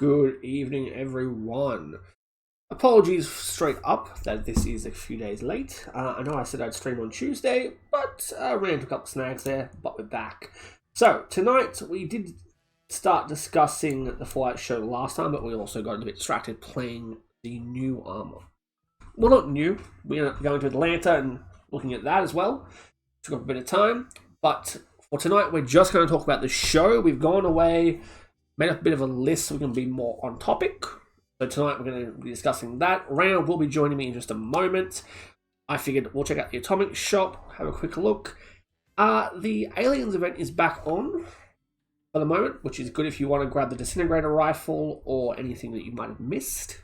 Good evening, everyone. Apologies straight up that this is a few days late. I know I said I'd stream on Tuesday, but ran into a couple snags there, but we're back. So, tonight we did start discussing the Fallout show last time, but we also got a bit distracted playing the new armor. Well, not new. We ended up going to Atlanta and looking at that as well. Took up a bit of time, but for tonight we're just going to talk about the show. We've gone away, made a bit of a list so we can be more on topic. So tonight we're going to be discussing that. Rana will be joining me in just a moment. I figured we'll check out the Atomic Shop, have a quick look. The Aliens event is back on for the moment, which is good if you want to grab the Disintegrator Rifle or anything that you might have missed.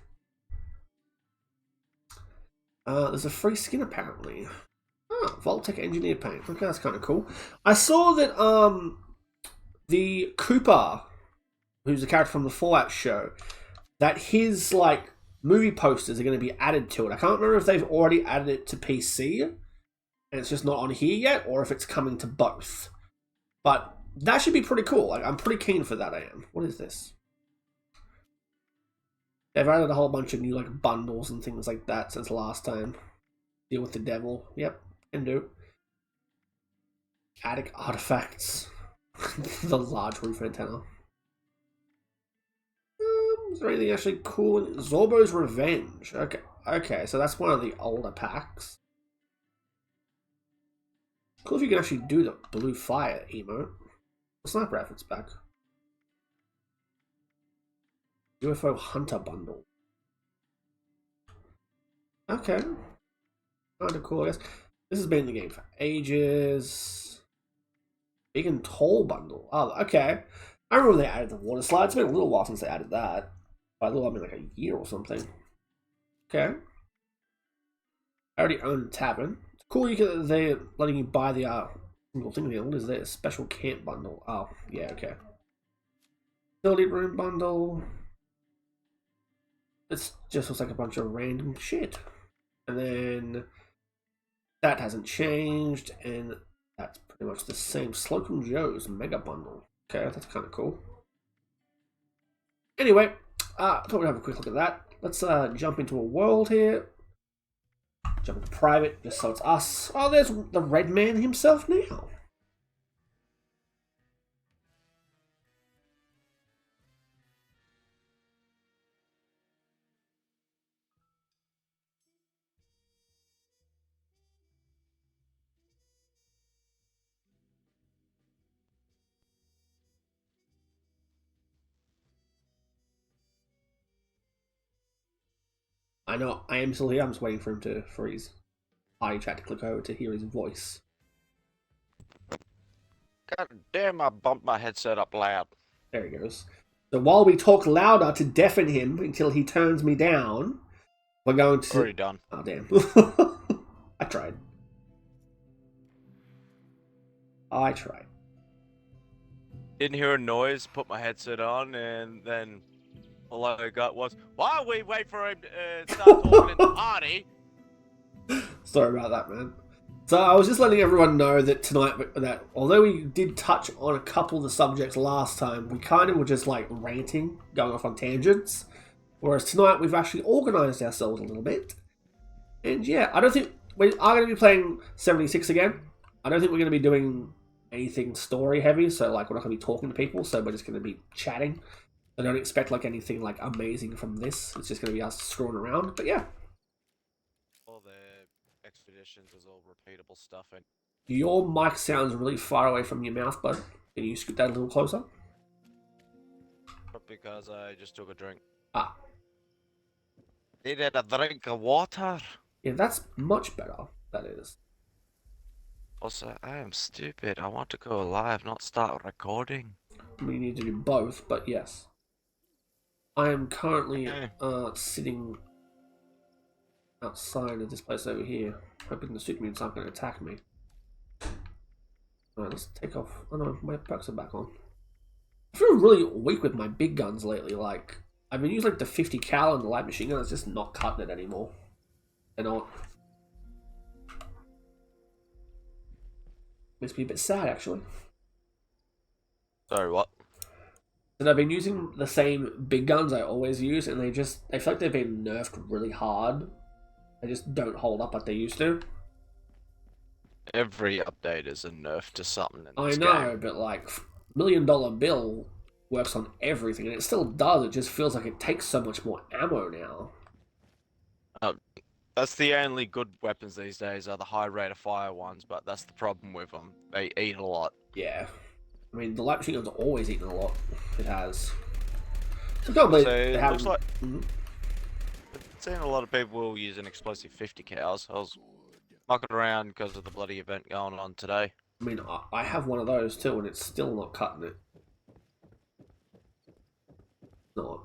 There's a free skin apparently. Vault-Tec Engineer Paint. Okay, that's kind of cool. I saw that the Cooper, who's a character from the Fallout show, that his movie posters are going to be added to it. I can't remember if they've already added it to PC and it's just not on here yet, or if it's coming to both. But that should be pretty cool. I'm pretty keen for that. I am. What is this? They've added a whole bunch of new bundles and things like that since last time. Deal with the devil. Yep, can do. Attic artifacts. The large roof antenna. Is there anything actually cool? Zorbo's Revenge. Okay, so that's one of the older packs. Cool if you can actually do the blue fire emote. The sniper outfit's back. UFO Hunter Bundle. Okay. Kinda cool, I guess. This has been in the game for ages. Big and Tall Bundle. Oh, okay. I remember when they added the water slide. It's been a little while since they added that. By a little, I mean a year or something. Okay. I already own the tavern. It's cool they're letting you buy the single thing here. What is this? Special camp bundle. Oh, yeah, okay. Facility room bundle. It just looks like a bunch of random shit. And then that hasn't changed, and that's pretty much the same. Slocum Joe's Mega Bundle. Okay, that's kind of cool. Anyway, I thought we'd have a quick look at that. Let's jump into a world here. Jump into private, just so it's us. Oh, there's the Red Man himself now. I know, I am still here. I'm just waiting for him to freeze. I chat to click over to hear his voice. God damn, I bumped my headset up loud. There he goes. So while we talk louder to deafen him until he turns me down, we're going to... Already done. Oh, damn. I tried. Didn't hear a noise, put my headset on, and then all I got was, while we wait for him to start talking in the party. Sorry about that, man. So I was just letting everyone know that tonight, that although we did touch on a couple of the subjects last time, we kind of were just ranting, going off on tangents. Whereas tonight we've actually organised ourselves a little bit. And yeah, I don't think we are going to be playing 76 again. I don't think we're going to be doing anything story heavy, so we're not going to be talking to people, so we're just going to be chatting. I don't expect anything amazing from this. It's just going to be us screwing around, but yeah. All the expeditions is all repeatable stuff. And Your mic sounds really far away from your mouth, bud. Can you scoot that a little closer? because I just took a drink. Ah. Needed a drink of water. Yeah, that's much better. That is. Also, I am stupid. I want to go live, not start recording. We need to do both, but yes. I am currently sitting outside of this place over here, hoping the super mutants aren't going to attack me. Alright, let's take off. Oh no, my perks are back on. I feel really weak with my big guns lately. I've been using the 50 cal and the light machine gun. It's just not cutting it anymore. They're not. Makes me a bit sad, actually. Sorry, what? And I've been using the same big guns I always use, and I feel like they've been nerfed really hard. They just don't hold up like they used to. Every update is a nerf to something in I this know, game. but like $1 million Bill works on everything, and it still does. It just feels like it takes so much more ammo now. That's the only good weapons these days are the high rate of fire ones, but that's the problem with them. They eat a lot. Yeah. I mean, the light machine gun's always eaten a lot. It has. So don't believe So they it haven't. looks like Mhm. I've seen a lot of people use an explosive 50 cows. I was mucking around because of the bloody event going on today. I mean, I have one of those too, and it's still not cutting it. Not.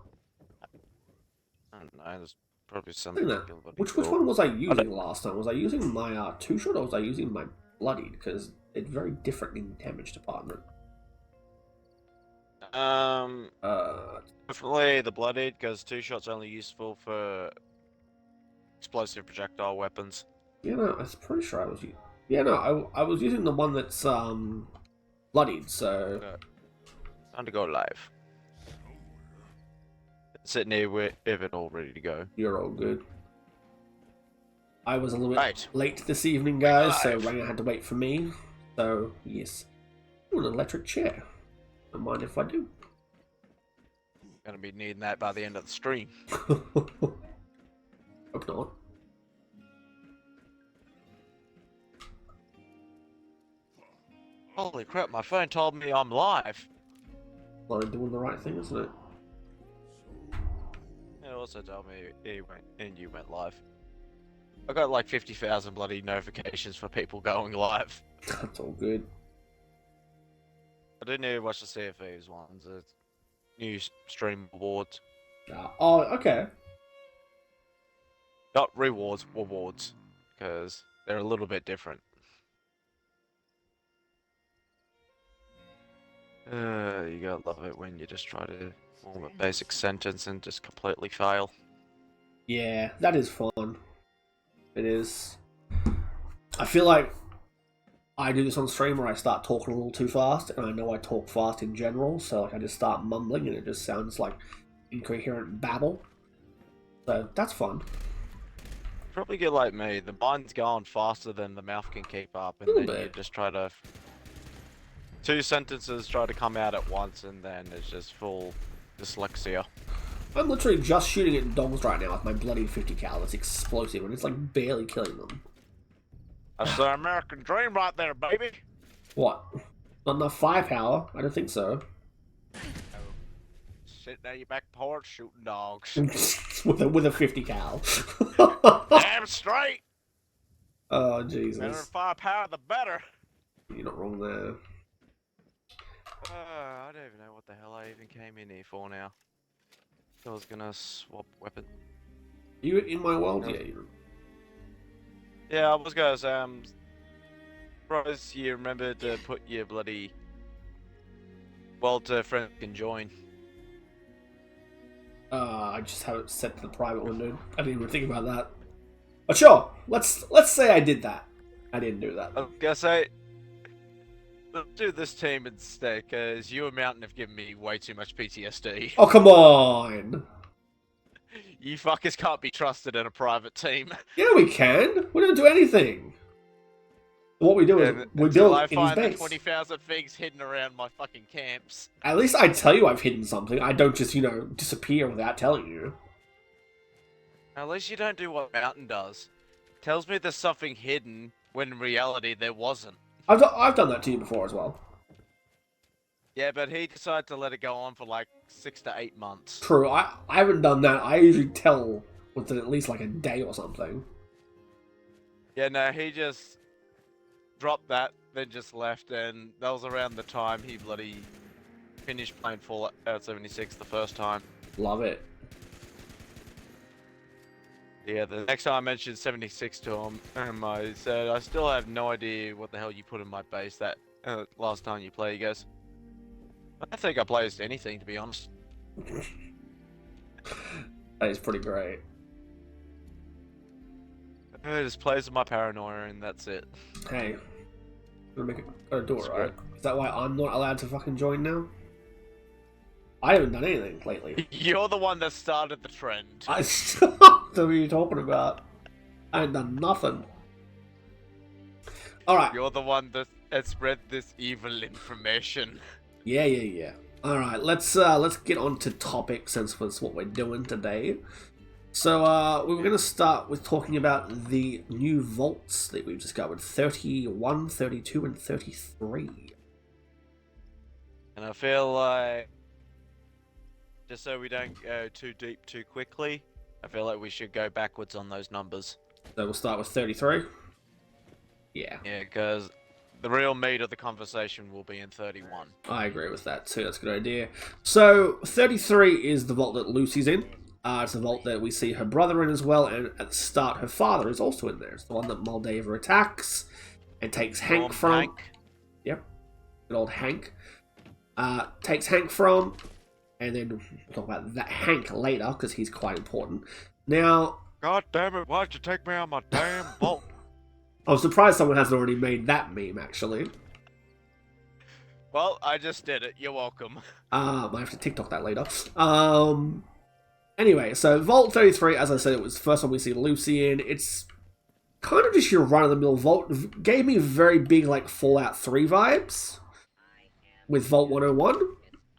I don't know, there's probably I something. think that. Which one was I using don't- last time? Was I using my two shot or was I using my bloodied? Because it's very different in damage department. Definitely the bloodied, because two shots only useful for explosive projectile weapons. Yeah, no, I was pretty sure I was using. Yeah, no, I was using the one that's bloodied. So Time to go live. Sitting here with it all ready to go. you're all good. I was a little bit Right. late this evening, guys, so Live. Ranger had to wait for me. So yes, ooh, an electric chair. Don't mind if I do. Gonna be needing that by the end of the stream. Hope not. Holy crap, my phone told me I'm live. Well, I'm doing the right thing, isn't it? It also told me you went live. I got like 50,000 bloody notifications for people going live. That's all good. I didn't even watch the CFEs ones. It's new stream awards. Oh, okay. Not rewards, awards. Because they're a little bit different. You gotta love it when you just try to form a basic sentence and just completely fail. Yeah, that is fun. It is. I feel like I do this on stream where I start talking a little too fast, and I know I talk fast in general, so like I just start mumbling and it just sounds like incoherent babble. So that's fun. Probably get like me. The mind's going faster than the mouth can keep up, and Little then you bit. just try to. Two sentences try to come out at once, and then it's just full dyslexia. I'm literally just shooting at dogs right now with my bloody 50 cal. That's explosive, and it's like barely killing them. That's the American dream right there, baby. What? Not enough firepower? I don't think so. Sitting at your back porch shooting dogs. with a 50 cal. Damn straight. Oh Better Jesus! firepower, the better. You're not wrong there. I don't even know what the hell I even came in here for now. I was gonna swap weapon. You in my world? No. Yeah. You're... Yeah, I was gonna say, Rose, you remember to put your bloody Walter friend can join. I just have it set to the private one, dude. I didn't even think about that. But sure, let's say I did that. I didn't do that. I was gonna say, let's do this team instead, because you and Mountain have given me way too much PTSD. Oh come on! You fuckers can't be trusted in a private team. Yeah, we can. We don't do anything. What we do is we Until build I in his find the base. 20,000 things hidden around my fucking camps. At least I tell you I've hidden something. I don't just, disappear without telling you. At least you don't do what Mountain does. Tells me there's something hidden, when in reality there wasn't. I've done that to you before as well. Yeah, but he decided to let it go on for like 6 to 8 months. True, I haven't done that. I usually tell within at least like a day or something. Yeah, no, he just dropped that, then just left, and that was around the time he bloody finished playing Fallout 76 the first time. Love it. Yeah, the next time I mentioned 76 to him, I said, I still have no idea what the hell you put in my base that last time you played. He goes, I don't think I placed anything, to be honest. That is pretty great. I just plays with my paranoia, and that's it. Hey, gotta make it, gotta do it That's right. Is that why I'm not allowed to fucking join now? I haven't done anything lately. You're the one that started the trend. I what are you talking about? I ain't done nothing. All right. You're the one that has spread this evil information. Yeah. All right, let's get on to topics since that's what we're doing today. So we were going to start with talking about the new vaults that we've discovered: 31, 32, and 33. And I feel like, just so we don't go too deep too quickly, I feel like we should go backwards on those numbers. So we'll start with 33. Yeah. Yeah, because the real meat of the conversation will be in 31. I agree with that too. That's a good idea. So 33 is the vault that Lucy's in. It's the vault that we see her brother in as well, and at the start her father is also in there. It's the one that Moldava attacks and takes Hank from. Hank. Yep, good old Hank. Takes Hank from, and then we'll talk about that Hank later because he's quite important. Now, God damn it! Why'd you take me on my damn vault? I'm surprised someone hasn't already made that meme actually. Well, I just did it. You're welcome. Might have to TikTok that later. Anyway, so Vault 33, as I said, it was the first one we see Lucy in. It's kind of just your run-of-the-mill vault. It gave me very big, like, Fallout 3 vibes with Vault 101.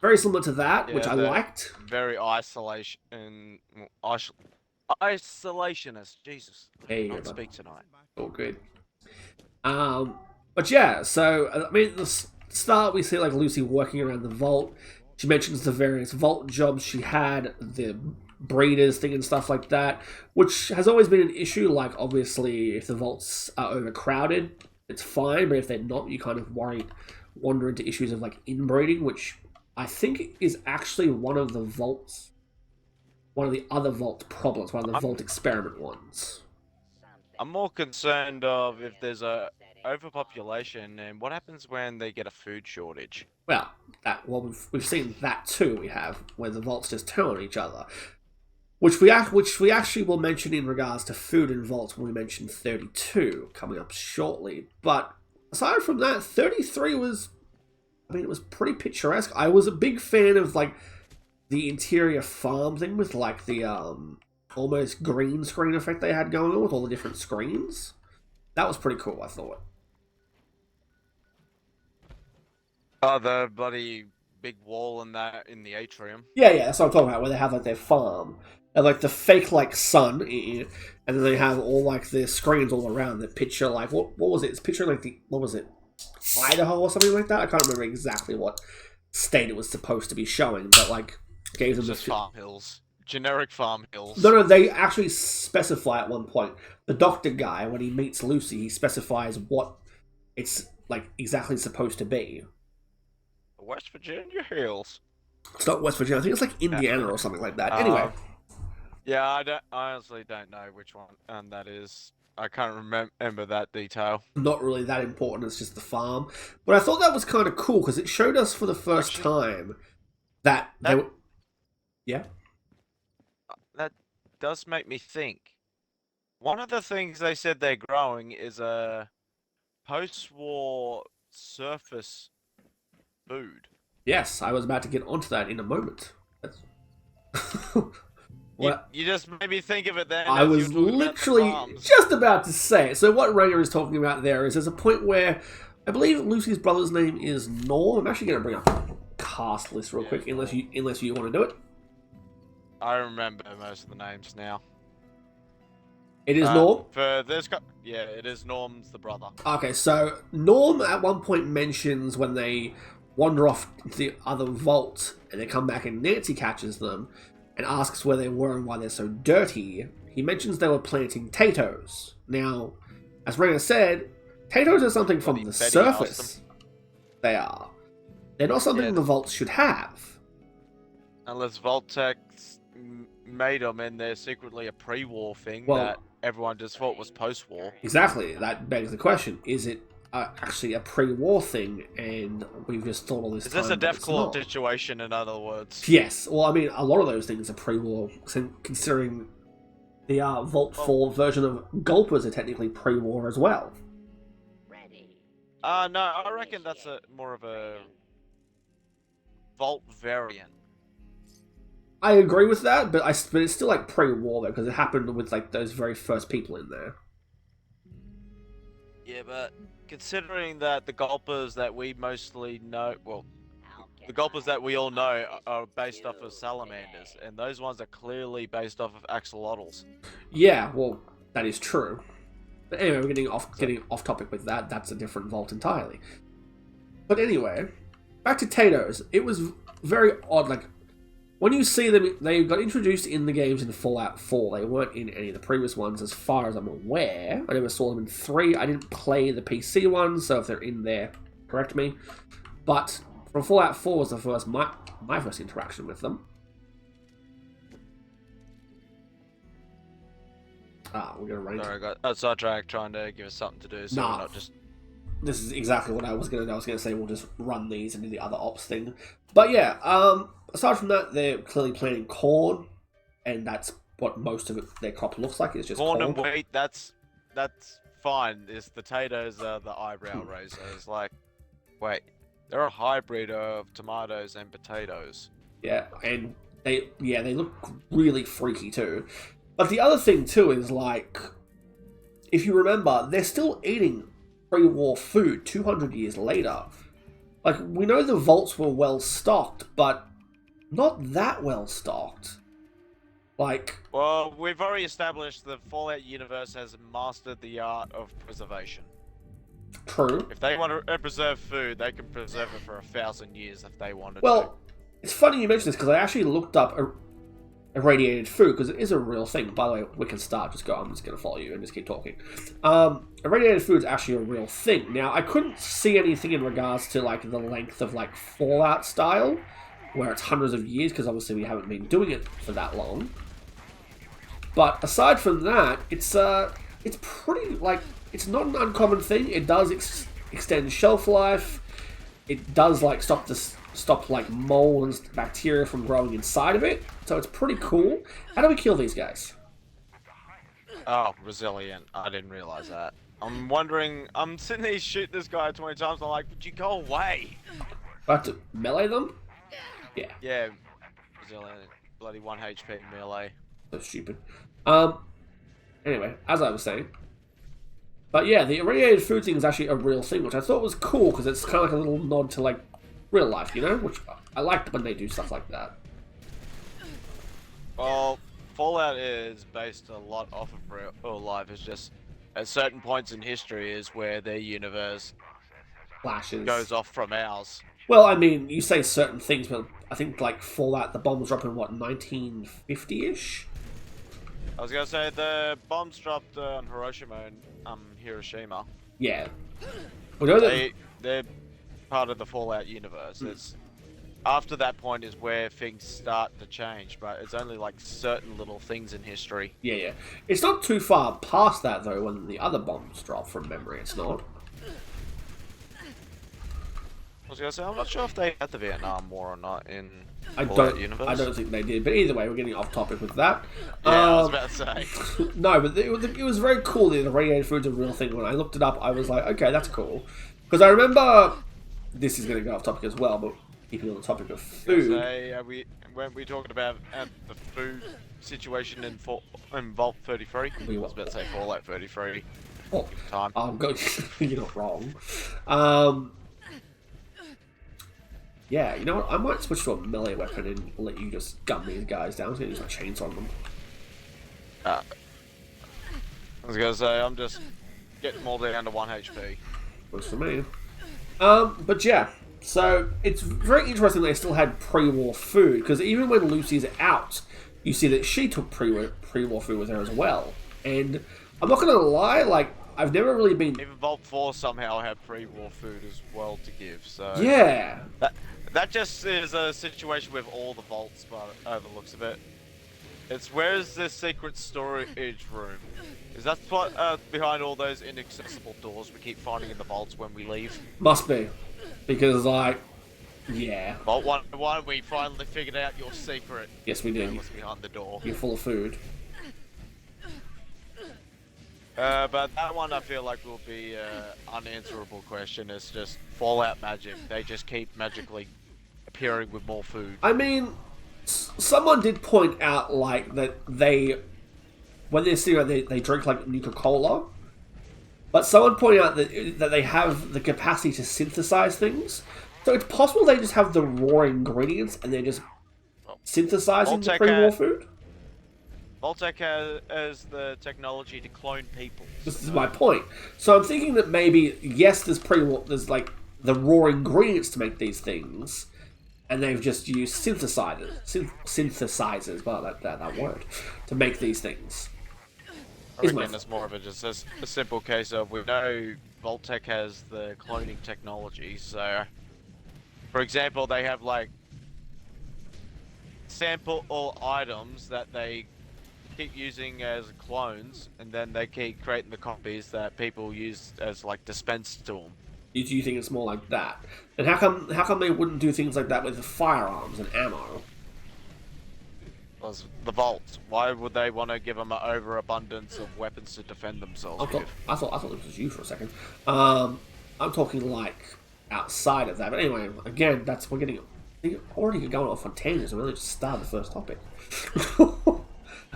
Very similar to that, which I liked. Very isolationist. Jesus. Hey, I can't speak tonight. all good. But yeah, so, I mean, the start we see, like, Lucy working around the vault. She mentions the various vault jobs she had, the breeders thing and stuff like that, which has always been an issue. Like, obviously, if the vaults are overcrowded, it's fine, but if they're not, you kind of wander into issues of, like, inbreeding, which I think is actually one of the other vault problems, one of the vault experiment ones. I'm more concerned of if there's a overpopulation and what happens when they get a food shortage. Well, we've seen that too. We have where the vaults just turn on each other, which we actually will mention in regards to food and vaults when we mention 32 coming up shortly. But aside from that, 33 was, I mean, it was pretty picturesque. I was a big fan of like the interior farm thing with like the almost green screen effect they had going on with all the different screens. That was pretty cool, I thought. Oh, the bloody big wall in the atrium. Yeah, that's what I'm talking about, where they have like their farm. And like the fake like sun, and then they have all like the screens all around that picture like what was it? It's picturing like what was it? Idaho or something like that? I can't remember exactly what state it was supposed to be showing, but like gave them just farm hills. Generic farm hills. No, they actually specify at one point. The doctor guy, when he meets Lucy, he specifies what it's like exactly supposed to be. West Virginia hills. It's not West Virginia. I think it's like Indiana or something like that. Anyway. Yeah, I honestly don't know which one that is. I can't remember that detail. Not really that important. It's just the farm. But I thought that was kind of cool because it showed us for the first time that they were... Yeah? That does make me think. One of the things they said they're growing is a post-war surface food. Yes, I was about to get onto that in a moment. You just made me think of it then. I was literally just about to say it. So what Ranger is talking about there is there's a point where I believe Lucy's brother's name is Norm. I'm actually going to bring up a cast list real quick, unless you want to do it. I remember most of the names now. It is Norm? Yeah, it is Norm's the brother. Okay, so Norm at one point mentions when they wander off the other vault and they come back and Nancy catches them and asks where they were and why they're so dirty. He mentions they were planting potatoes. Now, as Raina said, potatoes are something from the surface. They are. They're not something the vaults should have. Unless Vault-Tec made them and they're secretly a pre-war thing that everyone just thought was post-war. Exactly. That begs the question. Is it actually a pre-war thing and we've just thought all this time? Is this a Deathclaw situation, in other words? Yes. Well, I mean, a lot of those things are pre-war, considering the Vault 4 version of Gulpers are technically pre-war as well. No, I reckon that's more of a Vault variant. I agree with that, but but it's still like pre-war though, because it happened with like those very first people in there. Yeah, but considering that the Gulpers that we mostly know, well, the Gulpers that we all know are based off of salamanders, and those ones are clearly based off of axolotls. Yeah, well, that is true. But anyway, we're So, getting off topic with that. That's a different vault entirely. But anyway, back to Tatos. It was very odd. Like when you see them, they got introduced in the games in Fallout 4. They weren't in any of the previous ones, as far as I'm aware. I never saw them in 3. I didn't play the PC ones, so if they're in there, correct me. But from Fallout 4 was the first my first interaction with them. We're gonna run into... sorry, I got sidetracked trying to give us something to do, so we're not just... This is exactly what I was gonna do. I was gonna say we'll just run these and do the other ops thing. But yeah, aside from that, they're clearly planting corn, and that's what most of their crop looks like. It's just corn corn. and wheat. That's fine. It's the potatoes are the eyebrow raisers. Like, wait, they're a hybrid of tomatoes and potatoes. Yeah, and they look really freaky too. But the other thing too is like, if you remember, they're still eating pre-war food 200 years later. Like, we know the vaults were well stocked, but not that well stocked. Like, well, we've already established the Fallout universe has mastered the art of preservation. True. If they want to preserve food, they can preserve it for 1,000 years if they wanted to. Well, it's funny you mention this because I actually looked up irradiated food because it is a real thing. By the way, we can start. Just go. I'm just going to follow you and just keep talking. Irradiated food is actually a real thing. Now, I couldn't see anything in regards to like the length of like Fallout style, where it's hundreds of years because obviously we haven't been doing it for that long. But aside from that, it's pretty like it's not an uncommon thing. It does extend shelf life. It does like stop like mold and bacteria from growing inside of it. So it's pretty cool. How do we kill these guys? Oh, resilient. I didn't realize that. I'm wondering. I'm sitting there shooting this guy 20 times. I'm like, would you go away? I have to melee them? Yeah. Yeah, resilient. Bloody 1 HP melee. So stupid. Anyway, as I was saying. But yeah, the irradiated food thing is actually a real thing, which I thought was cool because it's kind of like a little nod to like real life, you know? Which I liked when they do stuff like that. Well, Fallout is based a lot off of real life. It's just at certain points in history is where their universe Flashes. goes off from ours. Well, I mean, you say certain things, but I think like Fallout, the bombs dropped in what, 1950-ish? I was gonna say the bombs dropped on Hiroshima and Hiroshima. Yeah. We know that... They're part of the Fallout universe. It's after that point is where things start to change, but it's only like certain little things in history. Yeah, yeah. It's not too far past that though when the other bombs drop from memory. It's not. I was gonna say I'm not sure if they had the Vietnam War or not in I Fallout universe. I don't think they did. But either way, we're getting off topic with that. Yeah, I was about to say. No, but it was very cool that the radiated food's a real thing. When I looked it up, I was like, okay, that's cool. Because I remember, this is going to go off topic as well, but keeping on the topic of food. Say, weren't we talking about the food situation in Vault 33? I was about to say Fallout 33. Oh, Time. I'm going. You're not wrong. Yeah, you know what? I might switch to a melee weapon and let you just gun these guys down. I'm going to use my chainsaw on them. I was gonna say I'm just getting them all down to 1 HP. Works for me. But yeah, so it's very interesting they still had pre-war food, because even when Lucy's out, you see that she took pre-war food with her as well. And I'm not gonna lie, like, I've never really been... Even Vault 4 somehow had pre-war food as well to give, so... Yeah! That just is a situation with all the vaults, by the looks of it. It's where's the secret storage room? Is that what behind all those inaccessible doors we keep finding in the vaults when we leave? Must be. Because, like, yeah. Vault 1, we finally figured out your secret. Yes, we did. What's behind the door. You're full of food. But that one I feel like will be an unanswerable question. It's just Fallout magic. They just keep magically appearing with more food. I mean, Someone did point out like that when they're sitting around, they drink like Nuka-Cola. But someone pointed out that they have the capacity to synthesize things. So it's possible they just have the raw ingredients and they're just synthesizing the pre-war food? Vault-Tec has the technology to clone people. This is my point. So I'm thinking that maybe, yes, there's like the raw ingredients to make these things, and they've just used synthesizers, well, that word, to make these things. I reckon it's more of just a simple case of we know Vault-Tec has the cloning technology, so for example, they have like sample all items that they keep using as clones, and then they keep creating the copies that people use as like dispensed to them. Do you think it's more like that? And how come they wouldn't do things like that with firearms and ammo? The Vault. Why would they want to give them an overabundance of weapons to defend themselves with? I thought this was you for a second. I'm talking like outside of that. But anyway, again, we're already going off on tangents. We really just started the first topic.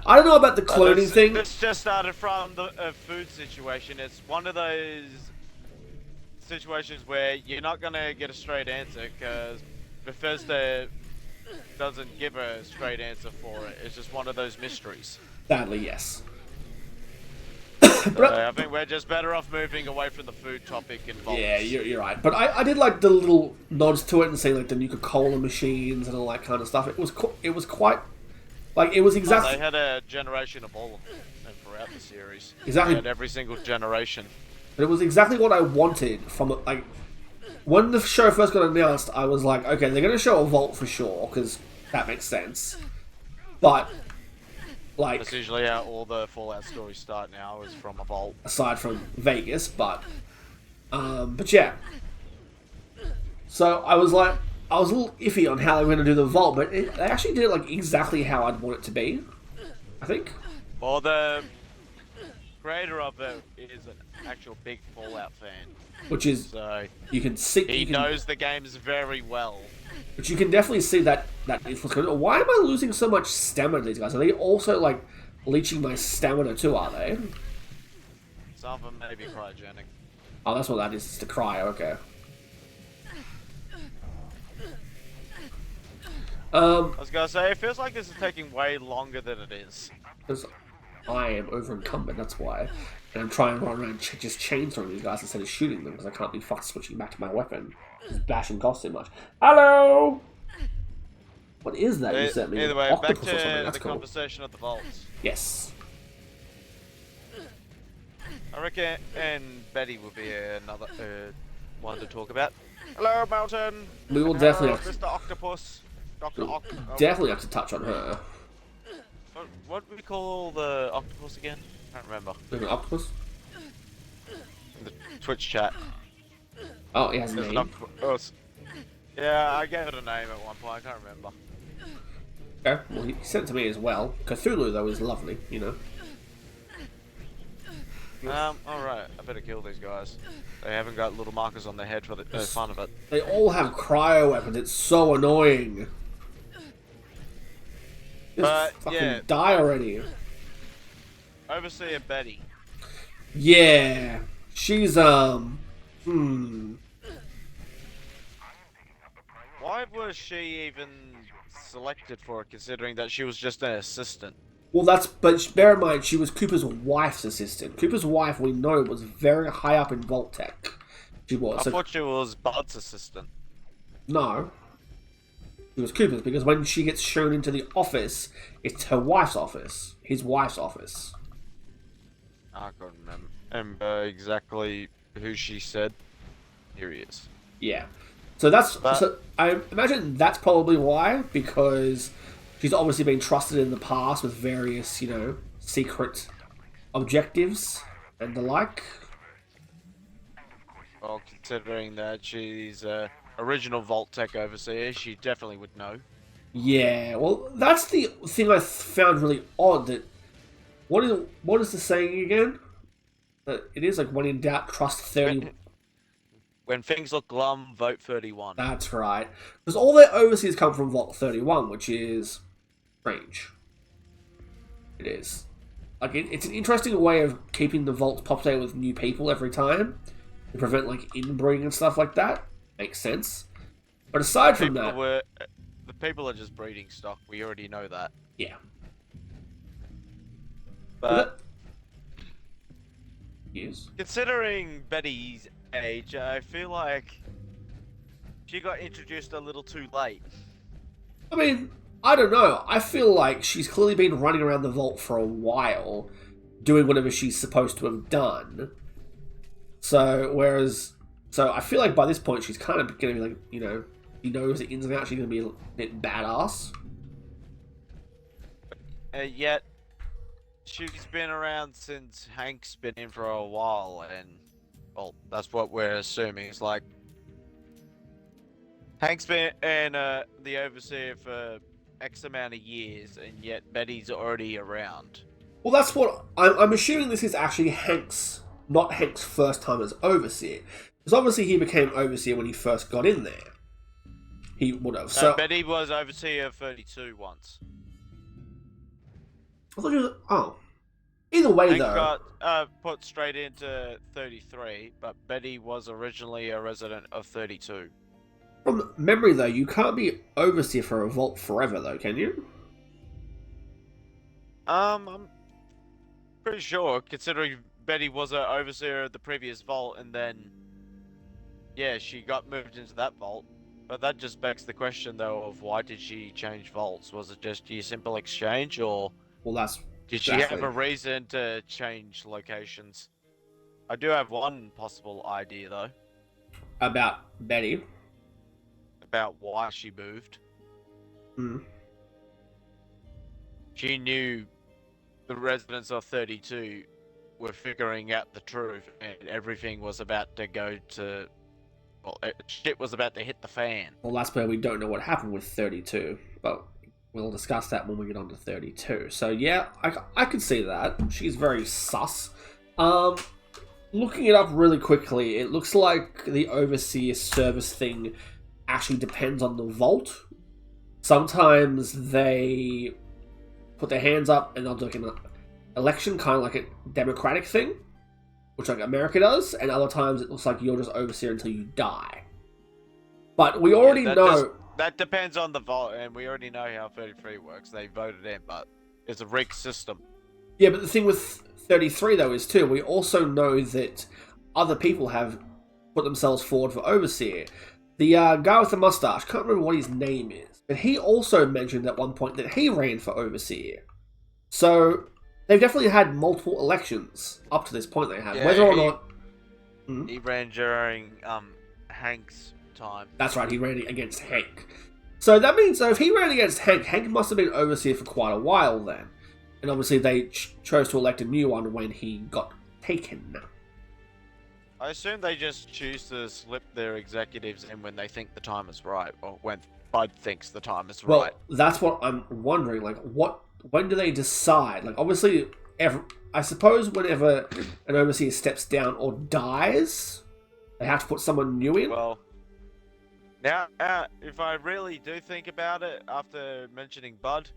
I don't know about the cloning thing. This just started from the food situation. It's one of those situations where you're not gonna get a straight answer because Bethesda doesn't give a straight answer for it. It's just one of those mysteries. Sadly, yes. So I think we're just better off moving away from the food topic involved. Yeah, you're right. But I did like the little nods to it and saying like the Nuka-Cola machines and all that kind of stuff. It was quite like it was exactly. They had a generation of all of them throughout the series. Exactly. They had every single generation. But it was exactly what I wanted from it. Like when the show first got announced, I was like, okay, they're going to show a vault for sure because that makes sense. But like, that's usually how all the Fallout stories start now, is from a vault. Aside from Vegas, but yeah. So I was a little iffy on how they were going to do the vault, but they actually did it like exactly how I'd want it to be. I think. Well, the creator of it is an actual big Fallout fan. Which is, so you can see... He knows the games very well. But you can definitely see that influence going on. Why am I losing so much stamina to these guys? Are they also, like, leeching my stamina too, are they? Some of them may be cryogenic. Oh, that's what that is. It's the cryo, okay. I was gonna say, it feels like this is taking way longer than it is. Because I am over encumbered, that's why. And I'm trying to run around just chainsawing these guys instead of shooting them because I can't be fucked switching back to my weapon. It's bashing costs too much. Hello! What is that you sent me? Either way, back to That's the cool. conversation of the vaults. Yes. I reckon and Betty will be another one to talk about. Hello, Mountain! We will Hello, definitely have to... Mr. Octopus. Dr. Definitely have to touch on her. What do we call the octopus again? I can't remember. An octopus? In the Twitch chat. Oh, it has a There's an name. octopus. Yeah, I gave it a name at one point, I can't remember. Okay, well, he sent it to me as well. Cthulhu, though, is lovely, you know. Alright, I better kill these guys. They haven't got little markers on their head for the fun of it. They all have cryo weapons, it's so annoying. Just fucking yeah. die already. Overseer Betty. Yeah. She's, Why was she even selected for it, considering that she was just an assistant? Well, but bear in mind, she was Cooper's wife's assistant. Cooper's wife, we know, was very high up in Vault-Tec. She was. I thought she was Bud's assistant. No. It was Cooper's, because when she gets shown into the office, it's her wife's office. His wife's office. I can't remember exactly who she said. Here he is. Yeah. So I imagine that's probably why, because she's obviously been trusted in the past with various, you know, secret objectives and the like. Well, considering that she's original Vault-Tec overseer, she definitely would know. Yeah, well, that's the thing I found really odd. That what is the saying again? That it is like when in doubt, trust 30. When things look glum, vote 31. That's right. Because all their overseers come from Vault 31, which is strange. It is. Like, it's an interesting way of keeping the vaults populated with new people every time to prevent, like, inbreeding and stuff like that. Makes sense. But aside from that... The people are just breeding stock. We already know that. Yeah. But... Yes. Considering Betty's age, I feel like she got introduced a little too late. I mean, I don't know. I feel like she's clearly been running around the vault for a while, doing whatever she's supposed to have done. So I feel like by this point she's kind of going to be like, you know, he knows the ins and outs. She's going to be a bit badass. Yet, she's been around since Hank's been in for a while, and, well, that's what we're assuming. It's like, Hank's been in the Overseer for X amount of years, and yet Betty's already around. Well, that's what... I'm assuming this is actually not Hank's first time as Overseer. Because obviously he became Overseer when he first got in there. He would have. So Betty was Overseer 32 once. I thought she was... Oh. Either way, Hank though... got put straight into 33, but Betty was originally a resident of 32. From memory, though, you can't be Overseer for a vault forever, though, can you? I'm pretty sure, considering Betty was an Overseer of the previous vault, and then... Yeah, she got moved into that vault. But that just begs the question, though, of why did she change vaults? Was it just a simple exchange, or... Well, that's... Did she have a reason to change locations? I do have one possible idea, though. About Betty? About why she moved. Hmm. She knew the residents of 32 were figuring out the truth, and everything was about to go to... Well, shit was about to hit the fan. Well, that's where we don't know what happened with 32, but we'll discuss that when we get on to 32. So yeah, I could see that. She's very sus. Looking it up really quickly, it looks like the Overseer service thing actually depends on the vault. Sometimes they put their hands up and they'll do like an election, kind of like a democratic thing, which like America does, and other times it looks like you're just Overseer until you die. But we already know... That depends on the vote, and we already know how 33 works. They voted in, but it's a rigged system. Yeah, but the thing with 33, though, is too, we also know that other people have put themselves forward for Overseer. The guy with the mustache, can't remember what his name is, but he also mentioned at one point that he ran for Overseer. So... They've definitely had multiple elections up to this point. They have, yeah, whether or not he ran during Hank's time. That's right. He ran against Hank. So that means, if he ran against Hank, Hank must have been Overseer for quite a while then, and obviously they chose to elect a new one when he got taken. I assume they just choose to slip their executives in when they think the time is right, or when Bud thinks the time is right. Well, that's what I'm wondering. Like, when do they decide? Like, obviously, I suppose whenever an Overseer steps down or dies, they have to put someone new in. Well, now, if I really do think about it, after mentioning Bud,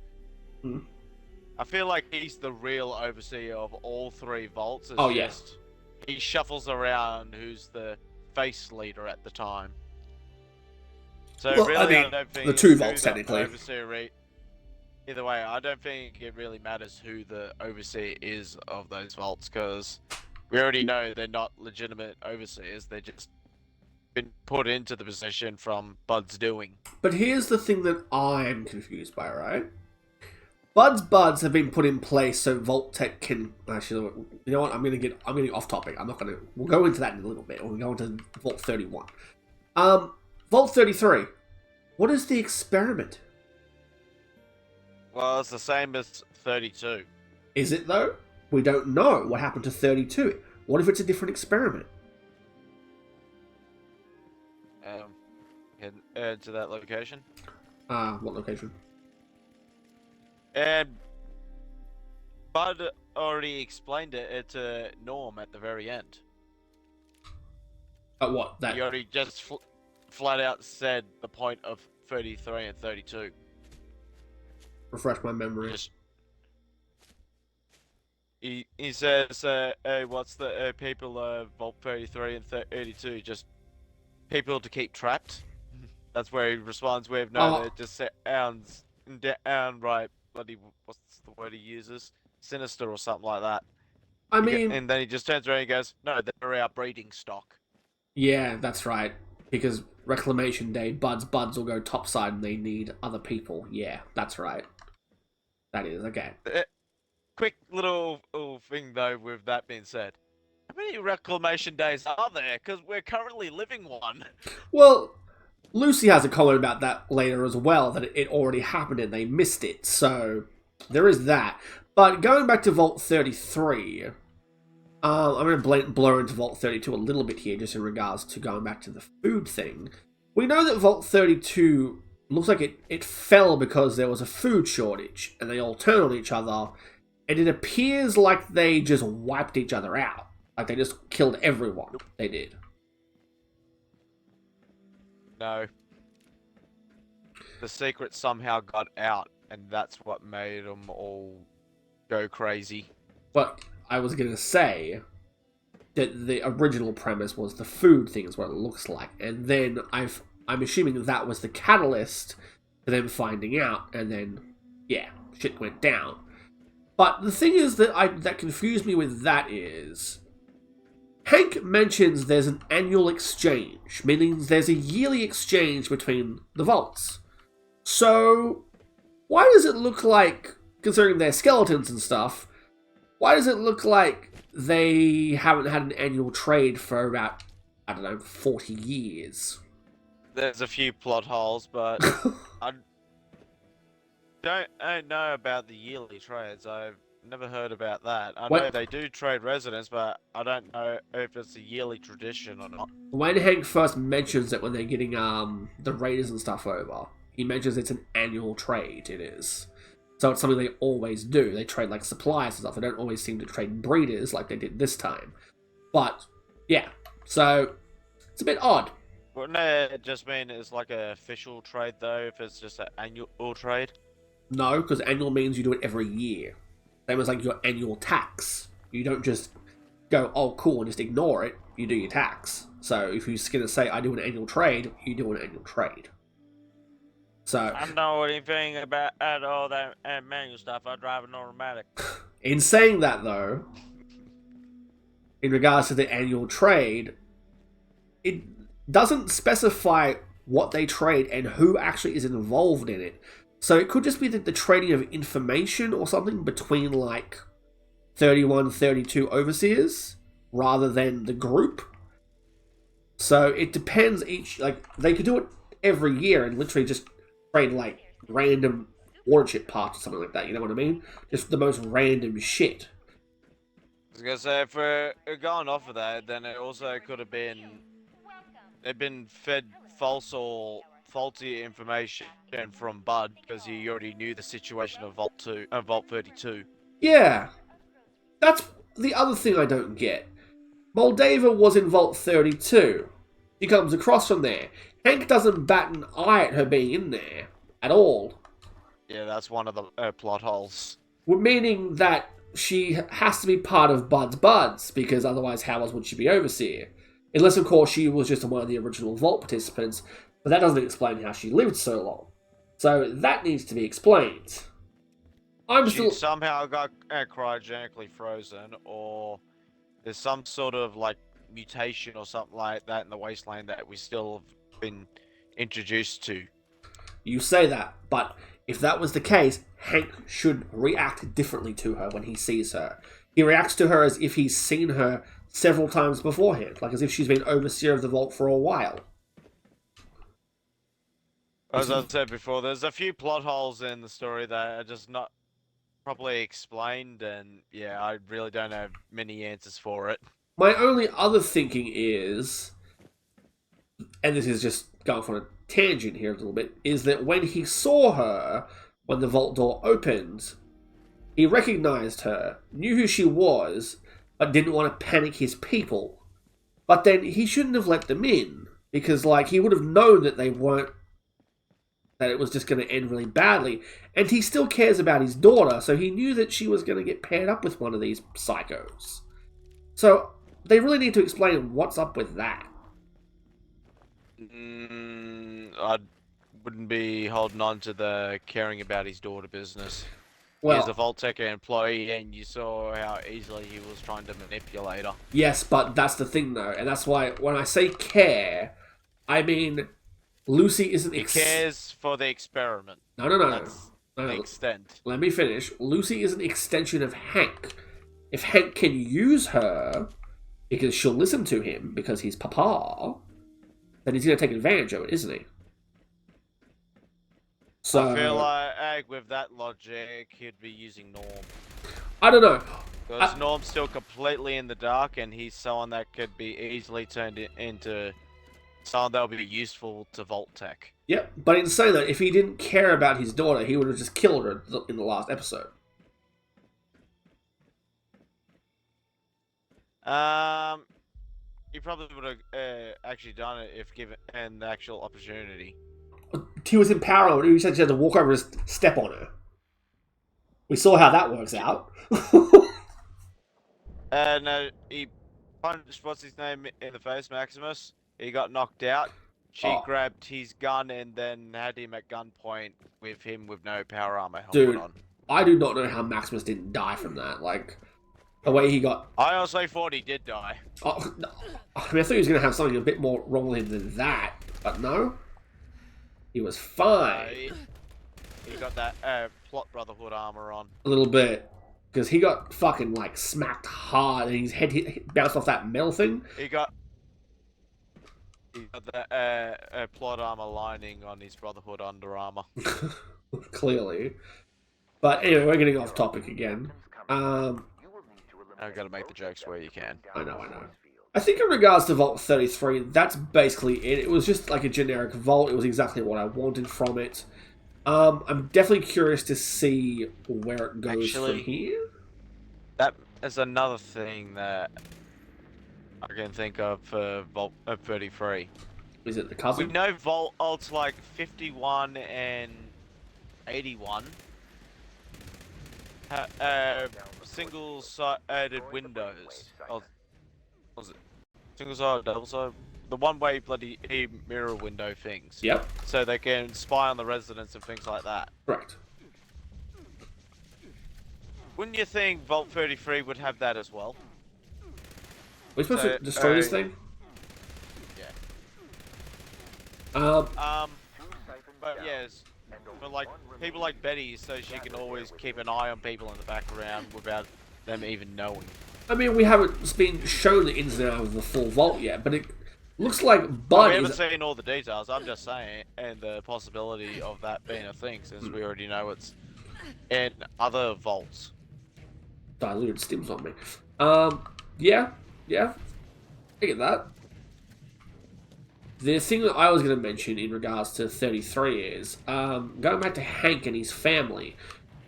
I feel like he's the real Overseer of all three vaults. Oh, yes. Yeah. He shuffles around who's the face leader at the time. So well, really, I mean, don't think the two vaults, technically. Either way, I don't think it really matters who the Overseer is of those vaults, because we already know they're not legitimate Overseers. They're just been put into the position from Bud's doing. But here's the thing that I'm confused by, right? Bud's buds have been put in place so Vault Tech can... Actually, you know what? I'm gonna get off topic. We'll go into that in a little bit. We'll go into Vault 31. Vault 33. What is the experiment? Well, it's the same as 32. Is it, though? We don't know what happened to 32. What if it's a different experiment? Head to that location. What location? And Bud already explained it to Norm at the very end. What? That? You already just flat out said the point of 33 and 32. Refresh my memory. He says, what's the people Vault 33 and 32? Just people to keep trapped. That's where he responds with, no, they're just downright bloody, what's the word he uses? Sinister or something like that. I mean... And then he just turns around and goes, no, they're our breeding stock. Yeah, that's right. Because Reclamation Day, Buds will go topside and they need other people. Yeah, that's right. That is, okay. Quick little thing, though, with that being said. How many Reclamation Days are there? Because we're currently living one. Well, Lucy has a comment about that later as well, that it already happened and they missed it. So, there is that. But going back to Vault 33... I'm going to blur into Vault 32 a little bit here, just in regards to going back to the food thing. We know that Vault 32 looks like it fell because there was a food shortage, and they all turned on each other, and it appears like they just wiped each other out. Like they just killed everyone. They did. No. The secret somehow got out, and that's what made them all go crazy. But I was going to say that the original premise was the food thing is what it looks like. And then I'm assuming that was the catalyst for them finding out. And then, yeah, shit went down. But the thing is that confused me with that is... Hank mentions there's an annual exchange, meaning there's a yearly exchange between the vaults. So, why does it look like, considering their skeletons and stuff... Why does it look like they haven't had an annual trade for about, I don't know, 40 years? There's a few plot holes, but I don't know about the yearly trades. I've never heard about that. I know they do trade residents, but I don't know if it's a yearly tradition or not. When Hank first mentions it when they're getting the raiders and stuff over, he mentions it's an annual trade, it is. So it's something they always do. They trade like supplies and stuff. They don't always seem to trade breeders like they did this time. But, yeah. So, it's a bit odd. Wouldn't it just mean it's like an official trade though, if it's just an annual trade? No, because annual means you do it every year. Same as like your annual tax. You don't just go, oh cool, and just ignore it. You do your tax. So if you're going to say, I do an annual trade, you do an annual trade. So, I don't know anything about all that manual stuff. I drive an automatic. In saying that, though, in regards to the annual trade, it doesn't specify what they trade and who actually is involved in it. So it could just be the trading of information or something between, like, 31, 32 overseers, rather than the group. So it depends they could do it every year and literally just trade like random warship parts or something like that, you know what I mean? Just the most random shit. I was gonna say, if we're going off of that, then it also could have been they've been fed false or faulty information from Bud because he already knew the situation of Vault 32. Yeah, that's the other thing I don't get. Moldava was in Vault 32. She comes across from there. Hank doesn't bat an eye at her being in there at all. Yeah, that's one of the plot holes. Meaning that she has to be part of Buds, because otherwise how else would she be Overseer? Unless, of course, she was just one of the original Vault participants, but that doesn't explain how she lived so long. So that needs to be explained. She somehow got cryogenically frozen, or there's some sort of, like, mutation or something like that in the wasteland that we still have been introduced to. You say that, but if that was the case, Hank should react differently to her when he sees her. He reacts to her as if he's seen her several times beforehand, like as if she's been Overseer of the Vault for a while. As I said before, there's a few plot holes in the story that are just not properly explained, and yeah, I really don't have many answers for it. My only other thinking is, and this is just going on a tangent here a little bit, is that when he saw her, when the vault door opened, he recognized her, knew who she was, but didn't want to panic his people. But then he shouldn't have let them in, because like he would have known that they weren't, that it was just going to end really badly. And he still cares about his daughter, so he knew that she was going to get paired up with one of these psychos. So they really need to explain what's up with that. I wouldn't be holding on to the caring about his daughter business. Well, he's a Vault-Tec employee, and you saw how easily he was trying to manipulate her. Yes, but that's the thing, though, and that's why when I say care, I mean Lucy isn't. He cares for the experiment. No. That's the extent. Let me finish. Lucy is an extension of Hank. If Hank can use her because she'll listen to him because he's Papa, then he's going to take advantage of it, isn't he? So I feel like with that logic, he'd be using Norm. I don't know. Because Norm's still completely in the dark, and he's someone that could be easily turned into someone that would be useful to Vault-Tec. Yep, but in saying that, if he didn't care about his daughter, he would have just killed her in the last episode. He probably would have actually done it if given an actual opportunity. He was in power. He said she had to walk over and step on her. We saw how that works out. No, he punched, what's his name, in the face, Maximus. He got knocked out. She grabbed his gun and then had him at gunpoint with him with no power armor helmet on. I do not know how Maximus didn't die from that. Like, the way he got... I also thought he did die. Oh, no. I mean, I thought he was going to have something a bit more wrong with him than that, but no. He was fine. He got that plot Brotherhood armor on. A little bit. Because he got fucking, like, smacked hard and his head bounced off that metal thing. He got that plot armor lining on his Brotherhood Under Armor. Clearly. But anyway, we're getting off topic again. I've got to make the jokes where you can. I know. I think in regards to Vault 33, that's basically it. It was just like a generic Vault. It was exactly what I wanted from it. I'm definitely curious to see where it goes from here. That is another thing that I can think of for Vault 33. Is it the cousin? We know Vaults like 51 and 81 single-sided windows. Was it single-sided, double-sided? The one-way bloody mirror window things. Yep. So they can spy on the residents and things like that. Correct. Wouldn't you think Vault 33 would have that as well? Are we supposed to destroy this thing? Yeah. But yes, for like people like Betty, so she can always keep an eye on people in the background without them even knowing. I mean, we haven't been shown the ins and outs of the full Vault yet, but it looks like Bud we haven't seen all the details. I'm just saying, and the possibility of that being a thing, since we already know it's in other vaults. Diluted stims on me. Yeah, I get that. The thing that I was going to mention in regards to 33 is going back to Hank and his family.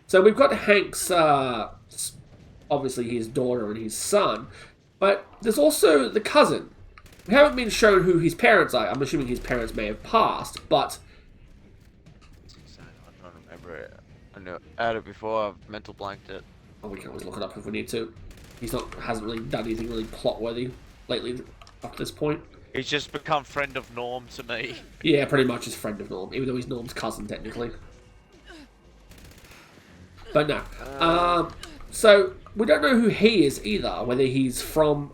So we've got Hank's, obviously his daughter and his son, but there's also the cousin. We haven't been shown who his parents are. I'm assuming his parents may have passed, but... I don't remember it. I know had it before, I've mental blanked it. Oh, we can always look it up if we need to. Hasn't really done anything really plot-worthy lately up to this point. He's just become friend of Norm to me. Yeah, pretty much his friend of Norm, even though he's Norm's cousin, technically. But no. So, we don't know who he is either, whether he's from,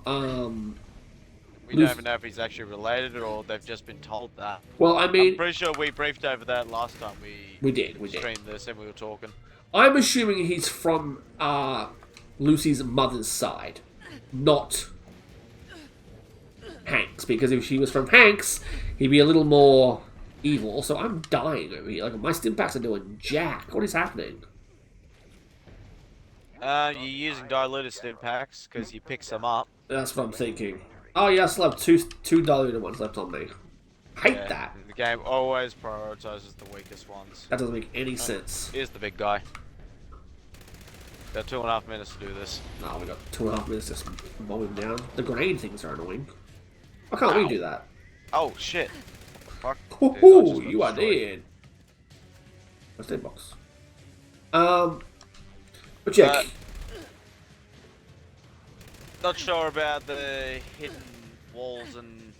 We don't even know if he's actually related or they've just been told that. Well, I mean... I'm pretty sure we briefed over that last time we did. streamed this and we were talking. I'm assuming he's from, Lucy's mother's side, not Hank's, because if she was from Hank's, he'd be a little more evil. Also, I'm dying over here. Like, my stim packs are doing jack. What is happening? You're using diluted stim packs because you pick some up. That's what I'm thinking. Oh yeah, I still have two diluted ones left on me. Hate that. The game always prioritizes the weakest ones. That doesn't make any sense. Here's the big guy. Got 2.5 minutes to do this. No, we got 2.5 minutes to mow him down. The grenade things are annoying. Why can't we Ow. do that? Oh shit! Fuck. Hoo-hoo, you are dead. First aid box. But yeah, Not sure about the hidden walls and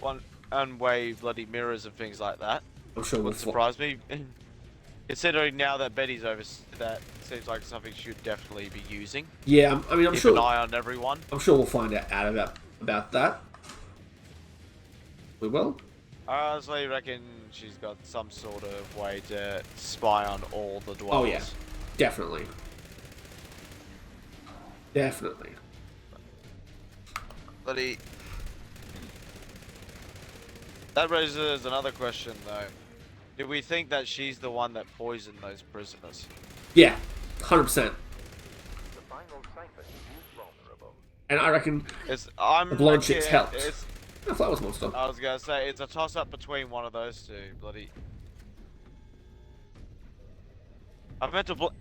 one-way bloody mirrors and things like that. I'm sure we'll Wouldn't surprise me. Considering now that Betty's over, that seems like something she'd definitely be using. Yeah, I mean, I'm Keep sure. an eye on everyone. I'm sure we'll find out about that. We will. I honestly reckon she's got some sort of way to spy on all the dwellers. Oh yeah, definitely. Definitely. Bloody. That raises another question though. Do we think that she's the one that poisoned those prisoners? Yeah, 100%. And I reckon I'm the blonde chick's helped. It's, The flowers monster. I was gonna say it's a toss-up between one of those two. Bloody. I've meant to both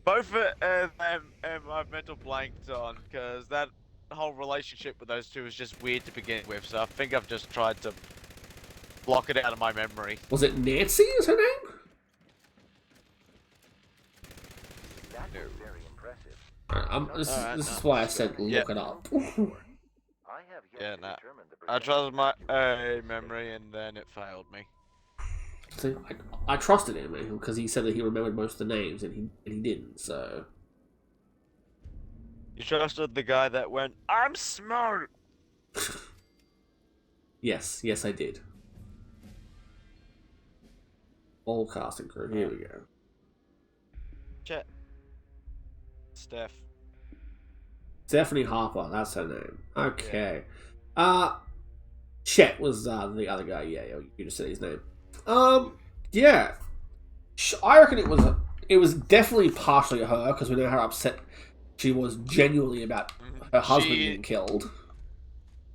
of them I've mental blanked on because that whole relationship with those two is just weird to begin with. So I think I've just tried to block it out of my memory. Was it Nancy? Is her name? This is why I said look it up. Yeah, no. I trusted my memory and then it failed me. See, I trusted him because he said that he remembered most of the names and he didn't. So You trusted the guy that went, "I'm smart." yes, I did. All casting crew. Here we go. Chet. Steph. Stephanie Harper. That's her name. Okay. Chet was the other guy. Yeah, you just said his name. Yeah. I reckon it was definitely partially her because we know how upset she was genuinely about her husband being killed.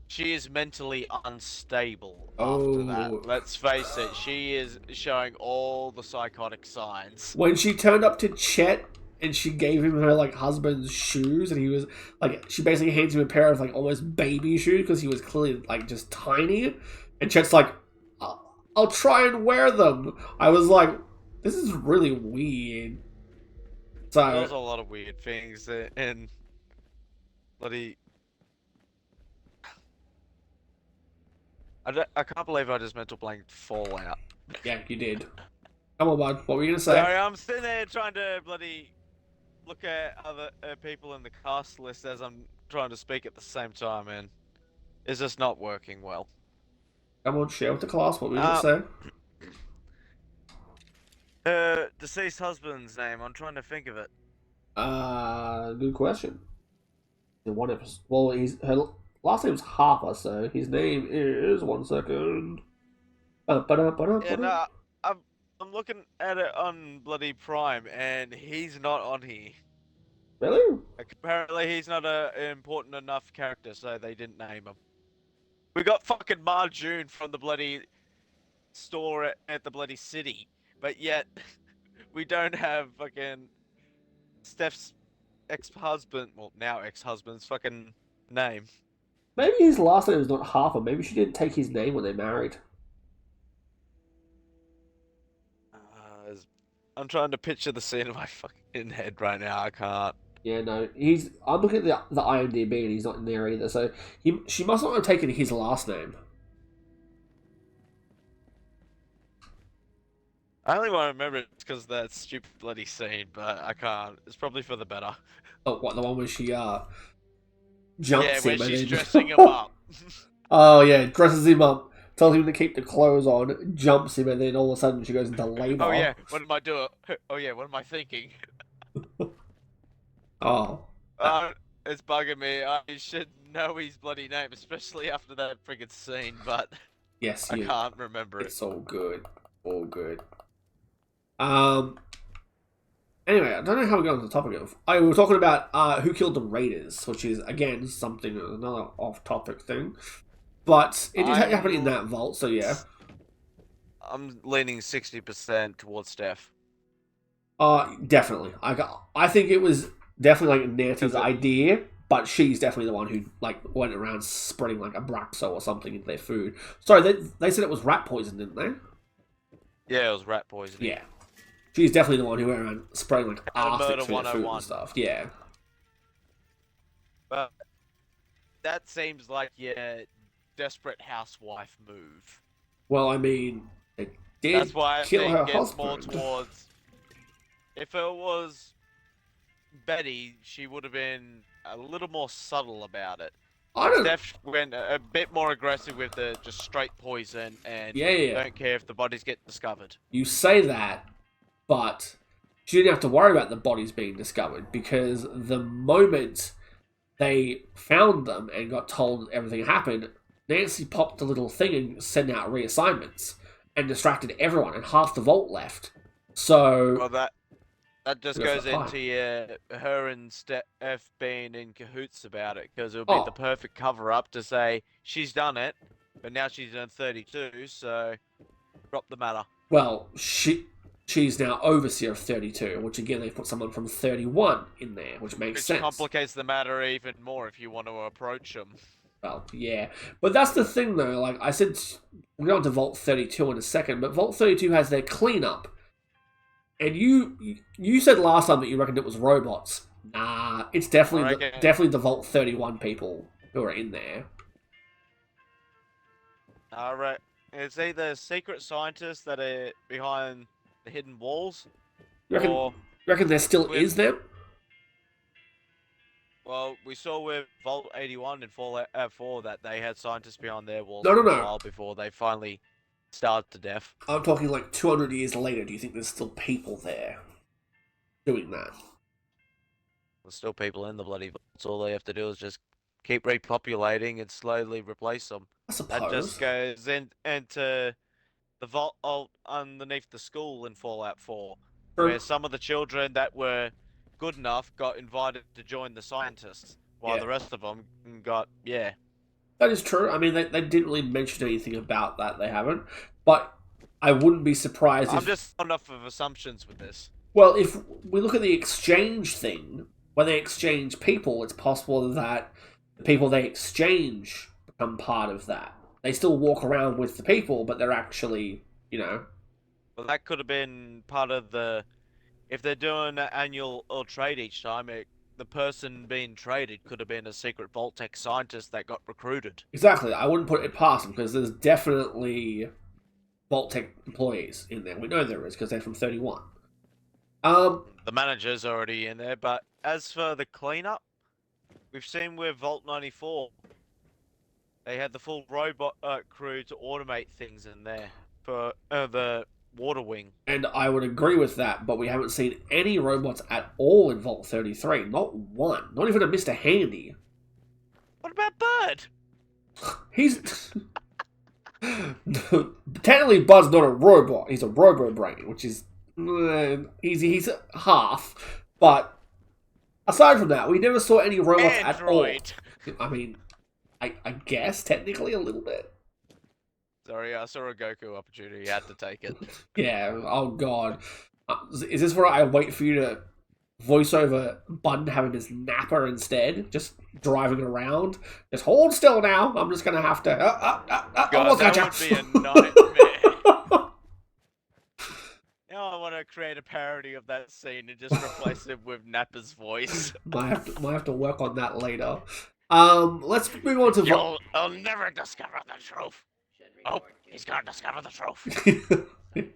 She is mentally unstable after that. Oh. Let's face it, she is showing all the psychotic signs. When she turned up to Chet and she gave him her like husband's shoes, and he was like, she basically hands him a pair of like almost baby shoes because he was clearly like just tiny, and Chet's like, I'll try and wear them. I was like, this is really weird. So There's a lot of weird things and bloody. I can't believe I just mental blanked Fallout. yeah, you did. Come on, bud. What were you gonna say? Sorry, I'm sitting there trying to bloody look at other people in the cast list as I'm trying to speak at the same time, and it's just not working well. Come on, share with the class. What were you gonna say? Deceased husband's name. I'm trying to think of it. Good question. In one episode, well, her last name's Harper, so his name is 1 second. Yeah, no, I'm looking at it on bloody Prime, and he's not on here. Really? Like, apparently, he's not an important enough character, so they didn't name him. We got fucking Marjune from the bloody store at the bloody city, but yet we don't have fucking Steph's ex-husband, well, now ex-husband's fucking name. Maybe his last name is not Harper. Maybe she didn't take his name when they married. I'm trying to picture the scene in my fucking head right now. I can't. Yeah, no. I'm looking at the IMDb and he's not in there either. So she must not have taken his last name. I only want to remember it because of that stupid bloody scene, but I can't. It's probably for the better. Oh, what, the one where she jumps Yeah, him when and she's then... dressing him up. Oh yeah, dresses him up, tells him to keep the clothes on, jumps him, and then all of a sudden she goes into labour. Oh yeah, what am I doing? Oh yeah, what am I thinking? Oh. It's bugging me. I should know his bloody name, especially after that friggin' scene, but Yes, I can't remember it. It's all good. All good. Anyway, I don't know how we got on the topic of. We were talking about who killed the Raiders, which is again another off-topic thing, but it did happen in that vault. So yeah, I'm leaning 60% towards Steph. definitely. I think it was definitely like Nancy's idea, but she's definitely the one who like went around spreading like Abraxo or something into their food. Sorry, they said it was rat poison, didn't they? Yeah, it was rat poisoning. Yeah. She's definitely the one who went around spraying like And arsenic Murder through their food 101. and stuff. Yeah. But that seems like your desperate housewife move. Well, I mean, they did That's why I kill her think it's more husband. towards. If it was Betty, she would have been a little more subtle about it. I don't. Steph went a bit more aggressive with the just straight poison and Yeah. don't care if the bodies get discovered. You say that, but she didn't have to worry about the bodies being discovered because the moment they found them and got told everything happened, Nancy popped a little thing and sent out reassignments and distracted everyone, and half the vault left. So Well, that just That's goes fine. into her and Steph being in cahoots about it because it would be Oh. the perfect cover up to say she's done it, but now she's done 32, so drop the matter. well, she's now overseer of 32, which again they put someone from 31 in there, which makes Which sense. complicates the matter even more if you want to approach them. Well, yeah. But that's the thing, though. Like I said, we're going to Vault 32 in a second, but Vault 32 has their cleanup. And you said last time that you reckoned it was robots. Nah, it's definitely definitely the Vault 31 people who are in there. Alright. It's either secret scientists that are behind the hidden walls, You reckon there still is them? well, we saw with Vault 81 and Fallout 4 that they had scientists behind their walls No. for a while before they finally starved to death. I'm talking like 200 years later. Do you think there's still people there doing that? There's still people in the bloody vaults. All they have to do is just keep repopulating and slowly replace them. I suppose. That just goes into the vault underneath the school in Fallout 4, where some of the children that were good enough got invited to join the scientists, while the rest of them got, That is true. I mean, they didn't really mention anything about that. They haven't. But I wouldn't be surprised if... I'm just on enough of assumptions with this. Well, if we look at the exchange thing, when they exchange people, it's possible that the people they exchange become part of that. They still walk around with the people, but they're actually, Well, that could have been part of the... If they're doing an annual or trade each time, the person being traded could have been a secret Vault-Tec scientist that got recruited. Exactly. I wouldn't put it past them, because there's definitely Vault-Tec employees in there. We know there is, because they're from 31. The manager's already in there, but as for the cleanup, we've seen with Vault 94, they had the full robot crew to automate things in there for the water wing. And I would agree with that, but we haven't seen any robots at all in Vault 33. Not one. Not even a Mr. Handy. What about Bird? He's... Technically, Bud's not a robot. He's a robo-brain, which is... He's half. But aside from that, we never saw any robots Android. at all. I mean, I guess technically a little bit. Sorry, I saw a Goku opportunity. I had to take it. Yeah, oh god. Is this where I wait for you to voice over Bud having his napper instead? Just driving around? Just hold still now. I'm just going to have to... God, that would be a nightmare. Now I want to create a parody of that scene and just replace it with Nappa's voice. might have to work on that later. Let's move on to... I'll never discover the truth. Oh, he's gonna discover the truth.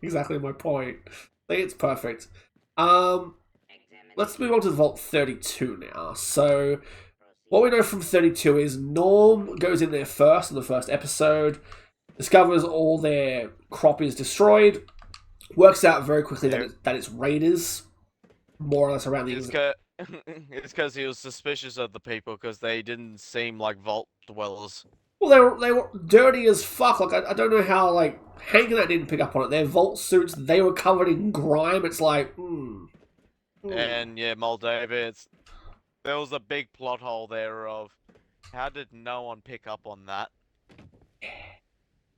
Exactly my point. I think it's perfect. Let's move on to Vault 32 now. So, what we know from 32 is Norm goes in there first in the first episode, discovers all their crop is destroyed, works out very quickly that it's raiders, more or less around the... It's because he was suspicious of the people because they didn't seem like vault dwellers. Well, they were dirty as fuck. Like, I don't know how, like, Hank and that didn't pick up on it. Their vault suits, they were covered in grime. It's like, And, yeah, Moldova, there was a big plot hole there of, how did no one pick up on that?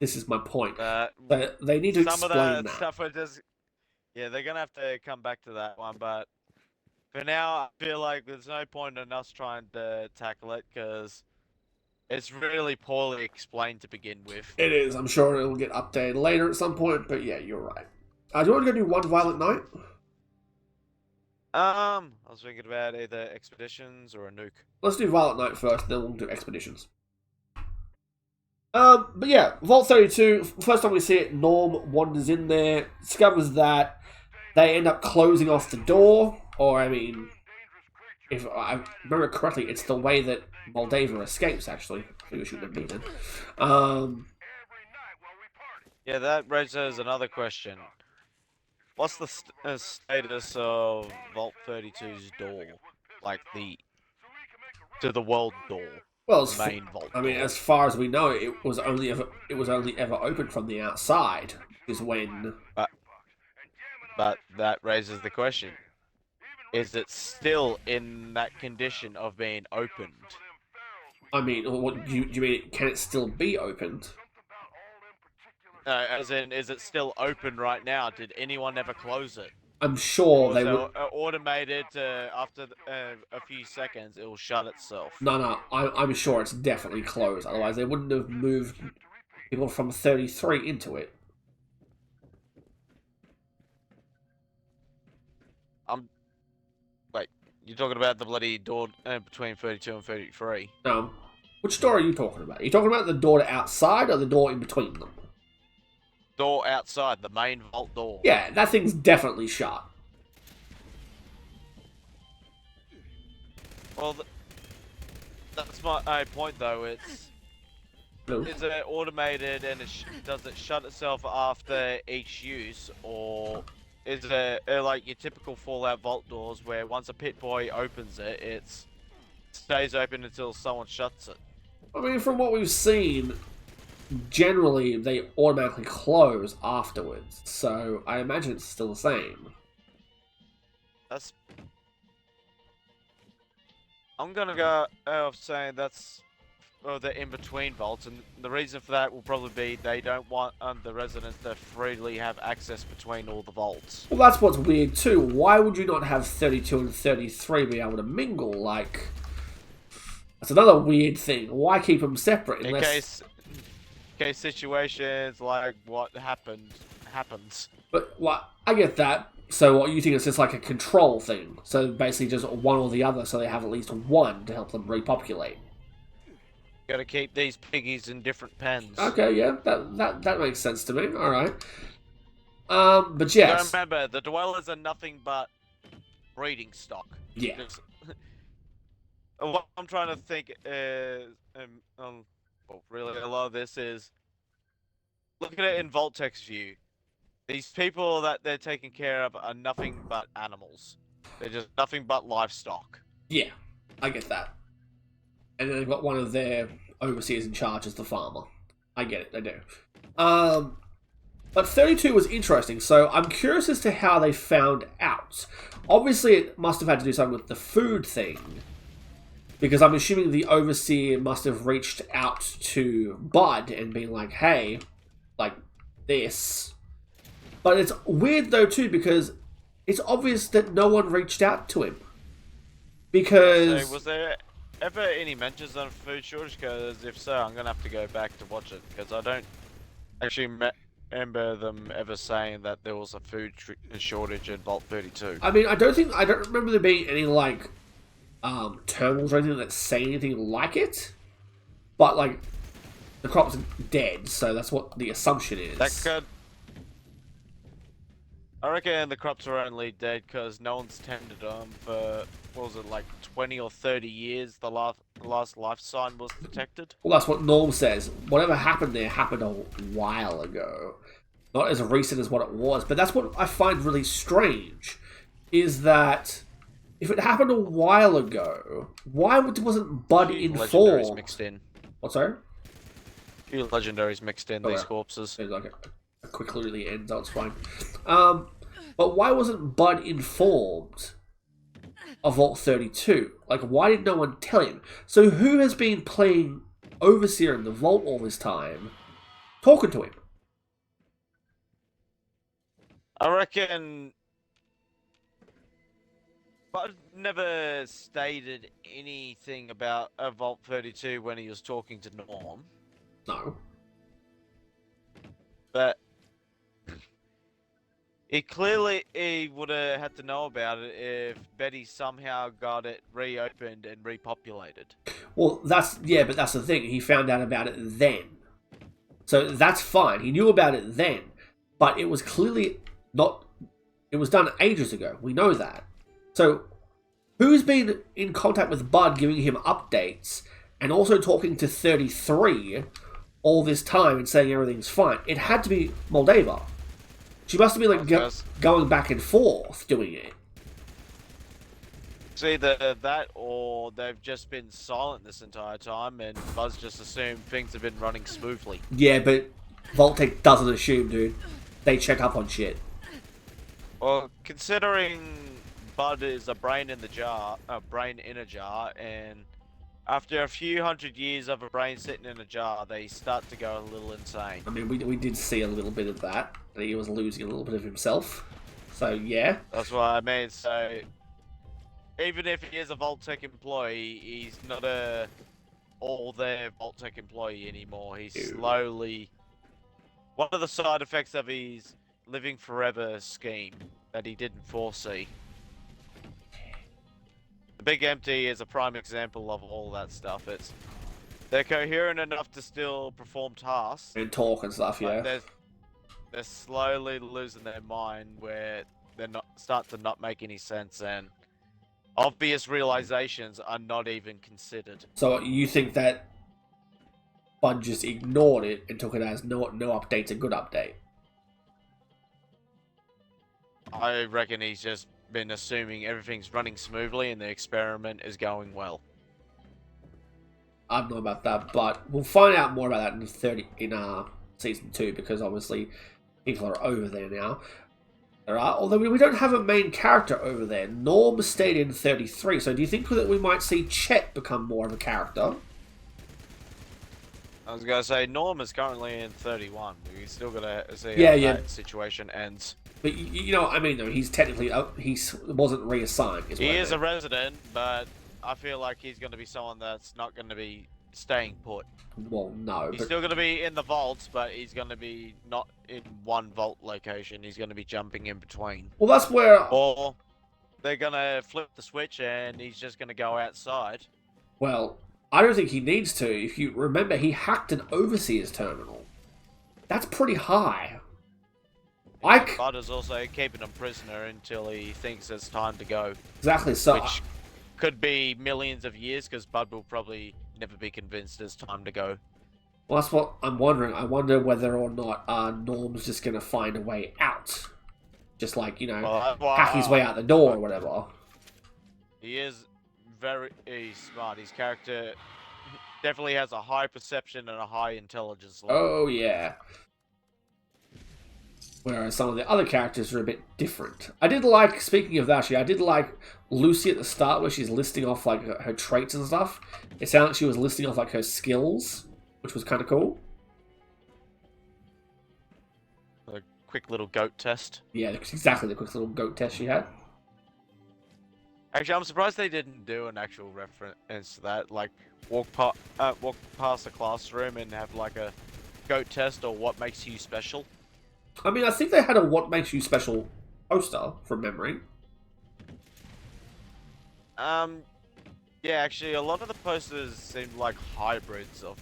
This is my point. They need to explain that. Some of that stuff are just... Yeah, they're gonna have to come back to that one, but... For now, I feel like there's no point in us trying to tackle it because it's really poorly explained to begin with. It is. I'm sure it'll get updated later at some point, but yeah, you're right. Do you want to go do One Violent Night? I was thinking about either expeditions or a nuke. Let's do Violent Night first, then we'll do Expeditions. But yeah, Vault 32, first time we see it, Norm wanders in there, discovers that they end up closing off the door, or I mean, if I remember correctly, it's the way that Moldava escapes, actually. I think we should have beaten. Yeah, that raises another question. What's the status of Vault 32's door? Like to the world door. Well, the main vault. I mean, as far as we know, it was only ever opened from the outside. Is when. But that raises the question: is it still in that condition of being opened? I mean, what do you mean? Can it still be opened? As in, is it still open right now? Did anyone ever close it? I'm sure they would. Automated after a few seconds, it will shut itself. No, I'm sure it's definitely closed. Otherwise, they wouldn't have moved people from 33 into it. Wait, you're talking about the bloody door between 32 and 33? Which door are you talking about? Are you talking about the door outside or the door in between them? Door outside, the main vault door. Yeah, that thing's definitely shut. Well, that's my point, though. Is it automated and does it shut itself after each use, or is it like your typical Fallout vault doors where once a pit boy opens it, it stays open until someone shuts it? I mean, from what we've seen, generally they automatically close afterwards, so I imagine it's still the same. I'm gonna go off saying that's the in-between vaults, and the reason for that will probably be they don't want the residents to freely have access between all the vaults. Well, that's what's weird too. Why would you not have 32 and 33 be able to mingle? Like, that's another weird thing. Why keep them separate? Unless... In case situations like what happens. But what I get that. So what you think is just like a control thing? So basically just one or the other, so they have at least one to help them repopulate. Gotta keep these piggies in different pens. Okay, yeah, that makes sense to me. All right. But yes. Remember, the dwellers are nothing but breeding stock. Yeah. What I'm trying to think is, well, really, a lot of this is look at it in Vault-Tec's view. These people that they're taking care of are nothing but animals. They're just nothing but livestock. Yeah, I get that. And then they've got one of their overseers in charge as the farmer. I get it, they do. But 32 was interesting, so I'm curious as to how they found out. Obviously, it must have had to do something with the food thing. Because I'm assuming the overseer must have reached out to Bud and been like, hey, like this. But it's weird, though, too, because it's obvious that no one reached out to him. Because... So was there ever any mentions on food shortage? Because if so, I'm going to have to go back to watch it. Because I don't actually remember them ever saying that there was a food shortage in Vault 32. I mean, I don't remember there being any, like, terminals or anything that say anything like it. But, like, the crop's dead, so that's what the assumption is. That could... I reckon the crops are only dead because no one's tended them for, what was it, like 20 or 30 years the last life sign was detected? Well, that's what Norm says. Whatever happened there happened a while ago. Not as recent as what it was, but that's what I find really strange, is that if it happened a while ago, why wasn't Bud informed? Legendaries mixed in. What's that? A few legendaries mixed in these corpses. There's like a quick literally ends, so it's fine. But why wasn't Bud informed of Vault 32? Like, why did no one tell him? So who has been playing Overseer in the Vault all this time, talking to him? I reckon Bud never stated anything about a Vault 32 when he was talking to Norm, No. but he would have had to know about it if Betty somehow got it reopened and repopulated. Well, but that's the thing. He found out about it then. So that's fine. He knew about it then. But it was clearly not... It was done ages ago. We know that. So, who's been in contact with Bud, giving him updates, and also talking to 33 all this time and saying everything's fine? It had to be Moldava. She must have been like going back and forth doing it. It's either that or they've just been silent this entire time and Buzz just assumed things have been running smoothly. Yeah, but Vault-Tec doesn't assume, dude. They check up on shit. Well, considering Bud is a brain in a jar, and after a few hundred years of a brain sitting in a jar, they start to go a little insane. I mean, we did see a little bit of that. He was losing a little bit of himself. So, yeah. That's what I mean, so... Even if he is a Vault-Tec employee, he's not a all-there Vault-Tec employee anymore. He's slowly... One of the side effects of his living forever scheme that he didn't foresee. The Big Empty is a prime example of all that stuff. They're coherent enough to still perform tasks. And talk and stuff, yeah. They're slowly losing their mind where they're start to not make any sense, and obvious realizations are not even considered. So you think that Bud just ignored it and took it as no update's a good update? I reckon he's just been assuming everything's running smoothly and the experiment is going well. I don't know about that, but we'll find out more about that in season 2, because obviously people are over there now. Although we don't have a main character over there. Norm stayed in 33, so do you think that we might see Chet become more of a character? I was going to say, Norm is currently in 31. We still got to see how that situation ends. But, you know what I mean, though. He's technically... he wasn't reassigned. He is a resident, but I feel like he's going to be someone that's not going to be staying put. Well, no. He's still going to be in the vaults, but he's going to be not in one vault location. He's going to be jumping in between. Well, that's where... Or they're going to flip the switch and he's just going to go outside. Well, I don't think he needs to. If you remember, he hacked an overseer's terminal. That's pretty high. Bud is also keeping him prisoner until he thinks it's time to go. Exactly, so... Which could be millions of years, because Bud will probably never be convinced it's time to go. Well, that's what I'm wondering. I wonder whether or not Norm's just going to find a way out. Just like, you know, hack his way out the door or whatever. He is very smart. His character definitely has a high perception and a high intelligence level. Oh, yeah. Whereas some of the other characters are a bit different. I did like, speaking of that, actually, I did like Lucy at the start where she's listing off like her traits and stuff. It sounded like she was listing off like her skills, which was kind of cool. A quick little goat test. Yeah, exactly the quick little goat test she had. Actually, I'm surprised they didn't do an actual reference to that. Like, walk past the classroom and have like a goat test or what makes you special. I mean, I think they had a What Makes You Special poster, from memory. Yeah, actually, a lot of the posters seemed like hybrids of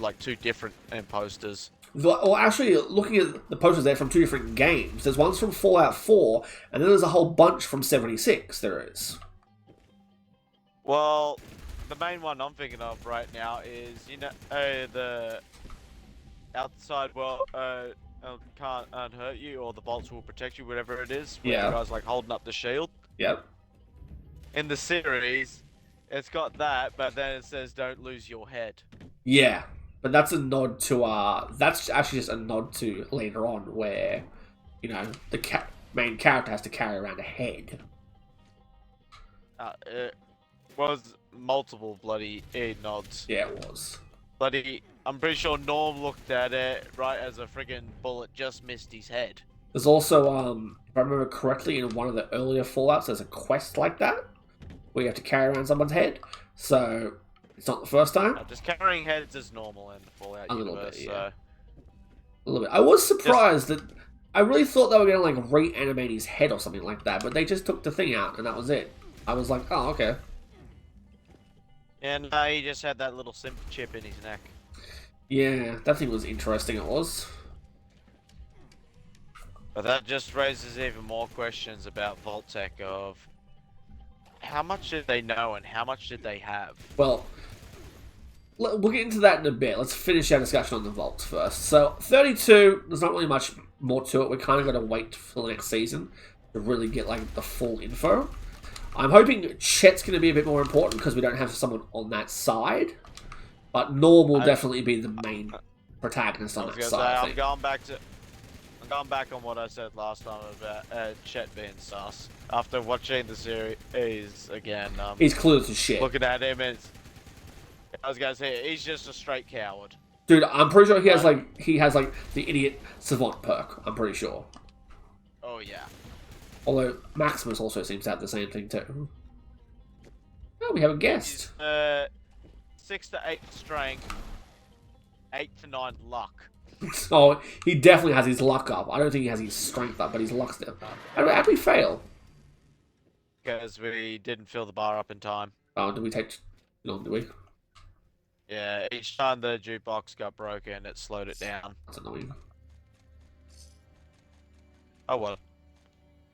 like two different posters. Well, actually, looking at the posters there from two different games, there's ones from Fallout 4, and then there's a whole bunch from 76, there is. Well, the main one I'm thinking of right now is, you know, the outside world can't hurt you, or the vaults will protect you, whatever it is. Yeah. You guys like holding up the shield. Yep. In the series, it's got that, but then it says don't lose your head. Yeah, but that's a nod to that's actually just a nod to later on where, you know, the main character has to carry around a head. It was multiple bloody nods. Yeah, it was. I'm pretty sure Norm looked at it right as a friggin' bullet just missed his head. There's also, if I remember correctly, in one of the earlier Fallouts, there's a quest like that where you have to carry around someone's head. So it's not the first time. Just carrying heads is normal in the Fallout A little universe. bit, yeah. So A little bit. I was surprised that I really thought they were going to like reanimate his head or something like that, but they just took the thing out and that was it. I was like, oh, okay. and he just had that little simp chip in his neck. Yeah, that thing was interesting. It was. But that just raises even more questions about Vault-Tec of how much did they know and how much did they have? Well, we'll get into that in a bit. Let's finish our discussion on the vaults first. So, 32, there's not really much more to it. We kind of got to wait for the next season to really get like the full info. I'm hoping Chet's going to be a bit more important because we don't have someone on that side. But Norm will definitely be the main protagonist on that side. I'm going back on what I said last time about Chet being sus. After watching the series again, he's clueless as shit. Looking at him, I was gonna say he's just a straight coward. Dude, I'm pretty sure he has like the idiot savant perk. I'm pretty sure. Oh yeah. Although Maximus also seems to have the same thing too. Oh, we have a guest. He's, 6 to 8 strength, 8 to 9 luck. Oh, he definitely has his luck up. I don't think he has his strength up, but his luck's down. How did we fail? Because we didn't fill the bar up in time. Oh, did we take long? Did we? Yeah, each time the jukebox got broken, it slowed it down. That's annoying. Oh well.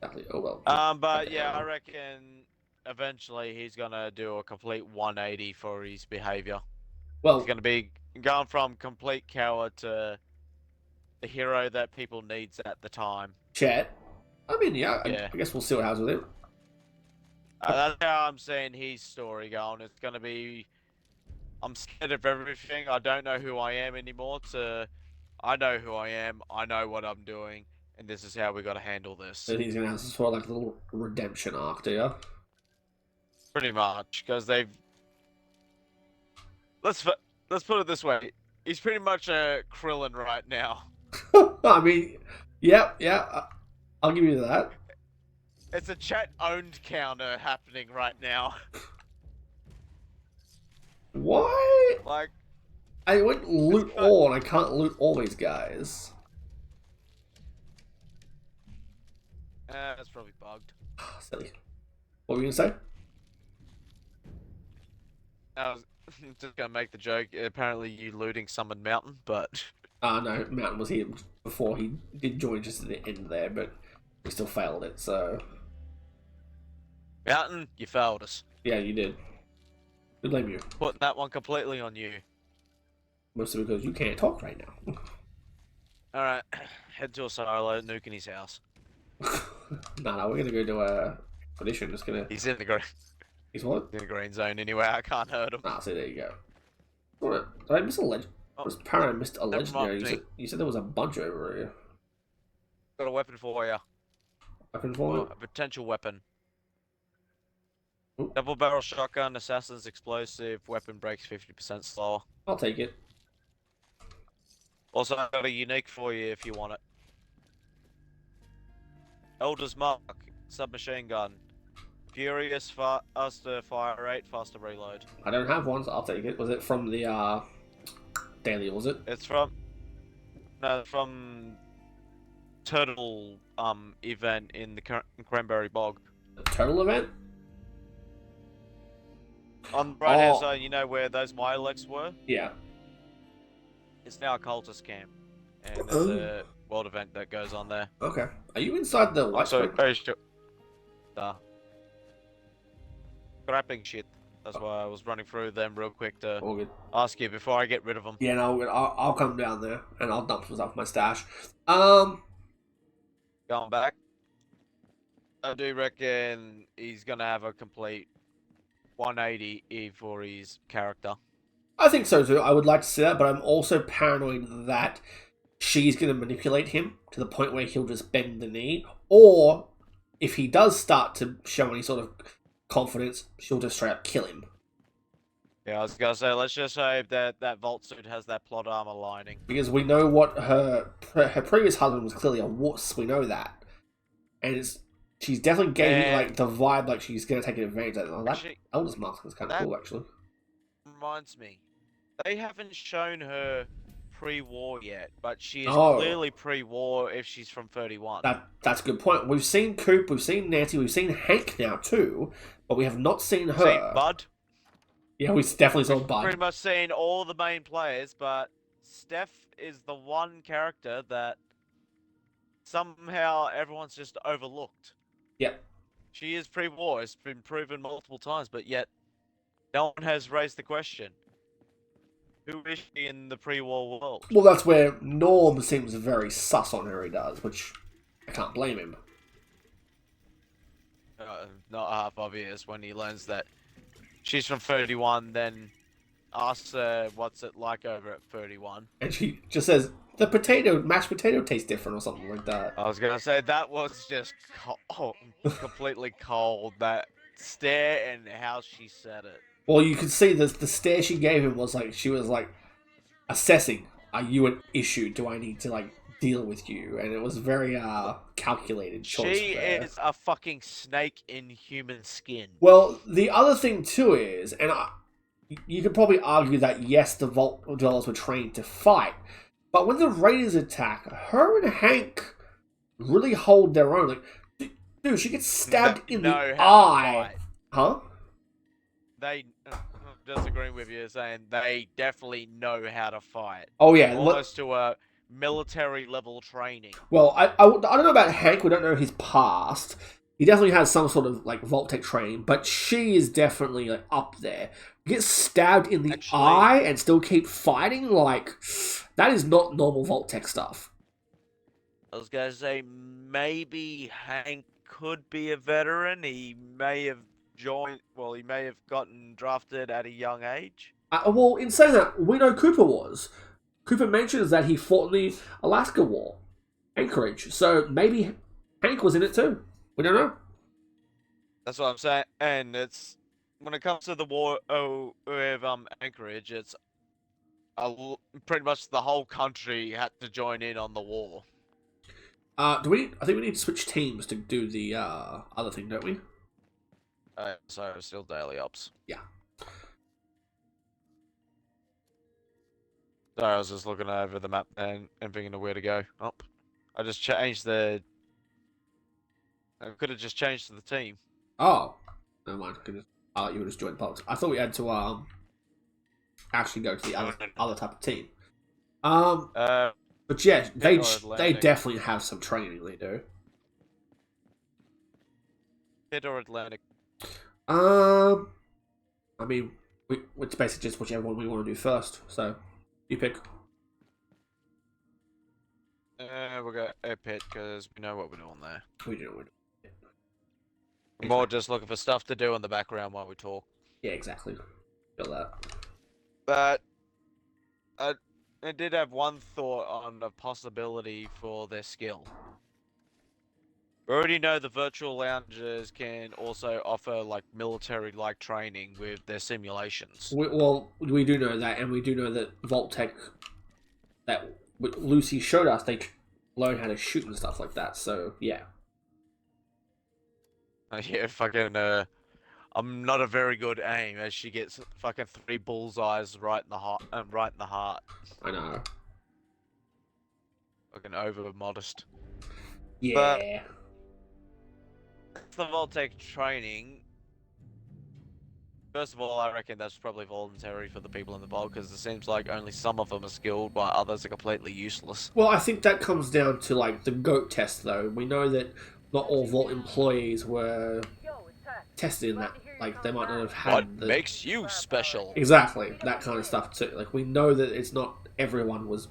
Exactly. Oh well. But yeah, I reckon eventually he's gonna do a complete 180 for his behavior. Well, he's gonna be going from complete coward to the hero that people needs at the time. Chet. I mean, yeah. I guess we'll see what happens with him. That's how I'm seeing his story going. It's gonna be, I'm scared of everything. I don't know who I am anymore. I know who I am. I know what I'm doing, and this is how we got to handle this. So he's gonna have some sort of like a little redemption arc, do you? Pretty much, because they've. Let's put it this way. He's pretty much a Krillin right now. I mean, yeah. I'll give you that. It's a chat-owned counter happening right now. Why? Like, I went loot all, and I can't loot all these guys. That's probably bugged. Silly. What were you gonna say? I was just gonna make the joke. Apparently, you looting Summon Mountain, but No, Mountain was here before. He did join just at the end there, but we still failed it. So Mountain, you failed us. yeah, you did. We blame you. Putting that one completely on you. Mostly because you can't talk right now. All right, head to a silo, nuking his house. No, we're gonna go to a expedition. Just gonna. He's in the green. He's what? In the green zone anyway. I can't hurt him. Ah, so there you go. Alright, did I miss a legend? Apparently I missed a legendary. You said there was a bunch over here. Got a weapon for you. Weapon for me? A potential weapon. Ooh. Double barrel shotgun, assassin's explosive, weapon breaks 50% slower. I'll take it. Also, I've got a unique for you if you want it. Elder's Mark, submachine gun. Furious, faster fire rate, faster reload. I don't have one, so I'll take it. Was it from the daily, was it? It's from Turtle event in the Cranberry Bog. The turtle event? On the right hand side, you know where those Milex were? Yeah. It's now a cultist camp. And there's a world event that goes on there. Okay. Are you inside the white So, spring? Scrapping shit. That's why I was running through them real quick to All good. ask you before I get rid of them. Yeah, no, I'll come down there and I'll dump some stuff in my stash. Going back, I do reckon he's gonna have a complete 180 for his character. I think so too. I would like to see that, but I'm also paranoid that she's going to manipulate him to the point where he'll just bend the knee. Or if he does start to show any sort of confidence, she'll just straight up kill him. Yeah, I was gonna say, let's just hope that that vault suit has that plot armor lining. Because we know what her previous husband was clearly a wuss. We know that, and she's definitely gave me like the vibe like she's gonna take advantage of it. Oh, that Actually, Eldest mask is kind of cool, actually. reminds me, they haven't shown her pre-war yet, but she is Oh. clearly pre-war if she's from 31. That's a good point. We've seen Coop, we've seen Nancy, we've seen Hank now too, but we have not seen her. Seen Bud? Yeah, we definitely saw Bud. Pretty much seen all the main players, but Steph is the one character that somehow everyone's just overlooked. Yep. She is pre-war. It's been proven multiple times, but yet no one has raised the question. Who is she in the pre-war world? Well, that's where Norm seems very sus on her, he does, which I can't blame him. Not half obvious when he learns that she's from 31, then asks her what's it like over at 31. And she just says, the mashed potato tastes different or something like that. I was going to say, that was just completely cold. That stare and how she said it. Well, you could see the stare she gave him was like, she was like, assessing, are you an issue? Do I need to like deal with you? And it was very calculated choice. She is a fucking snake in human skin. Well, the other thing too is, and you could probably argue that yes, the Vault Dwellers were trained to fight, but when the Raiders attack, her and Hank really hold their own. Like, dude, she gets stabbed in the eye. Huh? They disagreeing with you, saying they definitely know how to fight. Oh yeah, almost to a military level training. Well, I don't know about Hank. We don't know his past. He definitely has some sort of like Vault-Tec training, but she is definitely like up there. Get stabbed in the eye and still keep fighting, like that is not normal Vault-Tec stuff. I was gonna say maybe Hank could be a veteran. He may have joined. Well, he may have gotten drafted at a young age. Well, in saying that, we know Cooper was. Cooper mentions that he fought in the Alaska War, Anchorage. So maybe Hank was in it too. We don't know. That's what I'm saying. And it's when it comes to the war with Anchorage, it's pretty much the whole country had to join in on the war. I think we need to switch teams to do the other thing, don't we? So still daily ops. Yeah. Sorry, I was just looking over the map and thinking of where to go. Oh, I just changed the. I could have just changed to the team. Oh, never mind. You would just join Pogs. I thought we had to actually go to the other type of team. But yeah, they definitely have some training. They do. Pitt or Atlantic. I mean, it's basically just whichever one we want to do first. So, you pick. We'll go Pitt because we know what we're doing there. We do. More just looking for stuff to do in the background while we talk. Yeah, exactly. Feel that. But I did have one thought on a possibility for their skill. We already know the virtual lounges can also offer like military-like training with their simulations. We do know that, and we do know that Vault-Tec, that Lucy showed us, they learn how to shoot and stuff like that. So yeah. Yeah, fucking. I'm not a very good aim as she gets fucking 3 bullseyes right in the heart. Right in the heart. I know. Fucking over modest. Yeah. But the Vault-Tec training. First of all, I reckon that's probably voluntary for the people in the Vault because it seems like only some of them are skilled, while others are completely useless. Well, I think that comes down to like the GOAT test, though. We know that not all Vault employees were tested in that. Like, they might not have had. What makes you special? Exactly, that kind of stuff too. Like, we know that it's not everyone was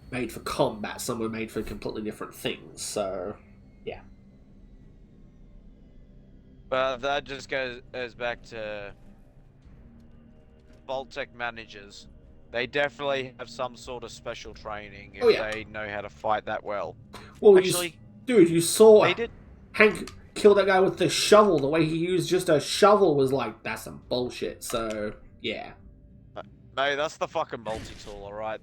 made for combat. Some were made for completely different things. So, yeah. But that just goes back to Vault-Tec managers. They definitely have some sort of special training if they know how to fight that well. Well, actually, dude, you saw they did. Hank kill that guy with the shovel. The way he used just a shovel was like, that's some bullshit. So, yeah. No, that's the fucking multi-tool, alright?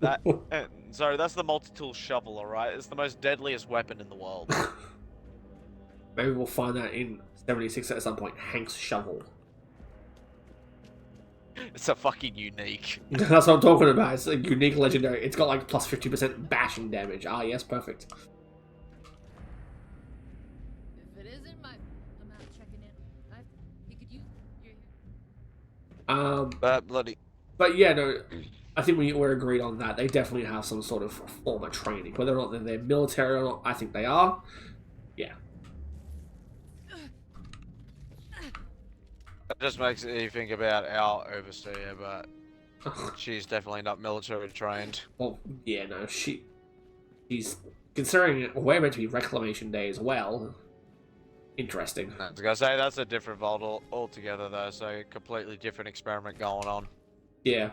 Sorry, that's the multi-tool shovel, alright? It's the most deadliest weapon in the world. Maybe we'll find that in 76 at some point. Hank's shovel. It's a fucking unique. That's what I'm talking about. It's a unique legendary. It's got like plus 50% bashing damage. Ah, yes, perfect. If it isn't my, I'm out checking in. You could use your. That bloody... But yeah, no, I think we're agreed on that. They definitely have some sort of form of training. Whether or not they're military or not, I think they are. Yeah. That just makes you think about our overseer, but she's definitely not military trained. Well, yeah, no, she's considering we're meant to be Reclamation Day as well. Interesting. I was gonna say, that's a different vault altogether, though, so a completely different experiment going on. Yeah.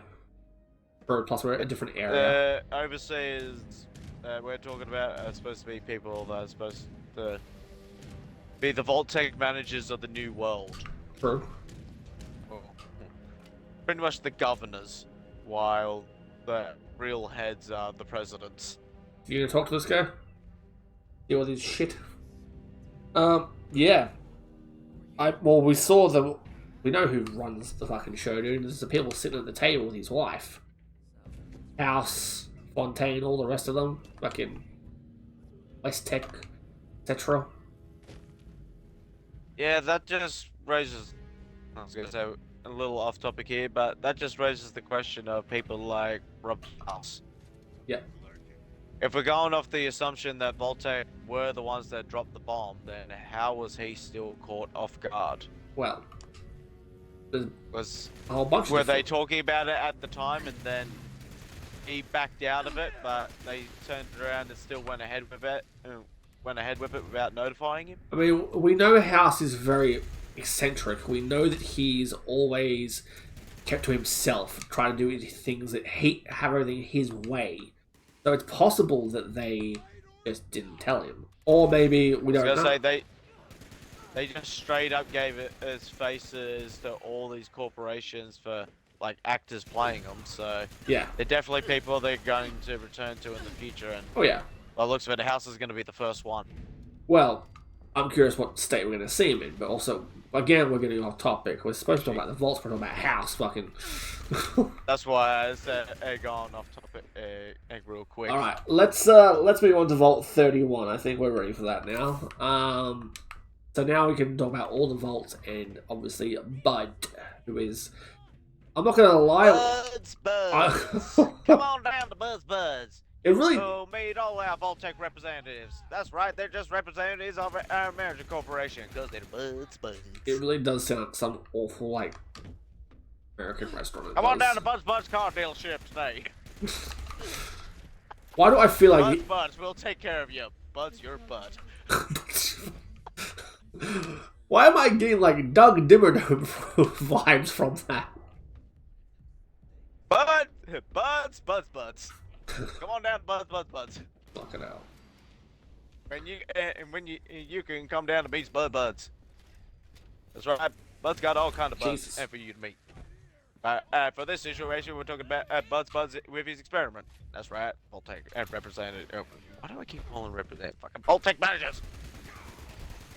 Plus, we're at a different area. Overseers we're talking about are supposed to be people that are supposed to be the Vault-Tec managers of the new world. True. Pretty much the governors, while the real heads are the presidents. You gonna talk to this guy? Deal with his shit. Yeah. Well, we saw the. We know who runs the fucking show, dude. There's the people sitting at the table with his wife. House, Fontaine, all the rest of them. Fucking West Tech, etc. Yeah, that just raises. I was gonna say a little off topic here, but that just raises the question of people like Rob House. Yeah. If we're going off the assumption that Vault-Tec were the ones that dropped the bomb, then how was he still caught off guard? Well, Was a whole bunch. Were they talking about it at the time and then he backed out of it, but they turned around and still went ahead with it without notifying him? I mean, we know House is very eccentric. We know that he's always kept to himself, trying to do things that have everything his way. So it's possible that they just didn't tell him, or maybe we don't know. I was gonna say they just straight up gave it as faces to all these corporations for like actors playing them. So Yeah. they're definitely people they're going to return to in the future. And Oh yeah. by the looks of it, the House is going to be the first one. Well, I'm curious what state we're going to see him in, but also, again, we're getting off topic. We're supposed to talk about the vaults, we're talking about House. Fucking. That's why I said going off topic real quick. All right, let's move on to Vault 31. I think we're ready for that now. So now we can talk about all the vaults and obviously Bud, who is. I'm not gonna lie. Buds. Come on down to Buds. It really. So meet all our Vault-Tec representatives. That's right, they're just representatives of our American corporation because they're Buds. It really does sound some awful like American restaurant. Come on down to Buds car dealership today. Why do I feel like Buds, we'll take care of you. Buds, your butt. Why am I getting like Doug Dimmadome vibes from that? Buds. Come on down, Buds. Fucking hell. When you can come down to meet Buds. That's right. Bud's got all kind of buds Jesus. and for you to meet. For this situation, we're talking about Buds with his experiment. That's right. Vault-Tec and representative. Why do I keep calling representative? Fucking Vault-Tec managers.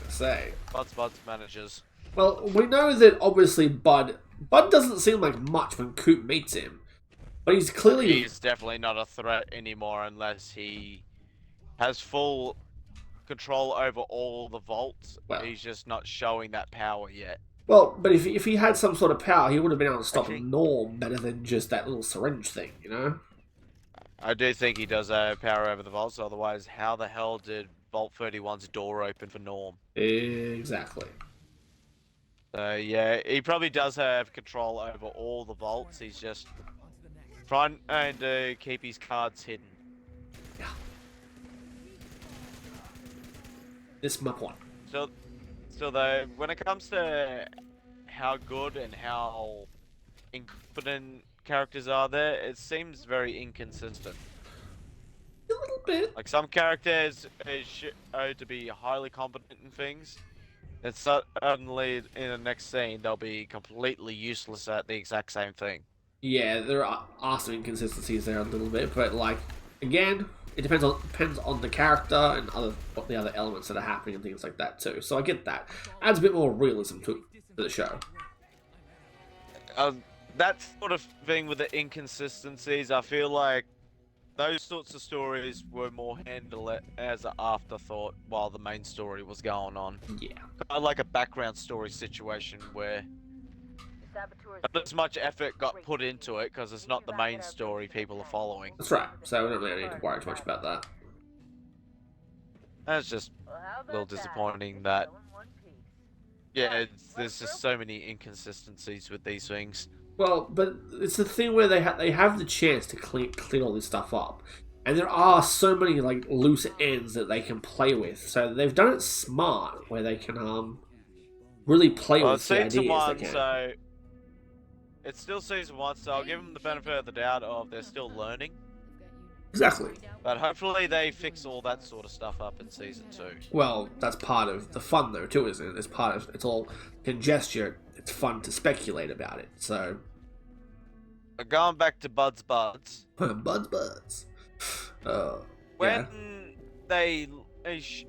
Say. Buds managers. Well, we know that obviously Bud doesn't seem like much when Coop meets him, but he's clearly. He's definitely not a threat anymore unless he has full control over all the vaults. Well. He's just not showing that power yet. Well, but if he had some sort of power, he would have been able to stop Norm better than just that little syringe thing, you know? I do think he does have power over the vaults, otherwise how the hell did Vault 31's door open for Norm? Exactly. Yeah, he probably does have control over all the vaults, he's just trying to keep his cards hidden. Yeah. This is my point. So though, when it comes to how good and how incompetent characters are there, it seems very inconsistent. A little bit. Like some characters are shown to be highly competent in things, and suddenly in the next scene they'll be completely useless at the exact same thing. Yeah, there are some inconsistencies there a little bit, but like again, it depends on the character and what the other elements that are happening and things like that too. So I get that. Adds a bit more realism to the show. That sort of thing with the inconsistencies, I feel like those sorts of stories were more handled as an afterthought while the main story was going on. Yeah, Kind of like a background story situation where not as much effort got put into it because it's not the main story people are following. that's right. So we don't really need to worry too much about that. That's just a little disappointing that, yeah, there's just so many inconsistencies with these things. Well, but it's the thing where they have the chance to clean all this stuff up, and there are so many like loose ends that they can play with. So they've done it smart, where they can really play Well, with it's the season ideas one, they can. so it's still season one, so I'll give them the benefit of the doubt of they're still learning. Exactly. But hopefully they fix all that sort of stuff up in season 2. Well, that's part of the fun, though, too, isn't it? It's part of it's all congestion. It's fun to speculate about it. So, But going back to Buds, buds. when Yeah. they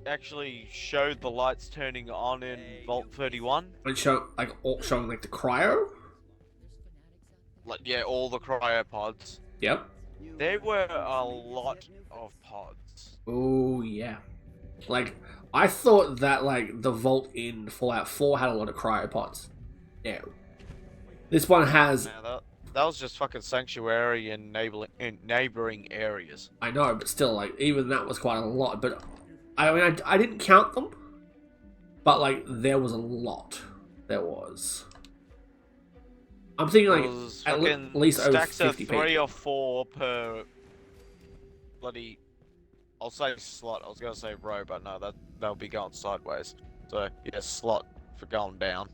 actually showed the lights turning on in Vault 31, And showing like the cryo. like yeah, all the cryopods, Yep. there were a lot of pods. Oh yeah. Like I thought that like the vault in Fallout 4 had a lot of cryopods. No. This one has. Now that was just fucking sanctuary and neighboring areas. I know, but still, like even that was quite a lot. But I mean, I didn't count them. But like there was a lot. There was. I'm thinking It like was at fucking least over stacks of 50 3 people. or 4 per bloody. I'll say slot. I was gonna say row, but no, that'll be going sideways. So yeah, slot for going down.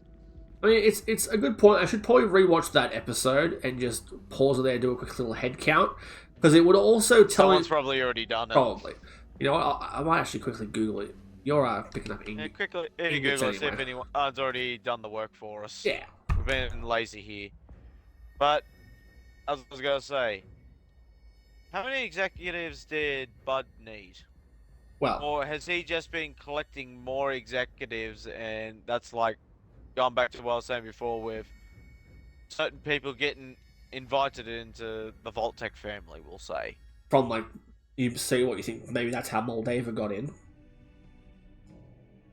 I mean, it's a good point. I should probably rewatch that episode and just pause it there, do a quick little head count, because it would also tell me Someone's probably already done it. probably. You know what? I might actually quickly Google it. You're picking up Yeah, English. quickly, Ingots Google, see if anyway. anyone's already done the work for us. Yeah. We've been lazy here. But, I was gonna say, how many executives did Bud need? Well, Or has he just been collecting more executives and that's like, going back to what I was saying before with certain people getting invited into the Vault-Tec family, we'll say. from like you see what you think. Maybe that's how Moldova got in.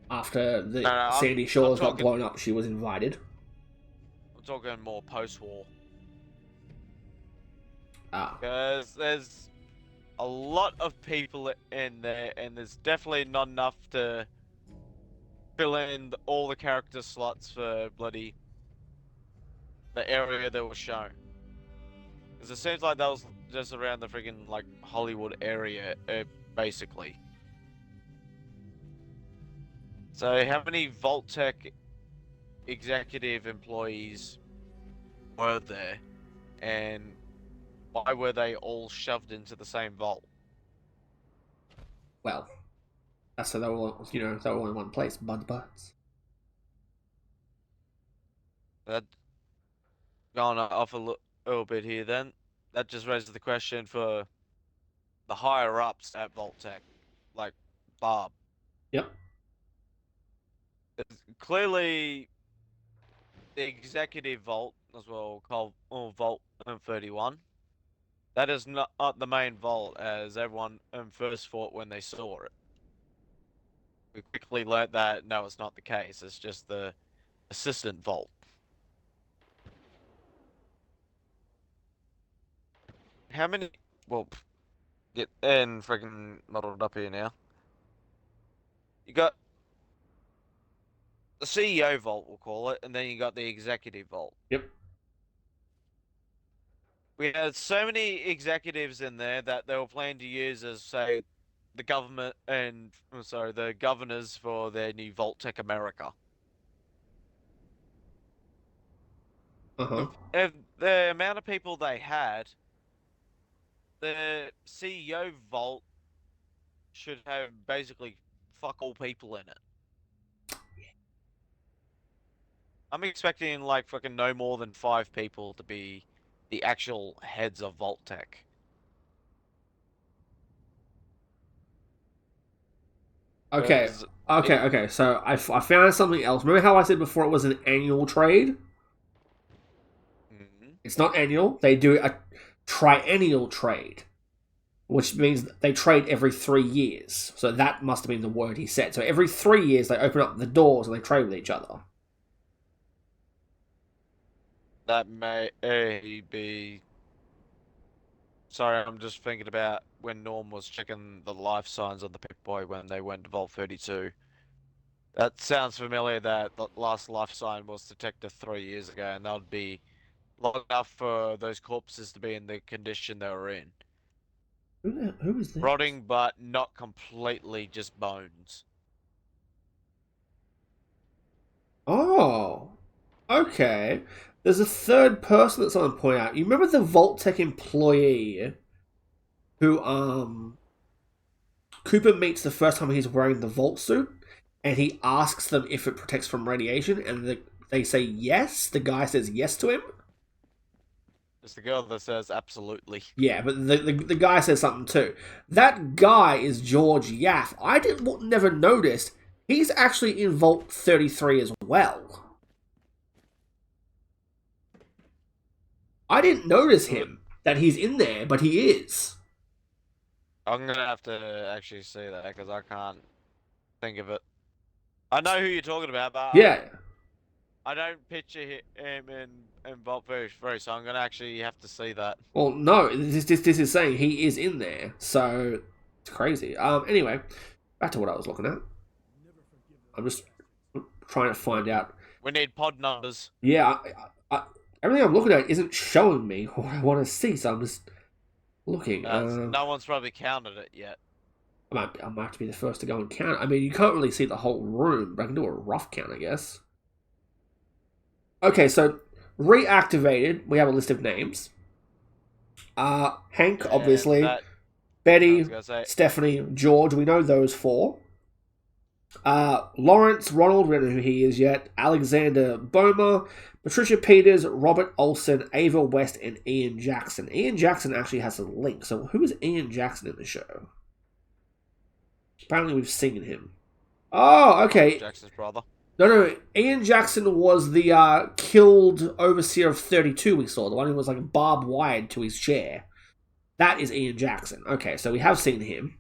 After the No, Sandy I'm Shores got talking- blown up, she was invited. I'm talking more post-war. Ah, Because there's a lot of people in there, and there's definitely not enough to fill in all the character slots for bloody the area that was shown. Because it seems like that was just around the friggin' like Hollywood area, basically. So how many Vault-Tec executive employees were there, and why were they all shoved into the same vault? well, that's so they were they were all in one place. Buds. That going off a little bit here, then that just raises the question for the higher ups at Vault-Tec, like Bob. Yep. Clearly, the executive vault as well, called Vault 31. That is not the main vault, as everyone first thought when they saw it. We quickly learned that no, it's not the case. It's just the assistant vault. How many? Well, get and freaking muddled up here now. You got the CEO vault, we'll call it, and then you got the executive vault. Yep. We had so many executives in there that they were planning to use as, say, the government and the governors for their new Vault-Tec America. Uh-huh. If the amount of people they had, the CEO vault should have basically fuck all people in it. I'm expecting like fucking no more than 5 people to be the actual heads of Vault-Tec. Okay. 'Cause Okay. So I found something else. Remember how I said before it was an annual trade? Mhm. It's not annual. They do a triennial trade, which means they trade every 3 years. So that must have been the word he said. So every 3 years they open up the doors and they trade with each other. That may be. Sorry, I'm just thinking about when Norm was checking the life signs on the Pip-Boy when they went to Vault 32. That sounds familiar. That the last life sign was detected 3 years ago, and that would be long enough for those corpses to be in the condition they were in. Who is this? Rotting, but not completely just bones. Oh, okay. There's a third person that someone pointed out. You remember the Vault-Tec employee who Cooper meets the first time he's wearing the Vault suit, and he asks them if it protects from radiation, and they say yes. The guy says yes to him. It's the girl that says absolutely. Yeah, but the guy says something too. That guy is George Yaff. I never noticed. He's actually in Vault 33 as well. I didn't notice him, that he's in there, but he is. I'm gonna have to actually see that because I can't think of it. I know who you're talking about, but Yeah. I don't picture him in Vault 33, so I'm gonna actually have to see that. Well, no, this is saying he is in there, so it's crazy. Anyway, back to what I was looking at. I'm just trying to find out. We need pod numbers. Yeah, everything I'm looking at isn't showing me what I want to see, so I'm just looking. No one's probably counted it yet. I might have to be the first to go and count. I mean, you can't really see the whole room, but I can do a rough count, I guess. Okay, so reactivated. We have a list of names. Hank, And obviously. I Betty, was gonna say, Stephanie, George. We know those four. Lawrence, Ronald, we don't know who he is yet. Alexander Bomer, Patricia Peters, Robert Olson, Ava West, and Ian Jackson. Ian Jackson actually has a link. So who is Ian Jackson in the show? Apparently we've seen him. Oh, okay. Jackson's brother. No. Ian Jackson was the killed overseer of 32 we saw. The one who was like barbed wired to his chair. That is Ian Jackson. Okay, so we have seen him.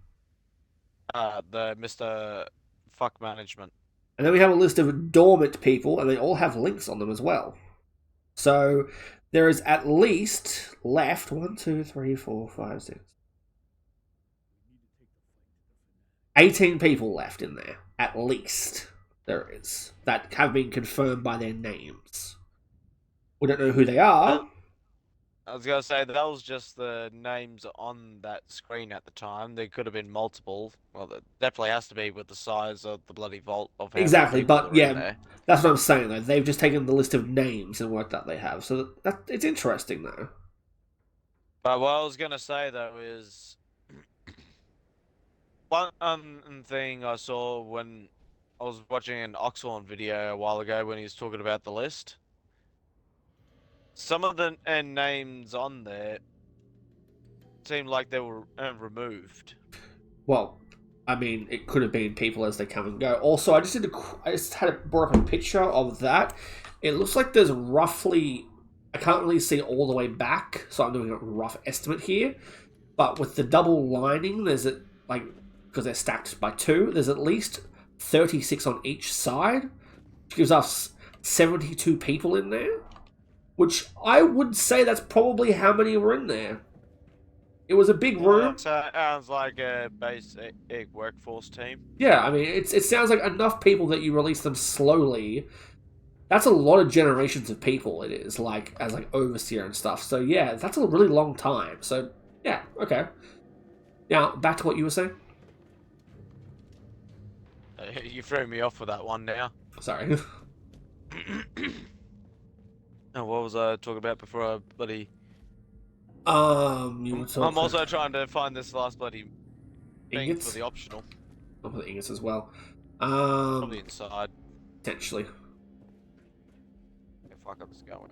The Mr. Fuck Management. And then we have a list of dormant people, and they all have links on them as well. So there is at least left 1, 2, 3, 4, 5, 6, 18 people left in there. At least there is that have been confirmed by their names. We don't know who they are. I was gonna say that was just the names on that screen at the time. There could have been multiple. Well, there definitely has to be with the size of the bloody vault of how many Exactly, people but are in yeah, there. that's what I'm saying though. They've just taken the list of names and worked out they have. So that it's interesting though. But what I was gonna say though is one thing I saw when I was watching an Oxhorn video a while ago when he was talking about the list. Some of the names on there seemed like they were removed. Well, I mean, it could have been people as they come and go. Also, I just had brought up a picture of that. It looks like there's roughly, I can't really see all the way back, so I'm doing a rough estimate here. But with the double lining, there's because they're stacked by 2, there's at least 36 on each side, which gives us 72 people in there. Which I would say that's probably how many were in there. It was a big room. Sounds like a basic workforce team. Yeah, I mean, it sounds like enough people that you release them slowly. That's a lot of generations of people. It is as overseer and stuff. So yeah, that's a really long time. So yeah, okay. Now back to what you were saying. You threw me off with that one now. Sorry. Oh, what was I talking about before I bloody... You were talking... I'm also trying to find this last bloody thing ingots? for the optional. I'll put the ingots as well. Probably inside. Potentially. Yeah, fuck, I'm just going.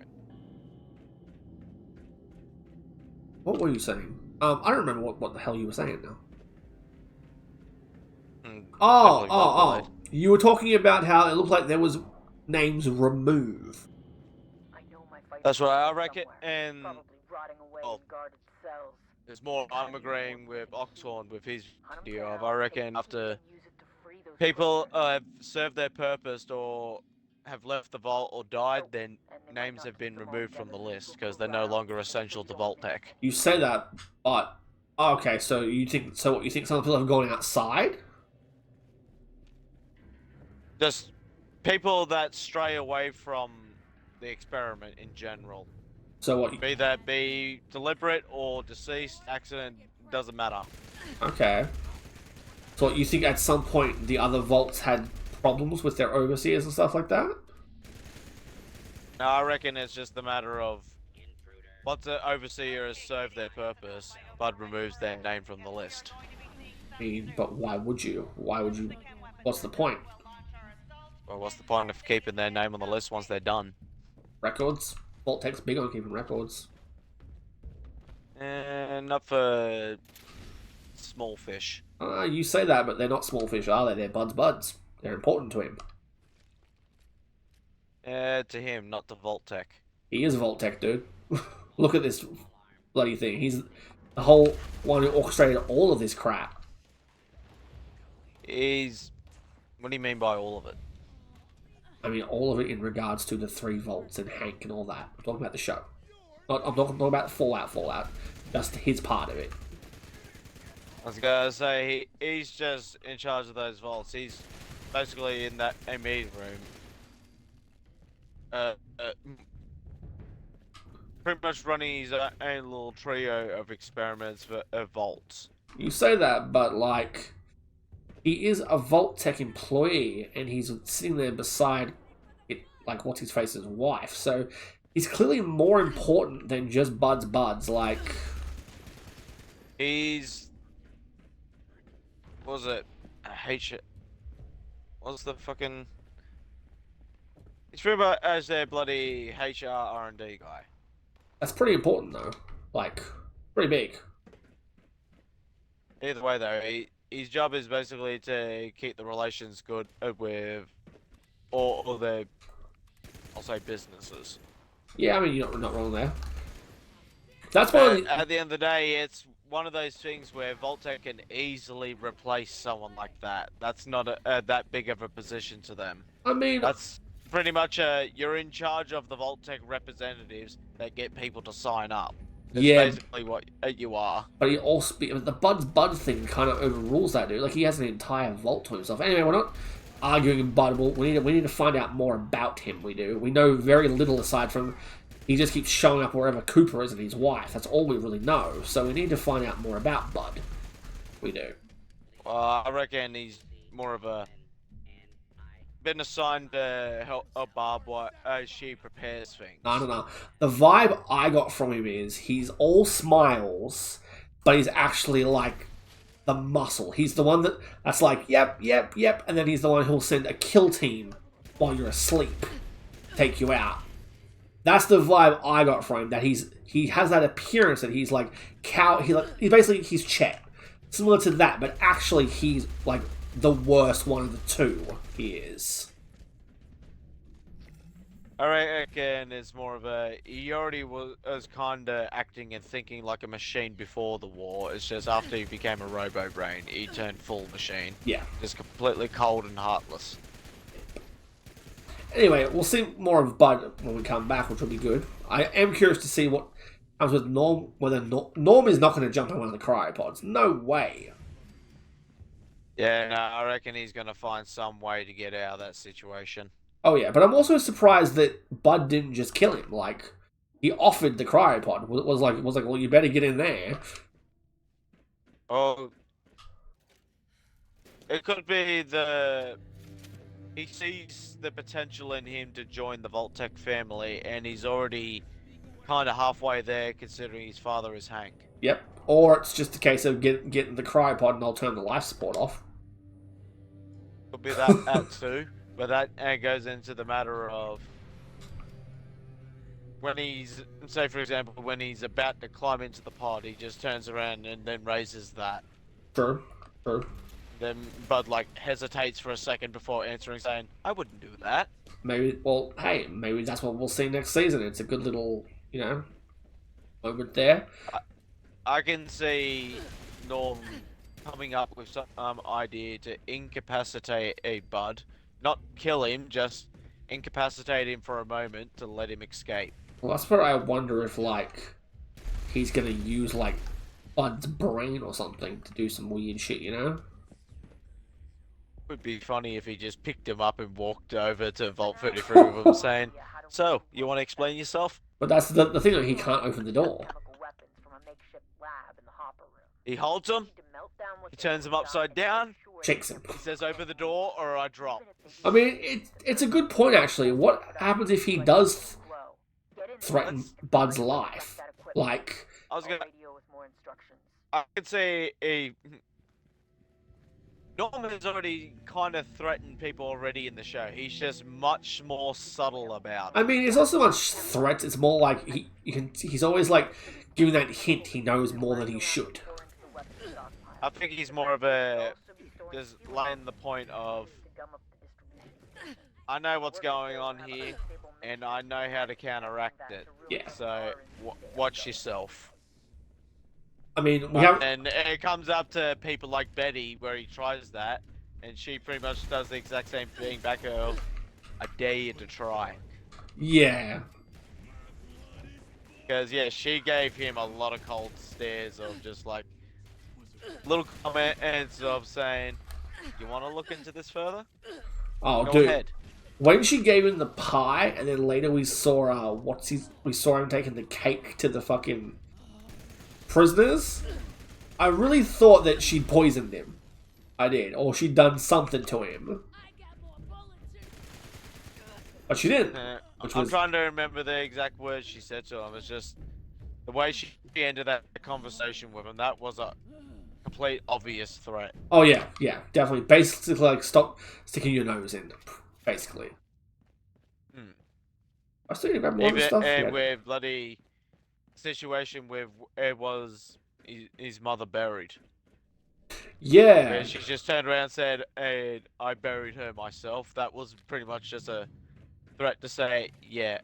What were you saying? I don't remember what the hell you were saying now. Heavily roleplayed. Oh. You were talking about how it looked like there was names removed. That's what I reckon, and well, there's more I'm agreeing with Oxhorn with his video of. I reckon after people have served their purpose or have left the vault or died, then names have been removed from the list because they're no longer essential to Vault Tech. You say that, but okay. So you think What you think? Some people have gone outside? Just people that stray away from the experiment in general. So what? Be that be deliberate or deceased, accident, doesn't matter. Okay. So what, you think at some point the other vaults had problems with their overseers and stuff like that? No, I reckon it's just a matter of once the overseer has served their purpose, Bud removes their name from the list. I mean, but why would you? Why would you? What's the point? Well, what's the point of keeping their name on the list once they're done? Records? Vault Tech's big on keeping records. And not for small fish. You say that, but they're not small fish, are they? They're Bud's buds. They're important to him. To him, not to Vault Tech. He is Vault Tech, dude. Look at this bloody thing. He's the whole one who orchestrated all of this crap. He's... What do you mean by all of it? I mean, all of it in regards to the 3 vaults and Hank and all that. I'm talking about the show. I'm talking about Fallout. Just his part of it. I was gonna say, he's just in charge of those vaults. He's basically in that meeting room. Pretty much running his own little trio of experiments for vaults. You say that, but like, he is a Vault Tech employee, and he's sitting there beside it, like what's his face's wife. So he's clearly more important than just Bud's buds. Like, he's what was it? What's the fucking? He's pretty much as their bloody HR R&D guy. that's pretty important though. Like, pretty big. Either way, though, his job is basically to keep the relations good with all the, I'll say, businesses. Yeah, I mean, you're not wrong there. That's one of the... At the end of the day, it's one of those things where Vault Tech can easily replace someone like that. That's not that big of a position to them. I mean... That's pretty much you're in charge of the Vault Tech representatives that get people to sign up. That's basically what you are. But he also... The Bud's Bud thing kind of overrules that, dude. Like, he has an entire vault to himself. Anyway, we're not arguing Bud. We need to find out more about him, we do. We know very little aside from... He just keeps showing up wherever Cooper is and his wife. That's all we really know. So we need to find out more about Bud. We do. I reckon he's more of a... been assigned to help Barb as she prepares things. No. The vibe I got from him is he's all smiles, but he's actually like the muscle. He's the one that's like, yep, and then he's the one who'll send a kill team while you're asleep, take you out. That's the vibe I got from him. That he has that appearance that he's like he's Chet, similar to that, but actually he's like the worst one of the two. He is. I reckon it's more of a... He already was kind of acting and thinking like a machine before the war. It's just after he became a robo-brain, he turned full machine. Yeah. Just completely cold and heartless. Anyway, we'll see more of Bud when we come back, which will be good. I am curious to see what happens with Norm, whether Norm is not going to jump on one of the cryopods. No way. Yeah, no, I reckon he's going to find some way to get out of that situation. Oh yeah, but I'm also surprised that Bud didn't just kill him. Like, he offered the cryopod. It was like, well, you better get in there. Oh, it could be he sees the potential in him to join the Vault Tech family, and he's already kind of halfway there, considering his father is Hank. Yep. Or it's just a case of getting the cryopod and I'll turn the life support off. Could be that too, but that goes into the matter of when he's, say for example, when he's about to climb into the pod, he just turns around and then raises that. True. True. Then Bud like hesitates for a second before answering, saying, "I wouldn't do that." Maybe. Well, hey, maybe that's what we'll see next season. It's a good little, moment there. I can see Norm coming up with some idea to incapacitate a Bud, not kill him, just incapacitate him for a moment to let him escape. Well, that's where I wonder if he's gonna use Bud's brain or something to do some weird shit. Would be funny if he just picked him up and walked over to Vault 33 with him, saying, "So, you want to explain yourself?" But that's the thing. He can't open the door. He holds him. He turns him upside down. Shakes him. He says, "Open the door, or I drop." I mean, it's a good point actually. What happens if he does threaten Bud's life? I could say Norman has already kind of threatened people already in the show. He's just much more subtle about it. I mean, it's not so much threats. It's more like he's always giving that hint he knows more than he should. I think he's more of a just laying the point of, I know what's going on here, and I know how to counteract it. Yeah. So watch yourself. I mean, And it comes up to people like Betty, where he tries that, and she pretty much does the exact same thing back her. I dare you to try. Yeah. Because, yeah, she gave him a lot of cold stares of just little comments of saying, "You want to look into this further? Oh, Go dude. ahead." When she gave him the pie, and then later we saw we saw him taking the cake to the fucking prisoners, I really thought that she'd poisoned him. I did, or she'd done something to him. But she didn't. I'm trying to remember the exact words she said to him. It's just the way she ended that conversation with him. That was a complete obvious threat. Oh yeah, definitely. Basically, stop sticking your nose in. Basically. I still need to grab more of the stuff. And with bloody situation with it was his mother buried. Yeah. Where she just turned around and said, "Hey, I buried her myself." That was pretty much just a threat to say, "Yeah,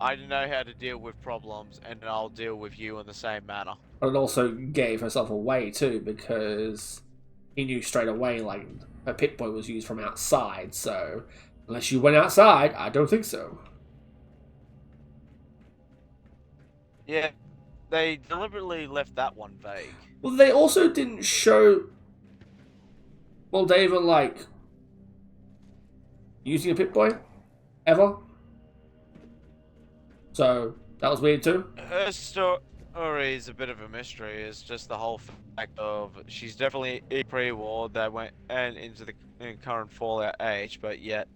I know how to deal with problems, and I'll deal with you in the same manner." But it also gave herself away too, because he knew straight away her Pip-Boy was used from outside. So unless you went outside, I don't think so. Yeah, they deliberately left that one vague. Well, they also didn't show Moldaver using a Pip-Boy ever. So that was weird too. Her story is a bit of a mystery. It's just the whole fact of she's definitely a pre-war that went and into the current Fallout age, but yet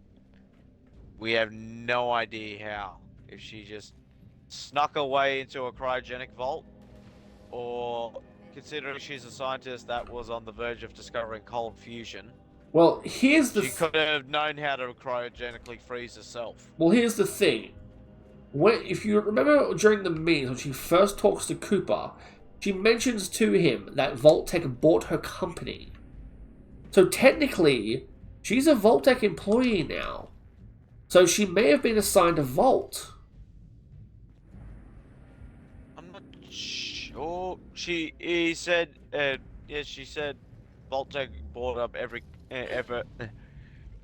we have no idea how. If she just snuck away into a cryogenic vault, or considering she's a scientist that was on the verge of discovering cold fusion, well, here's the she could have known how to cryogenically freeze herself. Well, here's the thing. If you remember during the meetings when she first talks to Cooper, she mentions to him that Vault-Tec bought her company. So technically, she's a Vault-Tec employee now. So she may have been assigned a Vault. I'm not sure. She said Vault-Tec bought up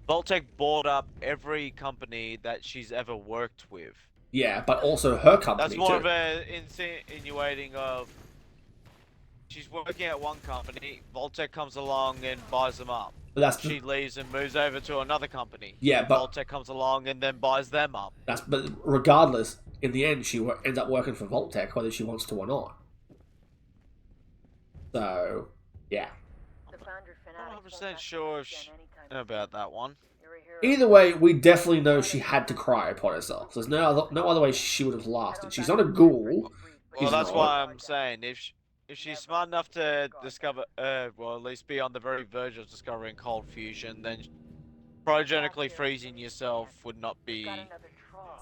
Vault-Tec bought up every company that she's ever worked with. Yeah, but also her company That's more too. of an insinuating of she's working at one company, Vault-Tec comes along and buys them up. But she leaves and moves over to another company. Yeah, but Vault-Tec comes along and then buys them up. But regardless, in the end, she ends up working for Vault-Tec, whether she wants to or not. So, yeah. I'm not 100% sure about that one. Either way, we definitely know she had to cryopod herself. There's no other way she would have lasted. She's not a ghoul. Well, that's why I'm saying if she's smart enough to discover, well, at least be on the very verge of discovering cold fusion, then cryogenically freezing yourself would not be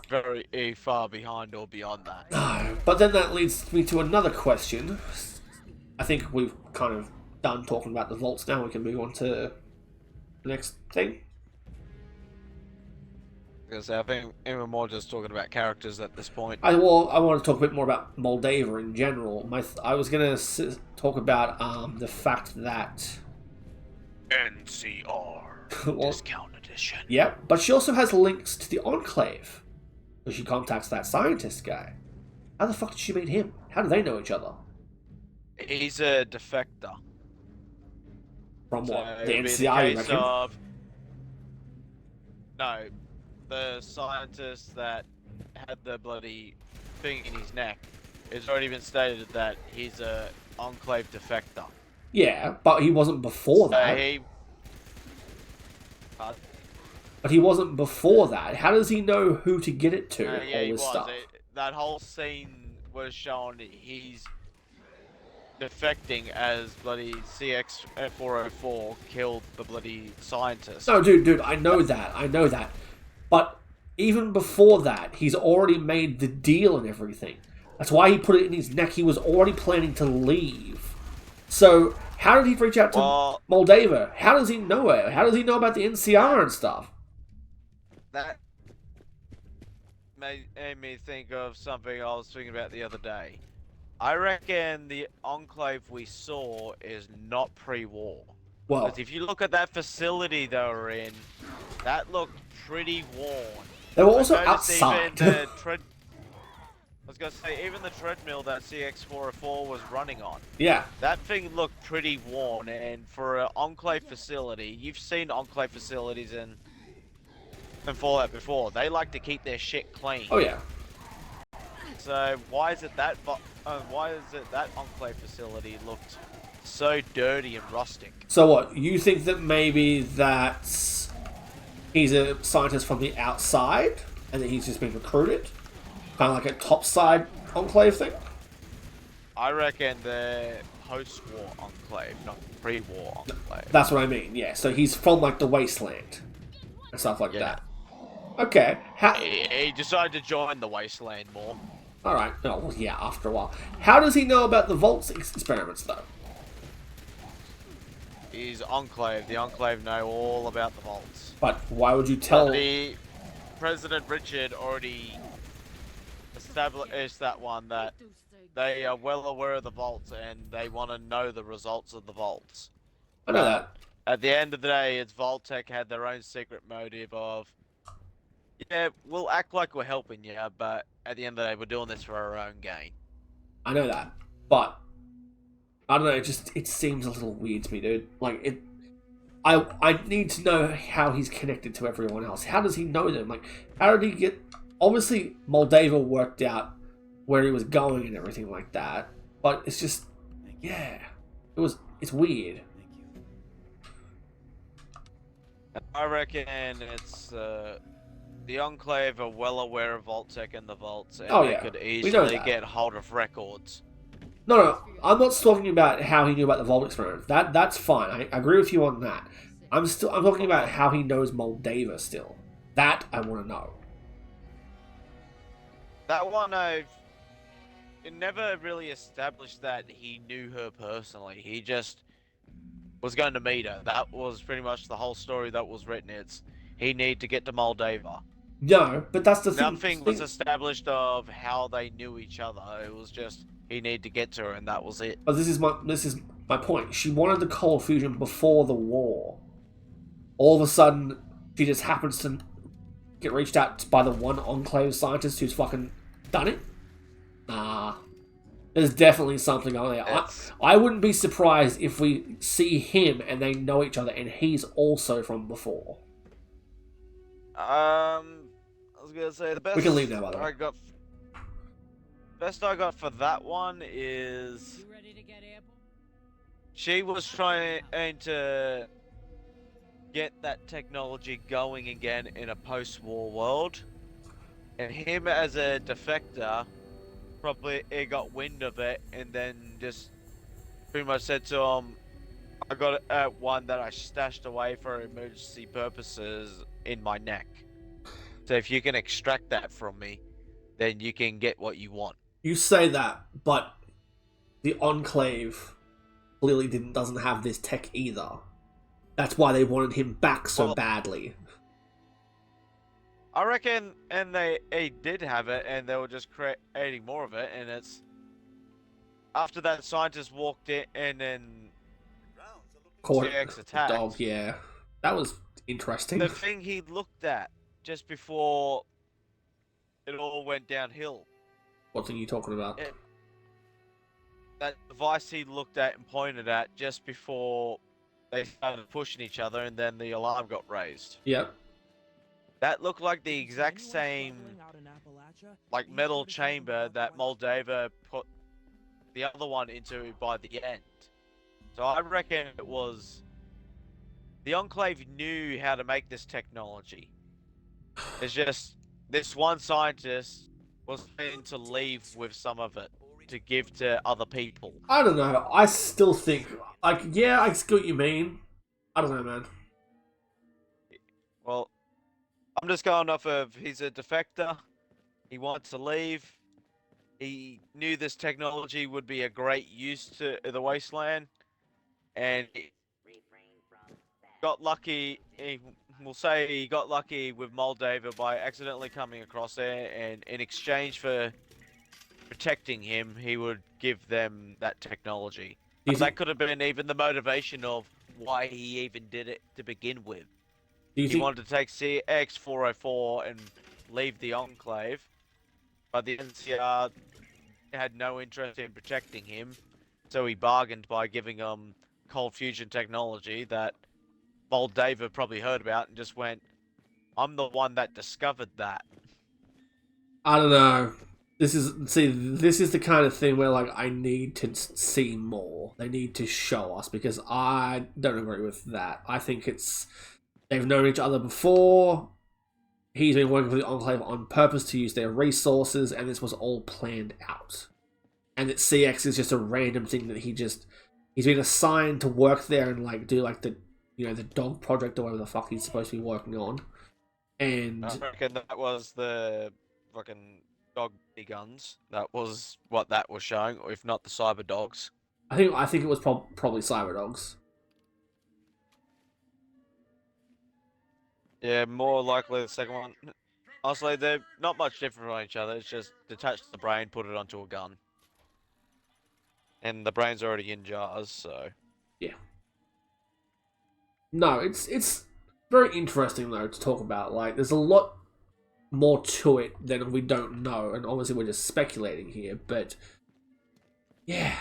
not very far behind or beyond that. No, but then that leads me to another question. I think we've kind of done talking about the vaults now. We can move on to the next thing. Because I think we're more just talking about characters at this point. I want to talk a bit more about Moldava in general. I was going to talk about the fact that NCR Well- discount edition. yeah, but she also has links to the Enclave. So she contacts that scientist guy. How the fuck did she meet him? How do they know each other? He's a defector. From So what? The it'd be NCR, you case reckon? of- No, the scientist that had the bloody thing in his neck. It's already been stated that he's a Enclave defector. Yeah, but he wasn't before So that. he. But he wasn't before that. How does he know who to get it to? Yeah, all he this was. stuff. That whole scene was shown he's defecting as bloody CX-404 killed the bloody scientist. No, dude, I know that. But even before that, he's already made the deal and everything. That's why he put it in his neck. He was already planning to leave. So, how did he reach out to Moldava? How does he know it? How does he know about the NCR and stuff? That made me think of something I was thinking about the other day. I reckon the Enclave we saw is not pre-war. Well, Because if you look at that facility they were in, that looked pretty worn. they were also I noticed outside. Even the I was gonna say, even the treadmill that CX-404 was running on, Yeah. that thing looked pretty worn. And for an Enclave facility, you've seen Enclave facilities in Fallout before. They like to keep their shit clean. Oh, yeah. So why is it that Enclave facility looked so dirty and rustic? So what, you think that maybe that's he's a scientist from the outside and that he's just been recruited? Kind of like a topside Enclave thing? I reckon the post-war Enclave, not pre-war Enclave. That's what I mean, yeah. So he's from like the wasteland and stuff like Yeah. that. Okay. He decided to join the Wasteland more. Alright. Oh, well, yeah, after a while. How does he know about the Vaults experiments, though? He's Enclave. The Enclave know all about the vaults. But why would you tell... The President Richard already established that one, that they are well aware of the vaults and they want to know the results of the vaults. I know that. At the end of the day, it's Vault-Tec had their own secret motive of, yeah, we'll act like we're helping you, but at the end of the day, we're doing this for our own gain. I know that. But... I don't know, it seems a little weird to me, dude. Like, I need to know how he's connected to everyone else. How does he know them? Like, how did he get... Obviously, Moldava worked out where he was going and everything like that. But it's just... Yeah. It's weird. I reckon it's, the Enclave are well aware of Vault-Tec and the vaults, and Oh, they yeah. could We know easily that. get hold of records. No, I'm not talking about how he knew about the Vault experiment. That's fine. I agree with you on that. I'm talking about how he knows Moldava still. That I want to know. That one, it never really established that he knew her personally. He just was going to meet her. That was pretty much the whole story that was written. It's he needed to get to Moldava. No, but that's the thing. Nothing was established of how they knew each other. It was just he needed to get to her, and that was it. But this is my point. She wanted the cold fusion before the war. All of a sudden, she just happens to get reached out by the one Enclave scientist who's fucking done it. Nah. There's definitely something on there. I wouldn't be surprised if we see him and they know each other and he's also from before. I was gonna say the best. We can leave now, by the way. Best I got for that one is You ready to get airborne? she was trying to get that technology going again in a post-war world, and him as a defector probably got wind of it and then just pretty much said to him, I got one that I stashed away for emergency purposes in my neck. So if you can extract that from me, then you can get what you want. You say that, but the Enclave clearly doesn't have this tech either. That's why they wanted him back so Well- badly. I reckon, and they did have it, and they were just creating more of it, and it's after that scientist walked in and then Caught TX it. attacked. Dog, yeah. That was interesting. The thing he looked at just before it all went downhill. What thing are you talking about? That device he looked at and pointed at just before they started pushing each other, and then the alarm got raised. Yep. That looked like the exact same, like, metal chamber that Moldova put the other one into by the end. So I reckon it was the Enclave knew how to make this technology. It's just this one scientist was planning to leave with some of it to give to other people. I don't know. I still think, like, yeah, I see what you mean. I don't know, man. Well, I'm just going off of he's a defector. He wants to leave. He knew this technology would be a great use to the wasteland, and he got lucky. We'll say he got lucky with Moldova by accidentally coming across there, and in exchange for protecting him, he would give them that technology. Do you That think, could have been even the motivation of why he even did it to begin with. do you He think, wanted to take CX-404 and leave the Enclave, but the NCR had no interest in protecting him, so he bargained by giving him cold fusion technology that Moldova probably heard about and just went, I'm the one that discovered that. I don't know. This is the kind of thing where, like, I need to see more. They need to show us, because I don't agree with that. I think they've known each other before. He's been working for the Enclave on purpose to use their resources, and this was all planned out. And that CX is just a random thing that he's been assigned to work there and, like, do, like, the dog project or whatever the fuck he's supposed to be working on. And I reckon that was the fucking dog guns. That was what that was showing, or if not the cyber dogs. I think it was probably Cyber Dogs. Yeah, more likely the second one. Honestly, they're not much different from each other. It's just detach the brain, put it onto a gun. And the brain's already in jars, so... No, it's very interesting though to talk about. Like, there's a lot more to it than we don't know, and obviously we're just speculating here. But yeah,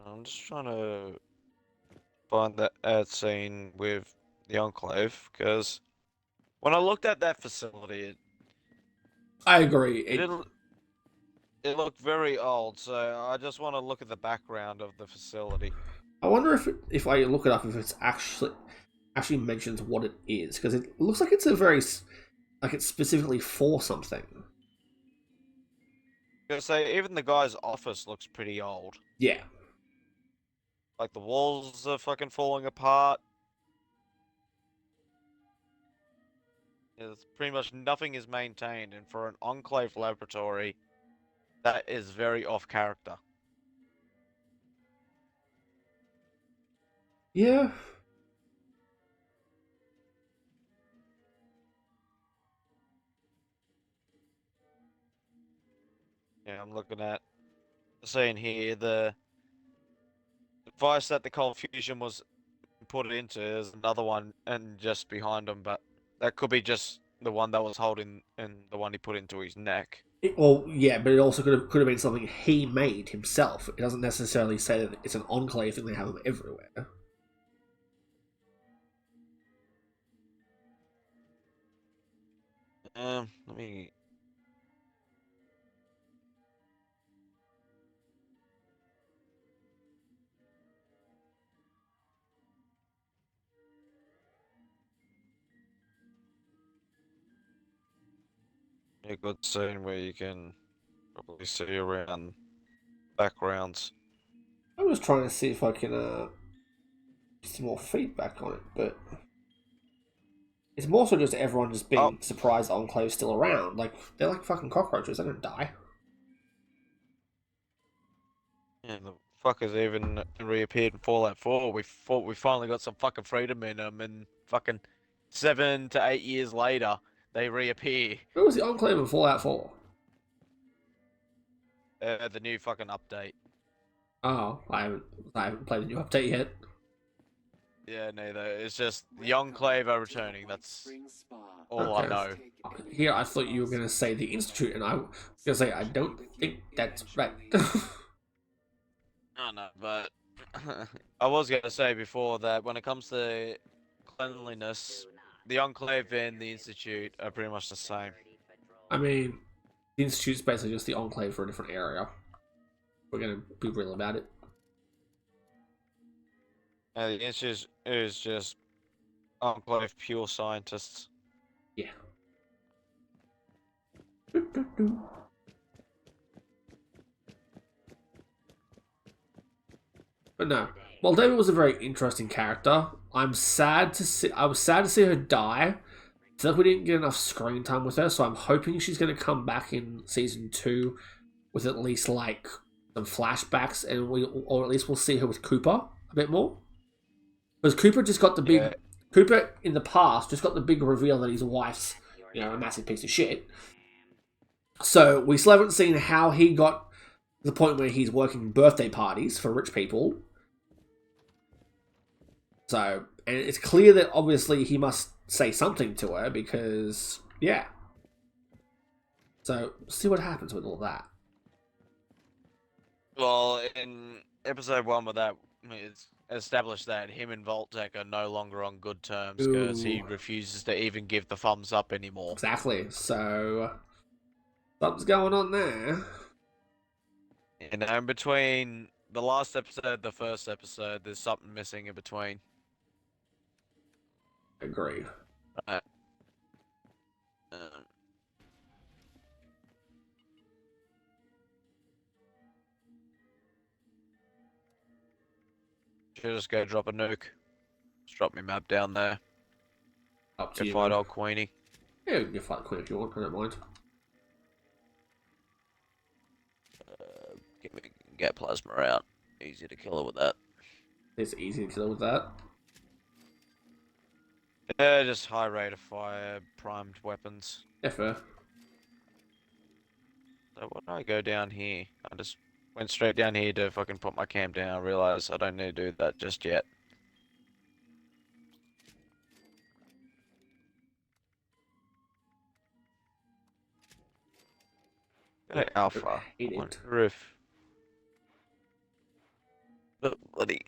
I'm just trying to find that ad scene with the Enclave, because when I looked at that facility, I agree. it looked very old, so I just want to look at the background of the facility. I wonder if I look it up, if it's actually mentions what it is, because it looks like it's it's specifically for something. I was gonna say, even the guy's office looks pretty old. Yeah. Like, the walls are fucking falling apart. It's pretty much nothing is maintained, and for an Enclave laboratory, that is very off character. Yeah. Yeah, I'm looking at saying here the device that the cold fusion was put into is another one and just behind him, but that could be just the one that was holding and the one he put into his neck. Well, yeah, but it also could have been something he made himself. It doesn't necessarily say that it's an Enclave thing. They have them everywhere. Let me. A good scene where you can probably see around backgrounds. I'm just trying to see if I can get some more feedback on it, but It's more so just everyone just being Oh. surprised the Enclave's still around. Like, they're like fucking cockroaches, they don't die. Yeah, the fuckers even reappeared in Fallout 4. We thought we finally got some fucking freedom in them, and fucking 7 to 8 years later, they reappear. Where was the Enclave in Fallout 4? The new fucking update. Oh, I haven't played the new update yet. Yeah, neither. It's just the Enclave are returning. That's all I Okay. know. Here, I thought you were going to say the Institute, and I was going to say, I don't think that's right. I know, but I was going to say before that when it comes to cleanliness, the Enclave and the Institute are pretty much the same. I mean, the Institute's basically just the Enclave for a different area. We're going to be real about it. The Institute is just Enclave pure scientists. Yeah. But no. While David was a very interesting character, I was sad to see her die. I feel like we didn't get enough screen time with her, so I'm hoping she's going to come back in season 2 with at least like some flashbacks, and or at least we'll see her with Cooper a bit more. Because Cooper just got the big Yeah. Cooper in the past just got the big reveal that his wife's, a massive piece of shit. So we still haven't seen how he got to the point where he's working birthday parties for rich people. So, and it's clear that obviously he must say something to her because, yeah. So, see what happens with all that. Well, in episode 1 with that, it's established that him and Voltec are no longer on good terms because he Ooh. refuses to even give the thumbs up anymore. Exactly. So, something's going on there. You know, in between the last episode and the first episode, there's something missing in between. Agree. Um, should just go drop a nuke. Just drop my map down there. Up to Go you. fight man. old Queenie. Yeah, you can fight Queen if you want. I don't mind. Get plasma out. Easy to kill her with that. It's easy to deal with that. Yeah, just high rate of fire, primed weapons. Yeah, fair. So why don't I go down here? I just went straight down here to fucking put my cam down. I realized I don't need to do that just yet. Hey, Alpha. Hate it. Wonder if... But bloody...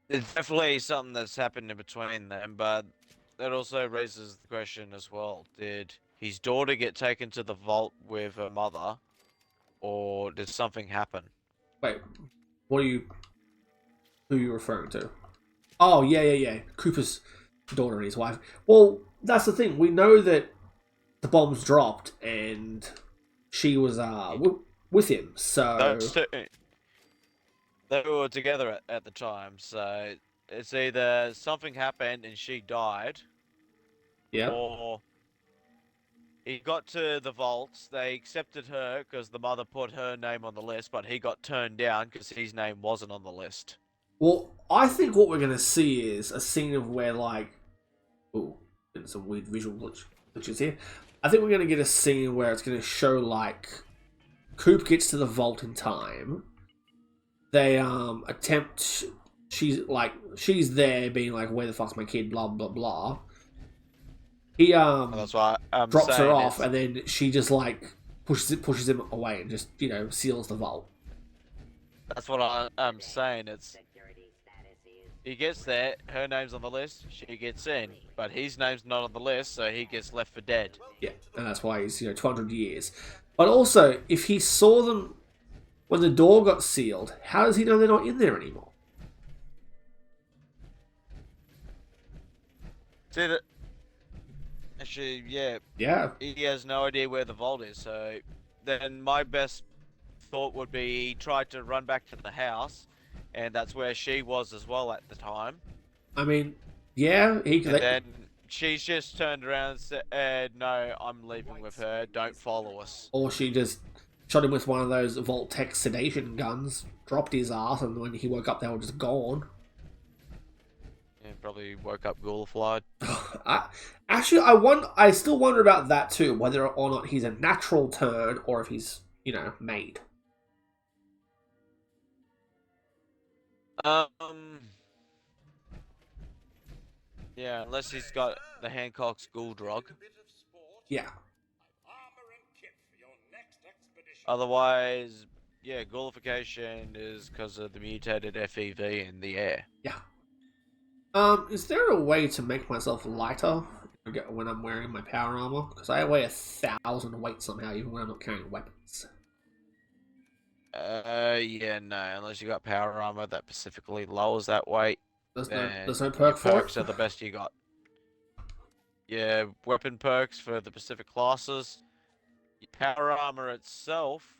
There's definitely something that's happened in between them, but that also raises the question as well. Did his daughter get taken to the vault with her mother, or did something happen? Wait, who are you referring to? Oh, yeah. Cooper's daughter and his wife. Well, that's the thing. We know that the bombs dropped and she was with him. So Those two, they were together at the time, so it's either something happened and she died, yeah, or he got to the vaults, they accepted her because the mother put her name on the list, but he got turned down because his name wasn't on the list. well, I think what we're gonna see is a scene of where like, ooh, and some weird visual glitches here. I think we're gonna get a scene where it's gonna show like Coop gets to the vault in time. They attempt. She's there being like, where the fuck's my kid? Blah blah blah. He And that's why I'm drops her saying off, it's- and then she just like pushes him away and just seals the vault. That's what I'm saying. It's he gets there, her name's on the list, she gets in, but his name's not on the list, so he gets left for dead. Yeah, and that's why he's 200 years. But also, if he saw them when the door got sealed, how does he know they're not in there anymore? See that? Actually, yeah, Yeah, he has no idea where the vault is, so then my best thought would be he tried to run back to the house, and that's where she was as well at the time. I mean, Yeah, And then she's just turned around and said, "No, I'm leaving with her. Don't follow us." or she just shot him with one of those Voltec sedation guns, dropped his ass, and when he woke up, they were just gone. And probably woke up Gulaflied. Actually, I still wonder about that too, whether or not he's a natural turn or if he's, made. Yeah, unless he's got the Hancock's Ghoul Drug. Yeah. Otherwise, yeah, Ghoulification is because of the mutated FEV in the air. Yeah. Is there a way to make myself lighter when I'm wearing my power armor? Because I weigh 1,000 weight somehow, even when I'm not carrying weapons. Yeah, no, unless you got power armor that specifically lowers that weight. There's no Your perk for perks it? are the best you got. Yeah, weapon perks for the specific classes. Power armor itself.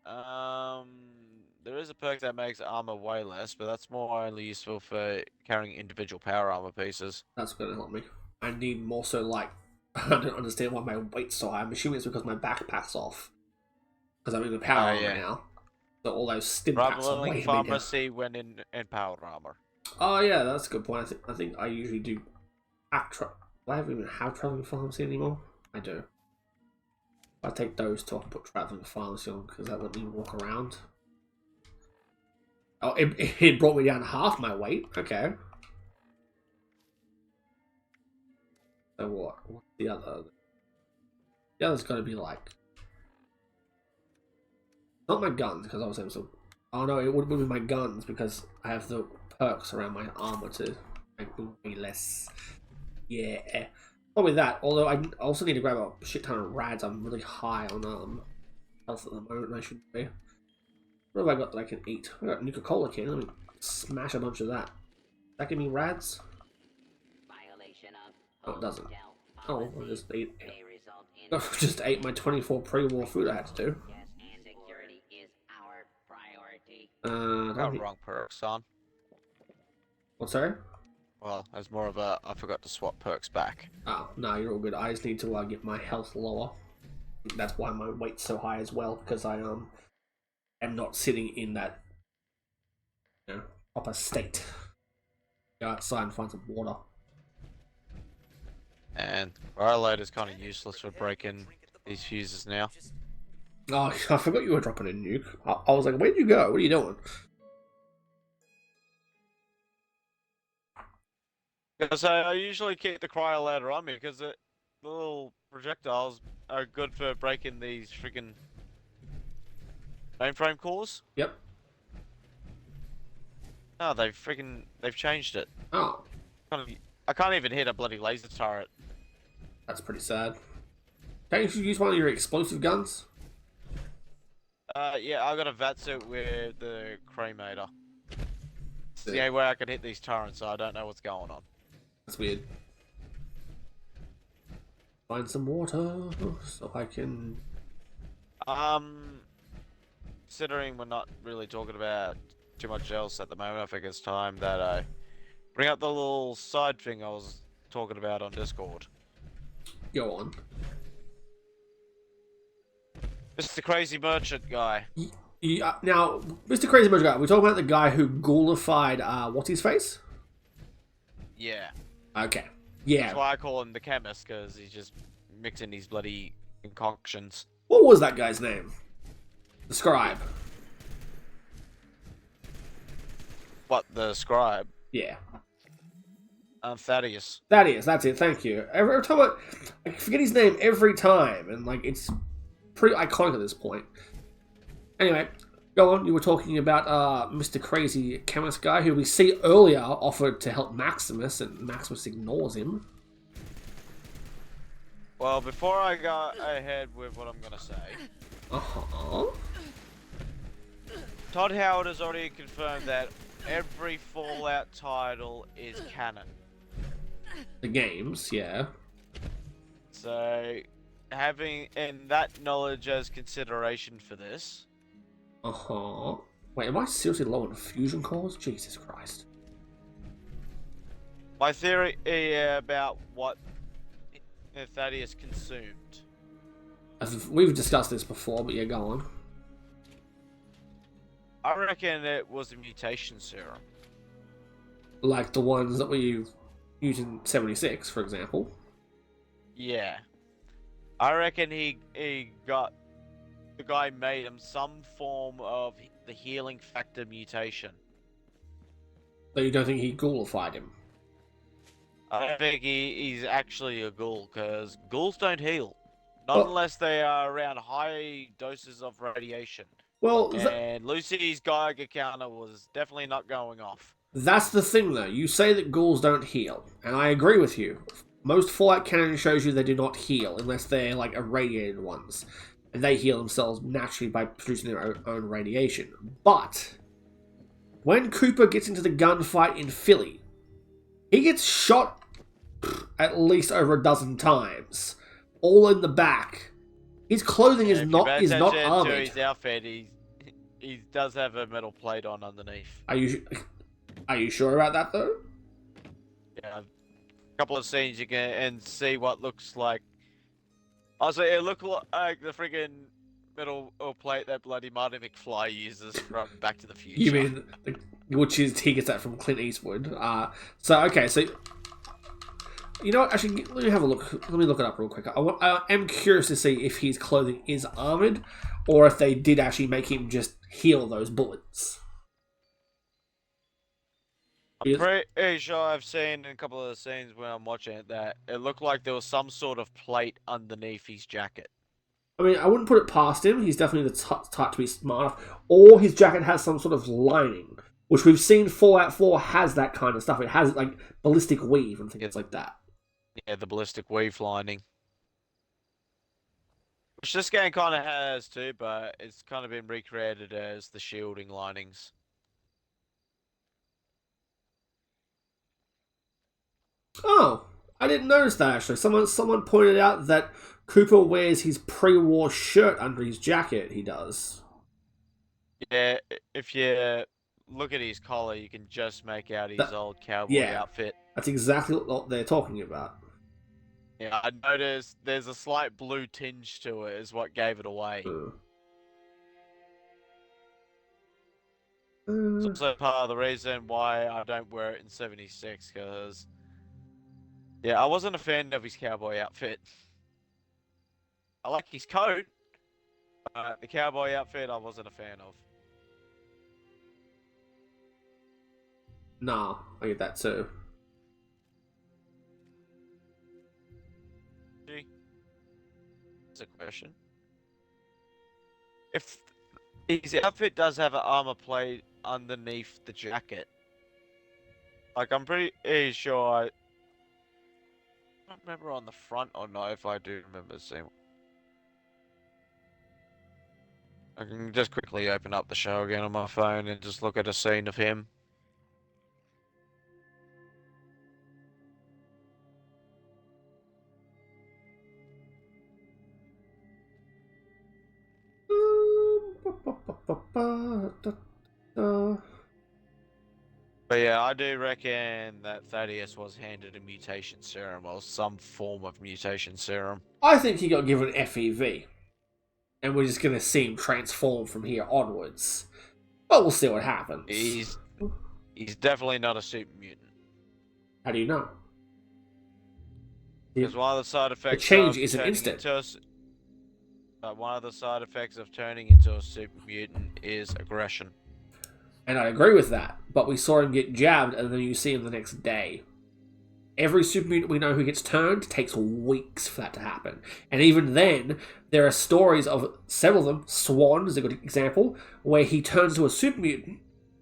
There is a perk that makes armor way less, but that's more only useful for carrying individual power armor pieces. That's gonna help me. I need more so, like, I don't understand why my weight's so high. I'm assuming it's because my backpack's off. Because I'm in the power armor now. So all those stim packs are way Traveling bigger. pharmacy when in power armor. Oh yeah, that's a good point. I think I usually do do I even have traveling pharmacy anymore? I do. I take those two, I can put traveling pharmacy on because that let me walk around. Oh, it brought me down half my weight. Okay. So what? What's the other? The other's got to be like not my guns because obviously I'm still. Oh no, it would be my guns because I have the perks around my armor to make me less. Yeah, probably that. Although I also need to grab a shit ton of rads. I'm really high on health at the moment. I shouldn't be. What have I got that I can eat? I got Nuka-Cola can. Let me smash a bunch of that. Does that give me rads? Oh, it doesn't. Oh, I just ate. I just ate my 24 pre-war food I had to do. Got wrong perks on. What's sorry? Well, as more of a I forgot to swap perks back. Oh, no, you're all good. I just need to get my health lower. That's why my weight's so high as well, because I am not sitting in that proper state. Go outside and find some water. And Rhyolite is kind of useless for breaking these fuses now. Oh, I forgot you were dropping a nuke. I was like, where'd you go? What are you doing? Because I usually keep the cryo ladder on me because the little projectiles are good for breaking these freaking mainframe cores. Yep. No, they've changed it. Oh, I can't even hit a bloody laser turret. that's pretty sad. Can't you use one of your explosive guns? Yeah, I got a Vatsuit with the cremator. It's the only way I can hit these turrets, so I don't know what's going on. That's weird. Find some water so I can. Considering we're not really talking about too much else at the moment, I think it's time that I bring up the little side thing I was talking about on Discord. Go on. Mr. Crazy Merchant guy. Yeah, now, Mr. Crazy Mojo Guy, we're talking about the guy who ghoulified, what's his face? Yeah. Okay. Yeah. That's why I call him the chemist, because he's just mixing these bloody concoctions. What was that guy's name? The scribe. What, the scribe? Yeah. Thaddeus. Thaddeus, that's it, thank you. Every time I forget his name every time, and like it's pretty iconic at this point. Anyway, go on, you were talking about Mr. Crazy Chemist Guy, who we see earlier offered to help Maximus, and Maximus ignores him. Well, before I go ahead with what I'm gonna say, Todd Howard has already confirmed that every Fallout title is canon. The games, yeah. So, having that knowledge as consideration for this. Wait, am I seriously low on fusion cores? Jesus Christ. My theory about what Thaddeus consumed. We've discussed this before, but yeah, go on. I reckon it was a mutation serum. Like the ones that we use in 76, for example. Yeah. I reckon he got the guy made him some form of the healing factor mutation. So you don't think he ghoulified him? I don't think he's actually a ghoul, because ghouls don't heal. Not Well- unless they are around high doses of radiation. Well, And Lucy's Geiger counter was definitely not going off. that's the thing, though. You say that ghouls don't heal, and I agree with you. Most Fallout canon shows you they do not heal unless they're like irradiated ones, and they heal themselves naturally by producing their own radiation. But when Cooper gets into the gunfight in Philly, he gets shot at least over a dozen times, all in the back. His clothing Yeah, is if you not pay is not attention to armored. his outfit, he does have a metal plate on underneath. Are you sure about that though? Yeah, a couple of scenes you can and see what looks like. Also, it looked like the friggin' metal plate that bloody Marty McFly uses from Back to the Future. You mean, which is he gets that from Clint Eastwood. So okay, so you know what? Actually, let me have a look. Let me look it up real quick. I am curious to see if his clothing is armored, or if they did actually make him just heal those bullets. I'm pretty sure I've seen in a couple of the scenes when I'm watching it that it looked like there was some sort of plate underneath his jacket. I mean, I wouldn't put it past him. He's definitely the type to be smart enough. Or his jacket has some sort of lining, which we've seen Fallout 4 has that kind of stuff. It has like ballistic weave and things like that. Yeah, the ballistic weave lining. Which this game kind of has too, but it's kind of been recreated as the shielding linings. Oh, I didn't notice that actually. Someone pointed out that Cooper wears his pre-war shirt under his jacket. He does. Yeah, if you look at his collar, you can just make out his old cowboy outfit. That's exactly what they're talking about. Yeah, I noticed there's a slight blue tinge to it, is what gave it away. It's also part of the reason why I don't wear it in 76, because yeah, I wasn't a fan of his cowboy outfit. I like his coat, but the cowboy outfit I wasn't a fan of. Nah, I get that too. That's a question. If his outfit does have an armor plate underneath the jacket, like I'm pretty sure I don't remember on the front or not. If I do remember seeing, I can just quickly open up the show again on my phone and just look at a scene of him. But yeah, I do reckon that Thaddeus was handed a mutation serum or some form of mutation serum. I think he got given FEV, and we're just gonna see him transform from here onwards. But we'll see what happens. He's definitely not a super mutant. How do you know? Because one of the side effects change of isn't turning instant. one of the side effects of turning into a super mutant is aggression. And I agree with that, but we saw him get jabbed, and then you see him the next day. Every super mutant we know who gets turned takes weeks for that to happen. And even then, there are stories of several of them, Swan is a good example, where he turns to a super mutant,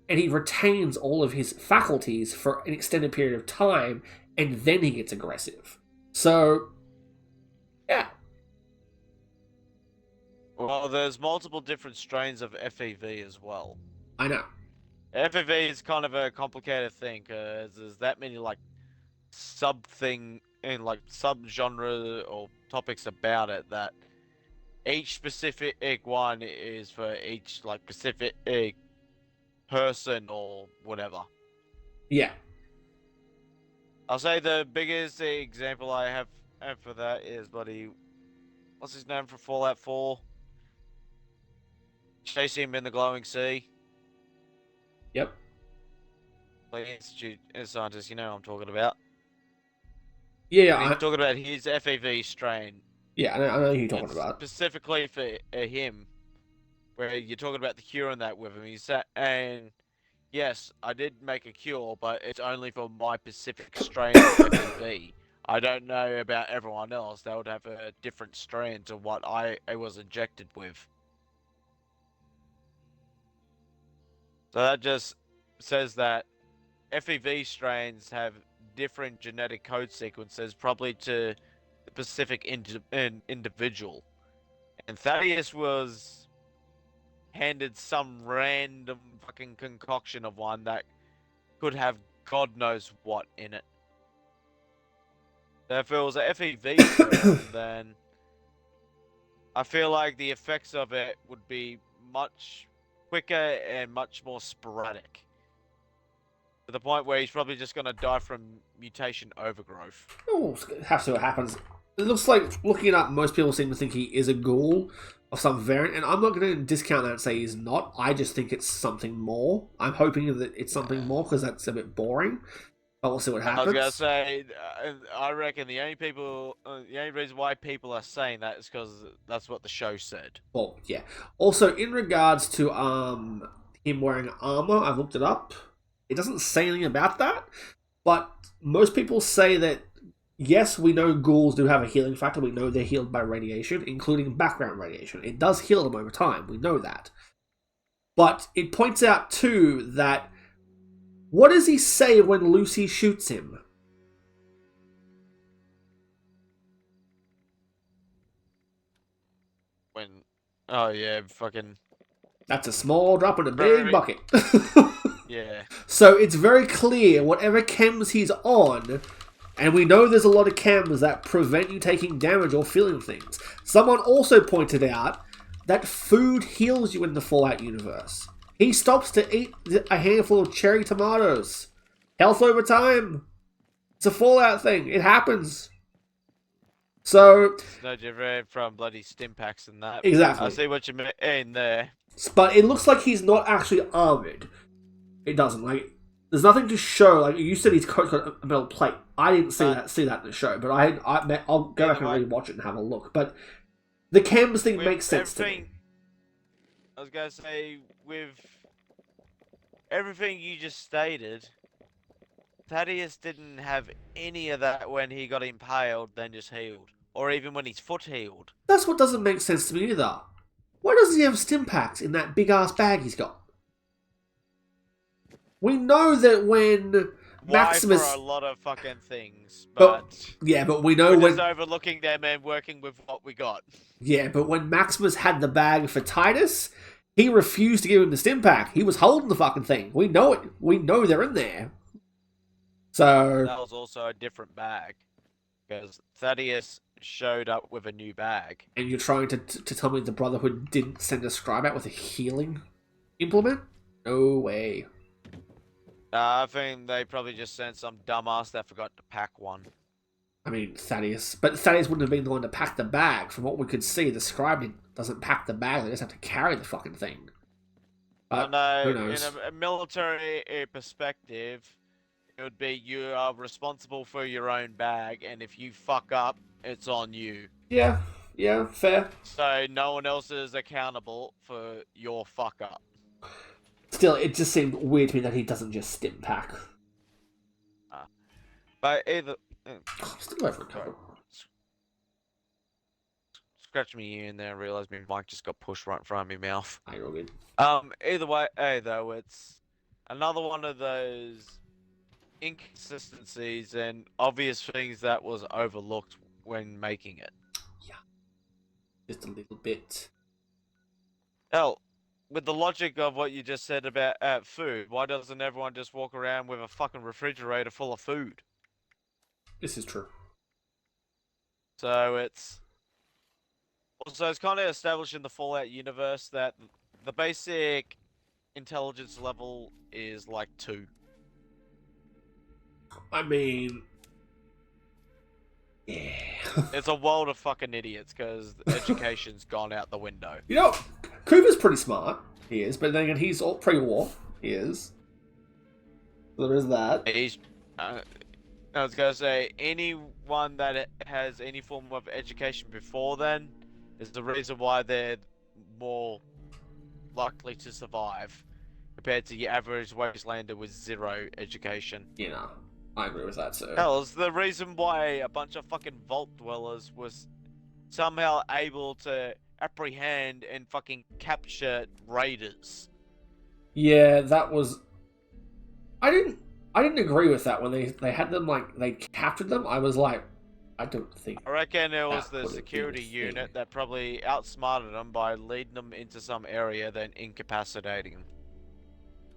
and he retains all of his faculties for an extended period of time, and then he gets aggressive. So, yeah. Well, there's multiple different strains of FEV as well. I know. FEV is kind of a complicated thing, because there's that many, like, sub-genre or topics about it that each specific one is for each, like, specific person or whatever. Yeah. I'll say the biggest example I have for that is what's his name for Fallout 4? Chasing him in the glowing sea. Yep. Like Institute scientist, you know what I'm talking about. Yeah, He's talking about his FEV strain. I know who you're talking And about. specifically for him, where you're talking about the cure and that with him. He said, and yes, I did make a cure, but it's only for my specific strain of FEV. I don't know about everyone else. They would have a different strain to what I was injected with. So that just says that FEV strains have different genetic code sequences, probably to the specific individual. And Thaddeus was handed some random fucking concoction of one that could have God knows what in it. So if it was a FEV serum, then I feel like the effects of it would be much quicker and much more sporadic. To the point where he's probably just going to die from mutation overgrowth. Oh, we'll have to see what happens. It looks like, looking it up, most people seem to think he is a ghoul of some variant, and I'm not going to discount that and say he's not. I just think it's something more. I'm hoping that it's something more, because that's a bit boring. But we'll see what happens. I was going to say, I reckon the only reason why people are saying that is because that's what the show said. Well, yeah. Also, in regards to him wearing armor, I've looked it up. It doesn't say anything about that, but most people say that, yes, we know ghouls do have a healing factor. We know they're healed by radiation, including background radiation. It does heal them over time. We know that. But it points out, too, that what does he say when Lucy shoots him? Oh yeah, fucking... That's a small drop in a big bucket. Yeah. So it's very clear, whatever chems he's on, and we know there's a lot of chems that prevent you taking damage or feeling things. Someone also pointed out that food heals you in the Fallout universe. He stops to eat a handful of cherry tomatoes. Health over time. It's a Fallout thing. It happens. So... It's no different from bloody stim packs and that. Exactly. I see what you mean there. But it looks like he's not actually armored. It doesn't. Like, there's nothing to show. Like, you said his coat's got a metal plate. I didn't see that in the show, but I'll go back and rewatch it and have a look. But the chems thing makes sense to me. I was going to say, with everything you just stated, Thaddeus didn't have any of that when he got impaled, then just healed. Or even when his foot healed. That's what doesn't make sense to me either. Why doesn't he have stim packs in that big-ass bag he's got? We know that when Maximus... Why for a lot of fucking things, but yeah, but we know we're when... just overlooking them and working with what we got. Yeah, but when Maximus had the bag for Titus, he refused to give him the stim pack. He was holding the fucking thing. We know it. We know they're in there. So... That was also a different bag. Because Thaddeus showed up with a new bag. And you're trying to tell me the Brotherhood didn't send a scribe out with a healing implement? No way. I think they probably just sent some dumbass that forgot to pack one. I mean, Thaddeus. But Thaddeus wouldn't have been the one to pack the bag. From what we could see, the scribe doesn't pack the bag. They just have to carry the fucking thing. But who knows? In a military perspective, it would be you are responsible for your own bag, and if you fuck up, it's on you. Yeah, fair. So no one else is accountable for your fuck up. Still, it just seemed weird to me that he doesn't just stim pack. But either... I'm still over a couple. Scratch me in there and realised my mic just got pushed right in front of my mouth. You're all good. Either way, though, it's another one of those inconsistencies and obvious things that was overlooked when making it. Yeah. Just a little bit. Hell, with the logic of what you just said about food, why doesn't everyone just walk around with a fucking refrigerator full of food? This is true. So it's kind of established in the Fallout universe that the basic intelligence level is like 2. I mean, Yeah. It's a world of fucking idiots because education's gone out the window. You know, Cooper's pretty smart. He is, but then again, he's all pre-war. He is. So there is that. He's, I was gonna say, anyone that has any form of education before then is the reason why they're more likely to survive compared to your average wastelander with zero education. You know, I agree with that too. Hell, it's the reason why a bunch of fucking vault dwellers was somehow able to apprehend and fucking capture raiders. Yeah, that was. I didn't agree with that when they had them like they captured them. I was like, I don't think. I reckon it was That the would've been security a thing. unit that probably outsmarted them by leading them into some area, then incapacitating them.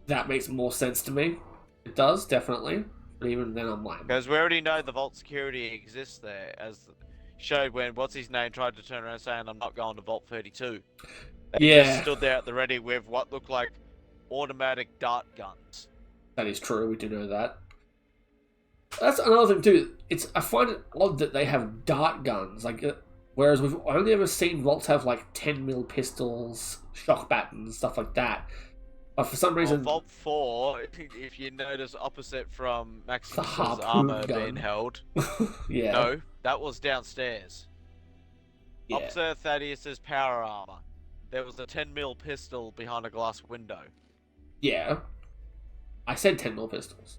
That makes more sense to me. It does, definitely. But even then, I'm like, Because we already know the vault security exists there, as showed when what's his name tried to turn around saying, "I'm not going to Vault 32." They Yeah. just stood there at the ready with what looked like automatic dart guns. that is true. We do know that. That's another thing too. I find it odd that they have dart guns, like, whereas we've only ever seen vaults have like 10mm pistols, shock battens, stuff like that. But for some Well, reason, Vault 4, if you notice, opposite from Maximus's harpoon armor gun. being held. yeah, No, that was downstairs. yeah, Opposite Thaddeus's power armor, there was a 10mm pistol behind a glass window. yeah. I said 10mm pistols.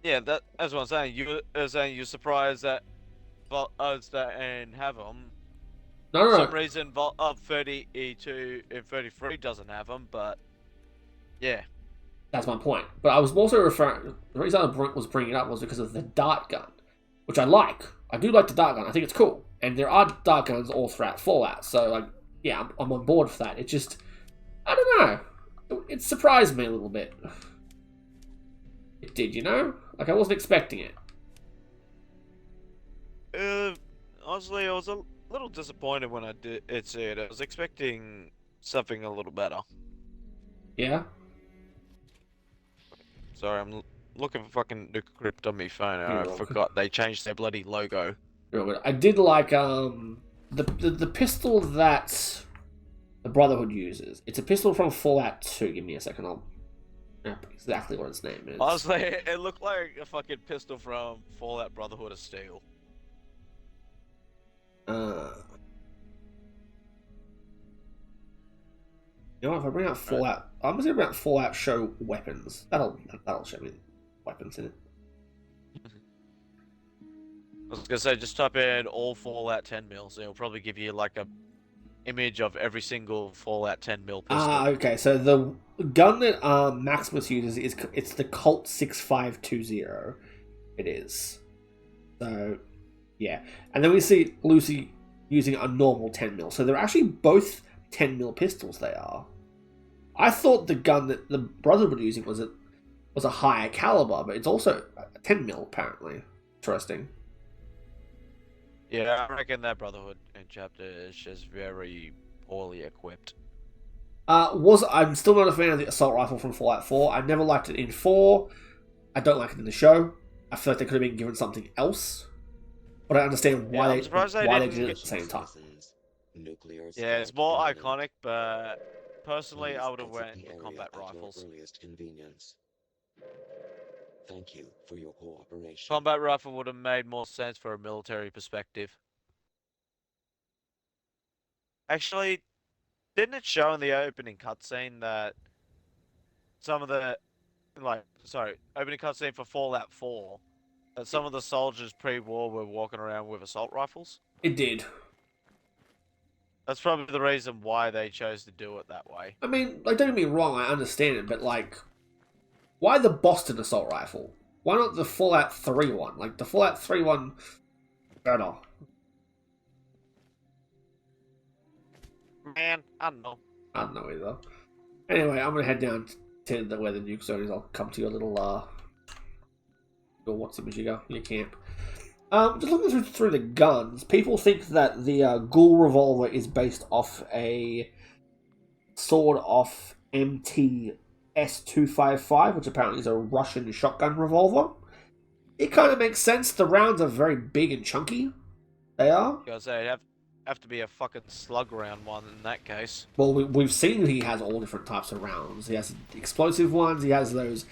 Yeah, that's what I'm saying. You were saying you're surprised that Vault and have them. No, For no, some no. reason, Vault 32 and 33 doesn't have them, but yeah. That's my point. But I was also referring. The reason I was bringing it up was because of the dart gun, which I like. I do like the dart gun. I think it's cool, and there are dart guns all throughout Fallout. So, like, yeah, I'm on board for that. It just, I don't know. It surprised me a little bit. It did, you know? Like, I wasn't expecting it. Honestly, I was a little disappointed when I did see it. I was expecting something a little better. Yeah? Sorry, I'm looking for fucking Decrypt on my phone, and You're I welcome. forgot they changed their bloody logo. Real good. I did like the pistol that the Brotherhood uses. It's a pistol from Fallout 2. Give me a second. I'll map exactly what its name is. Honestly, it looked like a fucking pistol from Fallout Brotherhood of Steel. You know what, if I bring out Fallout, I'm just gonna bring out Fallout Show weapons. That'll show me weapons in it. I was gonna say, just type in all Fallout 10mm, and it'll probably give you like a image of every single Fallout 10mm pistol. Okay. So the gun that Maximus uses it's the Colt 6520. It is. So yeah, and then we see Lucy using a normal 10mm. So they're actually both 10mm pistols. They are. I thought the gun that the Brotherhood were using was a higher caliber, but it's also a 10mm apparently. Interesting. Yeah, I reckon that Brotherhood in chapter is just very poorly equipped. I'm still not a fan of the assault rifle from Fallout 4. I never liked it in 4. I don't like it in the show. I feel like they could have been given something else. But I understand why I'm they surprised they did didn't it at the same time. Yeah, it's more iconic, but personally, I would have went the combat area at your rifles. earliest convenience. Thank you for your cooperation. Combat rifle would have made more sense for a military perspective. Actually, didn't it show in the opening cutscene that some of the, opening cutscene for Fallout 4, that some of the soldiers pre-war were walking around with assault rifles? It did. That's probably the reason why they chose to do it that way. I mean, like, don't get me wrong, I understand it, but, like, why the Boston assault rifle? Why not the Fallout 3 one? Like, the Fallout 3 one, better. Man, I don't know. I don't know either. Anyway, I'm gonna head down to where the nuke zone is. I'll come to your little, your your camp. Just looking through the guns, people think that the Ghoul revolver is based off a sword off MT S255, which apparently is a Russian shotgun revolver. It kind of makes sense. The rounds are very big and chunky. They are. I say it'd have to be a fucking slug round one in that case. Well, we've seen he has all different types of rounds. He has explosive ones. He has those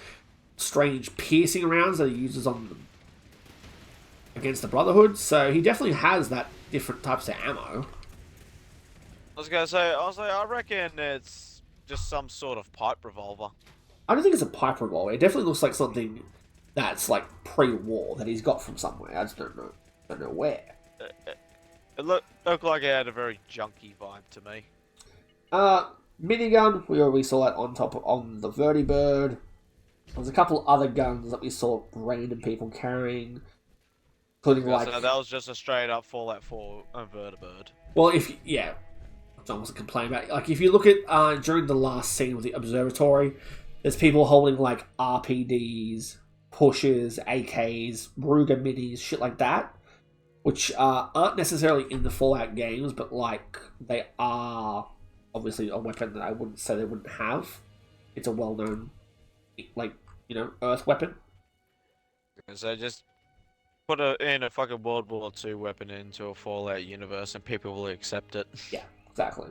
strange piercing rounds that he uses on against the Brotherhood. So he definitely has that different types of ammo. I was gonna say, I reckon it's just some sort of pipe revolver. I don't think it's a pipe revolver. It definitely looks like something that's like pre-war that he's got from somewhere. I just don't know where. It looked like it had a very junky vibe to me. Minigun. We already saw that on the Vertibird. There's a couple other guns that we saw random people carrying, including like. So that was just a straight up Fallout 4 Vertibird. Well, John wasn't complaining about it. Like if you look at during the last scene with the observatory, there's people holding like RPDs, pushes, AKs, Ruger minis, shit like that, which aren't necessarily in the Fallout games, but like they are obviously a weapon that I wouldn't say they wouldn't have. It's a well-known, like, Earth weapon. So just put in a fucking World War II weapon into a Fallout universe and people will accept it. Yeah, exactly.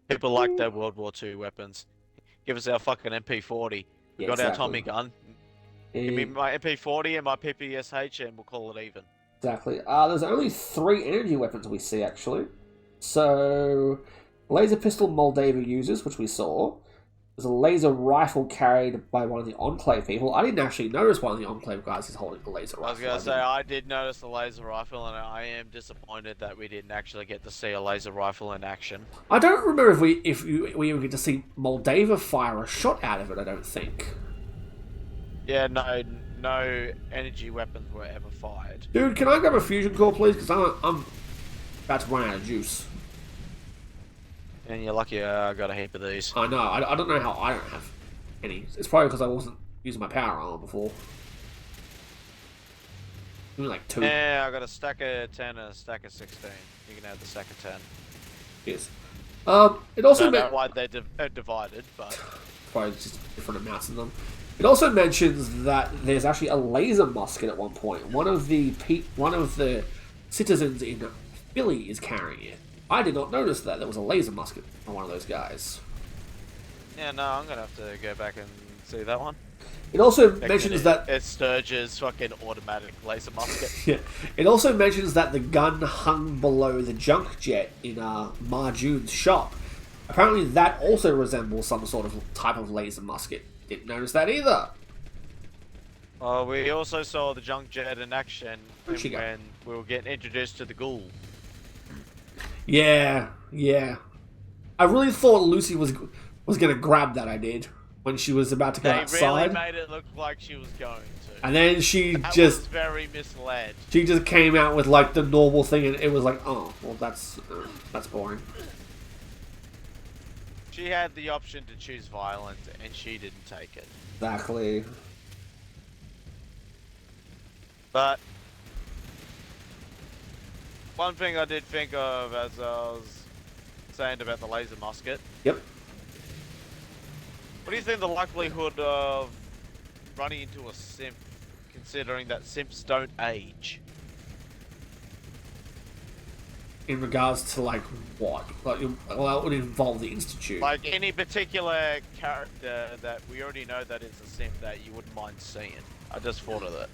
People like their World War II weapons. Give us our fucking MP40. We got our Tommy gun. Give me my MP40 and my PPSH and we'll call it even. Exactly. There's only 3 energy weapons we see, actually. So, laser pistol Moldava uses, which we saw. There's a laser rifle carried by one of the Enclave people. I didn't actually notice one of the Enclave guys is holding the laser rifle. I was going to say, I did notice the laser rifle, and I am disappointed that we didn't actually get to see a laser rifle in action. I don't remember if we even get to see Moldava fire a shot out of it, I don't think. Yeah, no energy weapons were ever fired. Dude, can I grab a fusion core, please? Because I'm about to run out of juice. And you're lucky I got a heap of these. I know. I don't know how I don't have any. It's probably because I wasn't using my power armor before. Only like 2. Yeah, I got a stack of 10 and a stack of 16. You can have the stack of 10. Yes. It also I don't know why they're divided, but probably just different amounts of them. It also mentions that there's actually a laser musket at one point. One of the citizens in Philly is carrying it. I did not notice that there was a laser musket on one of those guys. yeah, no, I'm gonna have to go back and see that one. It also mentions that it's Sturge's fucking automatic laser musket. yeah. It also mentions that the gun hung below the junk jet in Marjun's shop. Apparently, that also resembles some sort of type of laser musket. Didn't notice that either. We also saw the junk jet in action Where'd she go? when we were getting introduced to the ghoul. Yeah. I really thought Lucy was gonna grab that. I did when she was about to go They outside, really made it look like she was going to. and then she That just was very misled. she just came out with like the normal thing, and it was like, oh, well, that's boring. She had the option to choose violence, and she didn't take it. Exactly. But one thing I did think of as I was saying about the laser musket. Yep. What do you think the likelihood of running into a simp, considering that simps don't age? In regards to like what? Like, well, it would involve the Institute. Like any particular character that we already know that is a simp that you wouldn't mind seeing. I just thought of that.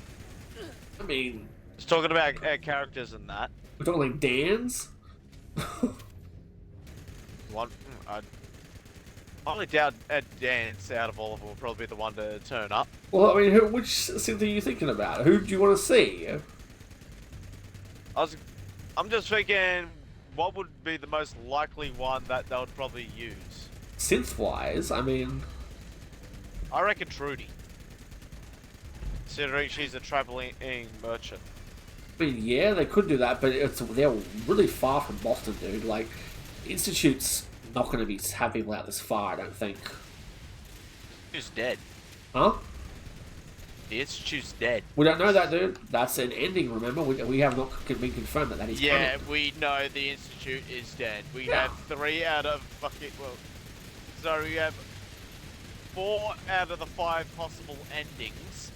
I mean, Just talking about characters and that. we're talking like Dan's. One, I highly doubt Ed Dance out of all of them will probably be the one to turn up. Well, I mean, which synth are you thinking about? Who do you want to see? I'm just thinking, what would be the most likely one that they would probably use? Synth-wise, I mean, I reckon Trudy. Considering she's a traveling merchant. yeah, they could do that, but they're really far from Boston, dude. Like, Institute's not going to have people out this far, I don't think. She's dead. Huh? The Institute's dead. We don't know that, dude. That's an ending, remember? We have not been confirmed that is Yeah, canon. we know the Institute is dead. We Yeah. have 3 out of fucking, well, so we have 4 out of the 5 possible endings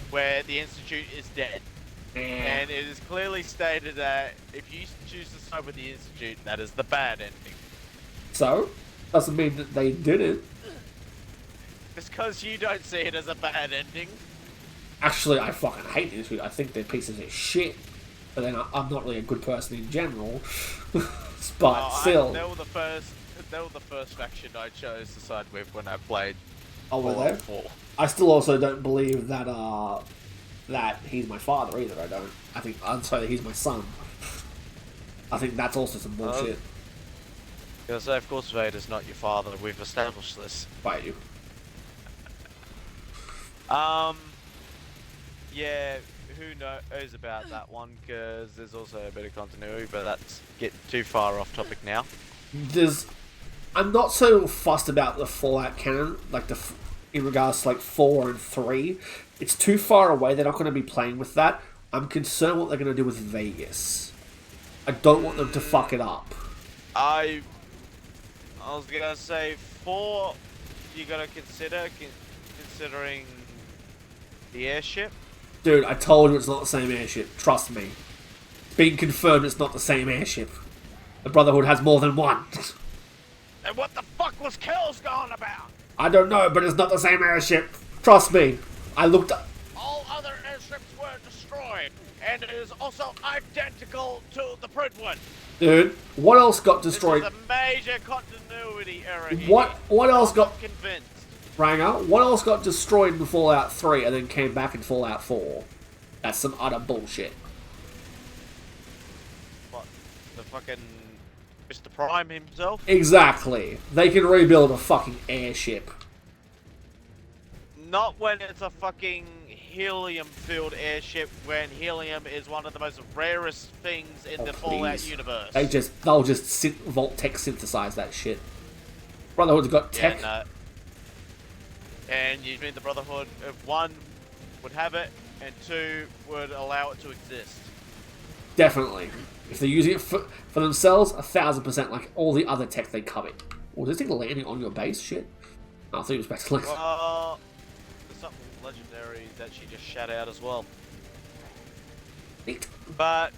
where the Institute is dead. And it is clearly stated that if you choose to side with the Institute, that is the bad ending. So, doesn't mean that they didn't. Just because you don't see it as a bad ending. Actually, I fucking hate the Institute. I think they're pieces of shit. But then I'm not really a good person in general. But still. They were the first faction I chose to side with when I played. Oh, were they? 4. I still also don't believe that that he's my father either. I don't. I'm sorry that he's my son. I think that's also some bullshit. Because of course Vader's not your father. We've established this. By you. Yeah. Who knows about that one? Because there's also a bit of continuity, but that's getting too far off topic now. I'm not so fussed about the Fallout canon, like in regards to like 4 and 3. It's too far away. They're not going to be playing with that. I'm concerned what they're going to do with Vegas. I don't want them to fuck it up. I was gonna say 4. You gotta considering the airship. Dude, I told you it's not the same airship. Trust me. It's been confirmed it's not the same airship. The Brotherhood has more than one. And what the fuck was Kells going about? I don't know, but it's not the same airship. Trust me. I looked up. All other airships were destroyed, and it is also identical to the Prid one. Dude, what else got destroyed? This is a major continuity error here. What else got... I'm convinced. Ranger, what else got destroyed in Fallout 3 and then came back in Fallout 4? That's some utter bullshit. What? The fucking Mr. Prime himself? Exactly. They can rebuild a fucking airship. Not when it's a fucking helium-filled airship, when helium is one of the most rarest things in the Fallout universe. They'll just Vault-Tec synthesize that shit. Brotherhood's got tech. Yeah, no. And you mean the Brotherhood, if 1 would have it, and 2 would allow it to exist. Definitely. If they're using it for themselves, 1000%, like all the other tech they cover. Oh, is this thing landing on your base? Shit. Oh, I thought it was back to Well, there's something legendary that she just shut out as well. Neat. But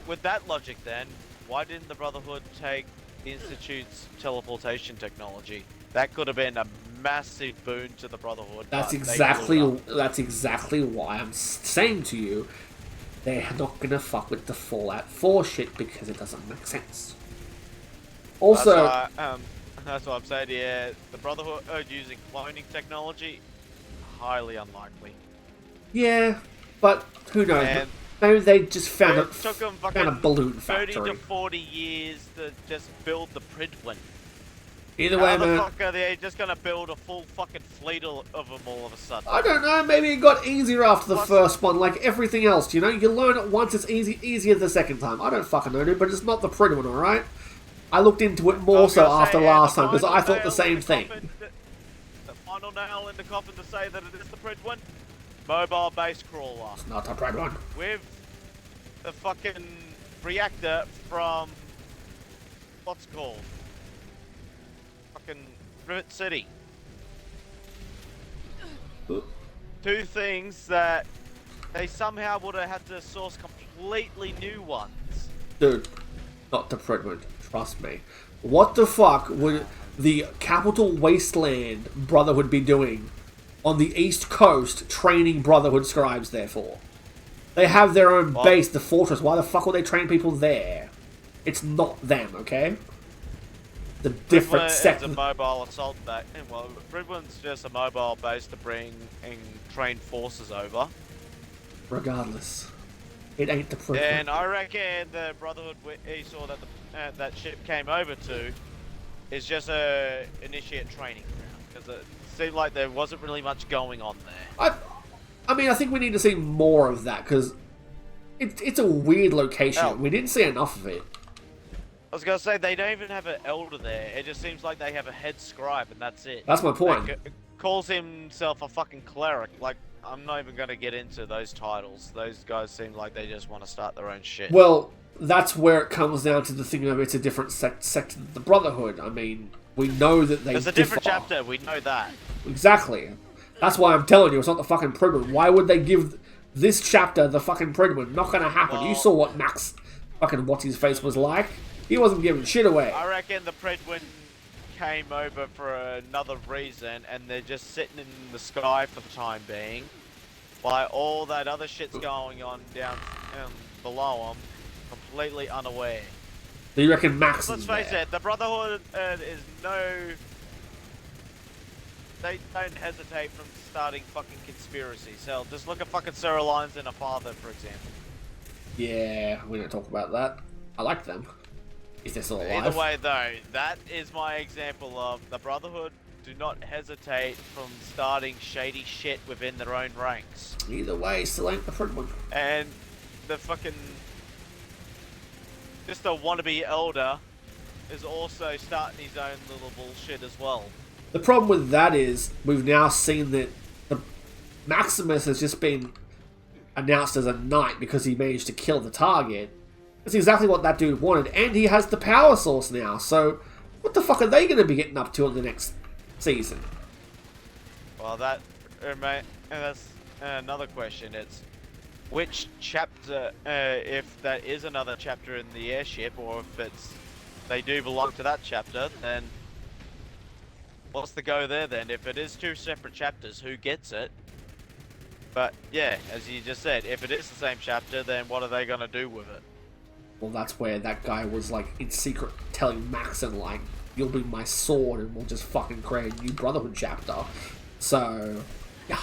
with that logic then, why didn't the Brotherhood take the Institute's teleportation technology? That could have been a massive boon to the Brotherhood. That's exactly why I'm saying to you, they're not gonna fuck with the Fallout 4 shit because it doesn't make sense. Also, that's what I'm saying. Yeah, the Brotherhood using cloning technology, highly unlikely. yeah, but who knows? And maybe they just found it took them a balloon 30 factory. to 40 years to just build the Pridwin. Either way, How the man. fuck are they just gonna build a full fucking fleet of them all of a sudden? I don't know, maybe it got easier after the first one, like everything else, you know? You learn it once, it's easier the second time. I don't fucking know, dude, but it's not the Prid one, alright? I looked into it more so after last time, because I thought the same thing. The final nail in the coffin to say that it is the Prid one? Mobile base crawler. It's not the Prid one. With the fucking reactor from... what's it called? Fucking Rivet City. 2 things that they somehow would have had to source completely new ones. Dude, not the Prid one. Trust me. What the fuck would the Capital Wasteland Brotherhood be doing on the East Coast training Brotherhood scribes there for? They have their own base, the Fortress. Why the fuck would they train people there? It's not them, okay? The different sector. It's a mobile assault base. Well, Bridwin's just a mobile base to bring and train forces over. Regardless, it ain't the Prid. And I reckon the Brotherhood he saw that that ship came over to is just a initiate training ground, because it seemed like there wasn't really much going on there. I mean, I think we need to see more of that, because it's a weird location. We didn't see enough of it. I was gonna say, they don't even have an elder there. It just seems like they have a head scribe and that's it. That's my point. Like, calls himself a fucking cleric. Like, I'm not even gonna get into those titles. Those guys seem like they just want to start their own shit. Well, that's where it comes down to the thing of it's a different sect of the Brotherhood. I mean, we know that they There's a different chapter, we know that. Exactly. That's why I'm telling you, it's not the fucking Predwin. Why would they give this chapter the fucking Predwin? Not gonna happen. You Well- saw what Max fucking what's his face was like. He wasn't giving shit away. I reckon the Predwin came over for another reason, and they're just sitting in the sky for the time being, while all that other shit's going on down below them, completely unaware. Do you reckon Max Let's is face there? it, the Brotherhood is no. They don't hesitate from starting fucking conspiracies. So just look at fucking Sarah Lyons and her father, for example. Yeah, we don't talk about that. I like them. If they're still alive. Either way, though, that is my example of the Brotherhood do not hesitate from starting shady shit within their own ranks. Either way, still ain't the Predwin. And the fucking... just a wannabe elder is also starting his own little bullshit as well. The problem with that is, we've now seen that the Maximus has just been announced as a knight because he managed to kill the target. That's exactly what that dude wanted, and he has the power source now, so what the fuck are they going to be getting up to in the next season? Well, that... and that's another question. It's which chapter, if that is another chapter in the airship, or if it's they do belong to that chapter, then what's the go there then? If it is two separate chapters, who gets it? But yeah, as you just said, if it is the same chapter, then what are they going to do with it? Well, that's where that guy was, like, in secret telling Maxon, like, you'll be my sword and we'll just fucking create a new Brotherhood chapter. So, yeah.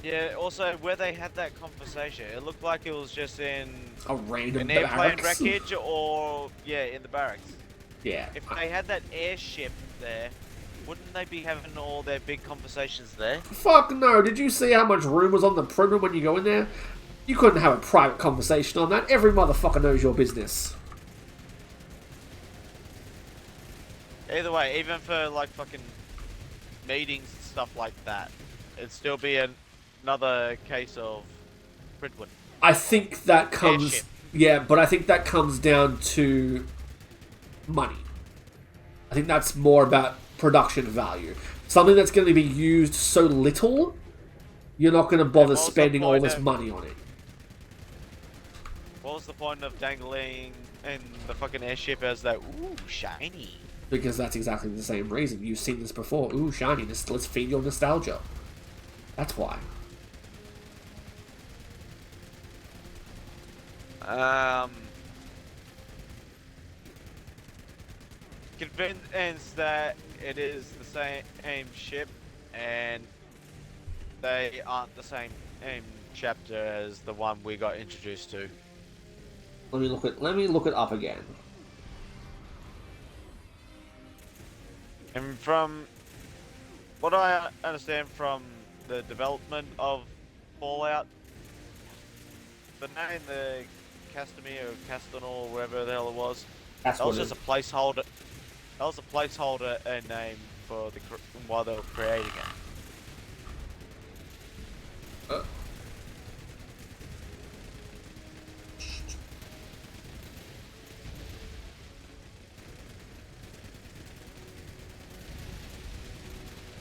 Yeah, also, where they had that conversation, it looked like it was just in A random an airplane barracks. wreckage or, yeah, in the barracks. Yeah. If they had that airship there, wouldn't they be having all their big conversations there? Fuck no, did you see how much room was on the Predwin when you go in there? You couldn't have a private conversation on that. Every motherfucker knows your business. Either way, even for like fucking meetings and stuff like that, it'd still be another case of Predwin. I think that comes... Airship. Yeah, but I think that comes down to money. I think that's more about production value. Something that's going to be used so little, you're not going to bother what's the spending all point this of- money on it. What was the point of dangling in the fucking airship as that, ooh, shiny? Because that's exactly the same reason. You've seen this before. Ooh, shiny. Let's feed your nostalgia. That's why. Convinced that it is the same ship and they aren't the same chapter as the one we got introduced to. Let me look it up again. And from what I understand from the development of Fallout, the name, the Castamere or Castanor, wherever the hell it was, That's that what was it just is. a placeholder. That was a placeholder name for the while they were creating it.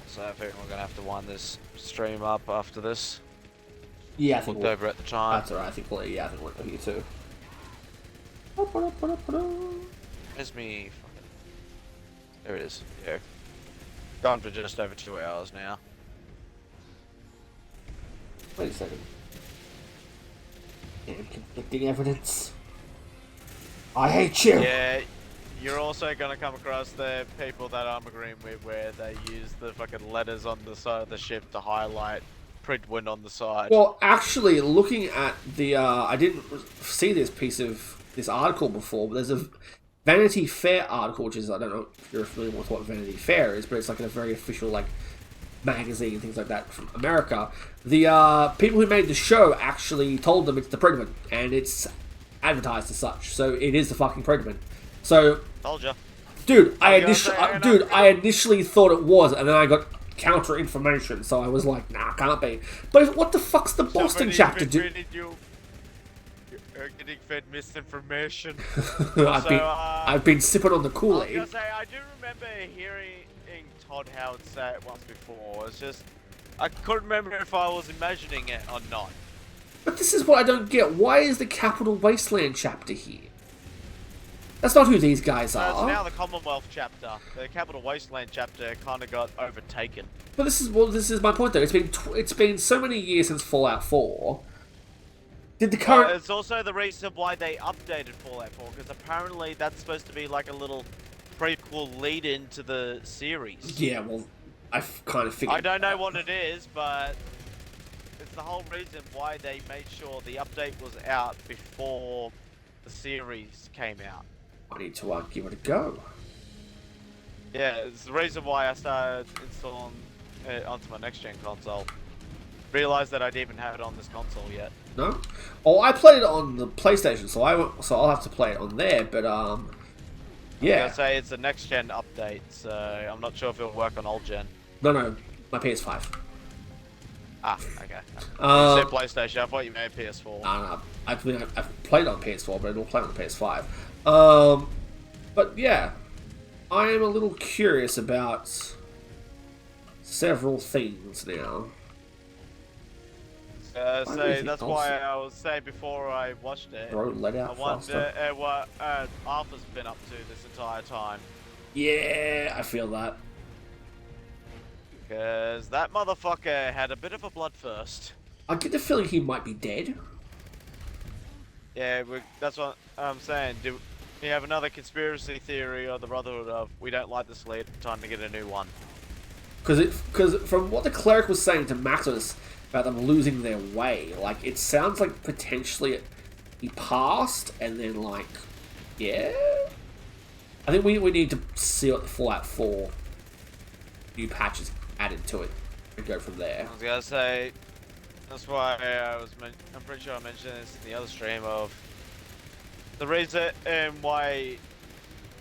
So I think we're gonna have to wind this stream up after this. Yeah, I think Looked we'll, over at the time. that's alright. I think we'll look at you too. Where's me? Fucking... There it is. Yeah. Gone for just over 2 hours now. Wait a second. Damn conflicting evidence. I hate you! Yeah, you're also gonna come across the people that I'm agreeing with where they use the fucking letters on the side of the ship to highlight Predwin on the side. Well, actually, looking at the, I didn't see this article before, but there's a Vanity Fair article, which is, I don't know if you're familiar with what Vanity Fair is, but it's like a very official, like, magazine and things like that from America. The, people who made the show actually told them it's the Predwin, and it's advertised as such, so it is the fucking Predwin. So, Told ya. dude, I You gotta say, I initially thought it was, and then I got counter information, so I was like, nah, can't be. But what the fuck's the Boston Somebody's chapter been do? reading you. You're getting fed misinformation. I've So, been I've been sipping on the I was Kool-Aid. gonna say, I do remember hearing Todd Howard say it once before. It's just, I couldn't remember if I was imagining it or not. But this is what I don't get. Why is the Capital Wasteland chapter here? That's not who these guys So it's are. now the Commonwealth chapter. The Capital Wasteland chapter kind of got overtaken. But this is my point though. It's been so many years since Fallout 4. Did the current It's also the reason why they updated Fallout 4, because apparently that's supposed to be like a little prequel lead into the series. Yeah, well, I kind of figured. I don't know what it is, but it's the whole reason why they made sure the update was out before the series came out. I need to give it a go. Yeah, it's the reason why I started installing it onto my next-gen console. Realized that I didn't even have it on this console yet. No? Oh, I played it on the PlayStation, so I'll have to play it on there. But yeah. I say it's a next-gen update, so I'm not sure if it'll work on old-gen. No, my PS5. Ah, okay. Um, You said PlayStation. I thought you meant PS4. No, I've played it on PS4, but it'll play on the PS5. But yeah, I am a little curious about several things now. So that's why I was saying before I watched it. Bro, let I out wonder faster. what Arthur's been up to this entire time. Yeah, I feel that. Because that motherfucker had a bit of a bloodthirst. I get the feeling he might be dead. Yeah, that's what I'm saying. Do you have another conspiracy theory or the Brotherhood of we don't like this lead, time to get a new one? Because from what the cleric was saying to Maximus about them losing their way, like it sounds like potentially he passed and then like, yeah. I think we need to see what the Fallout 4 new patches added to it and go from there. I was gonna say that's why I'm pretty sure I mentioned this in the other stream of the reason why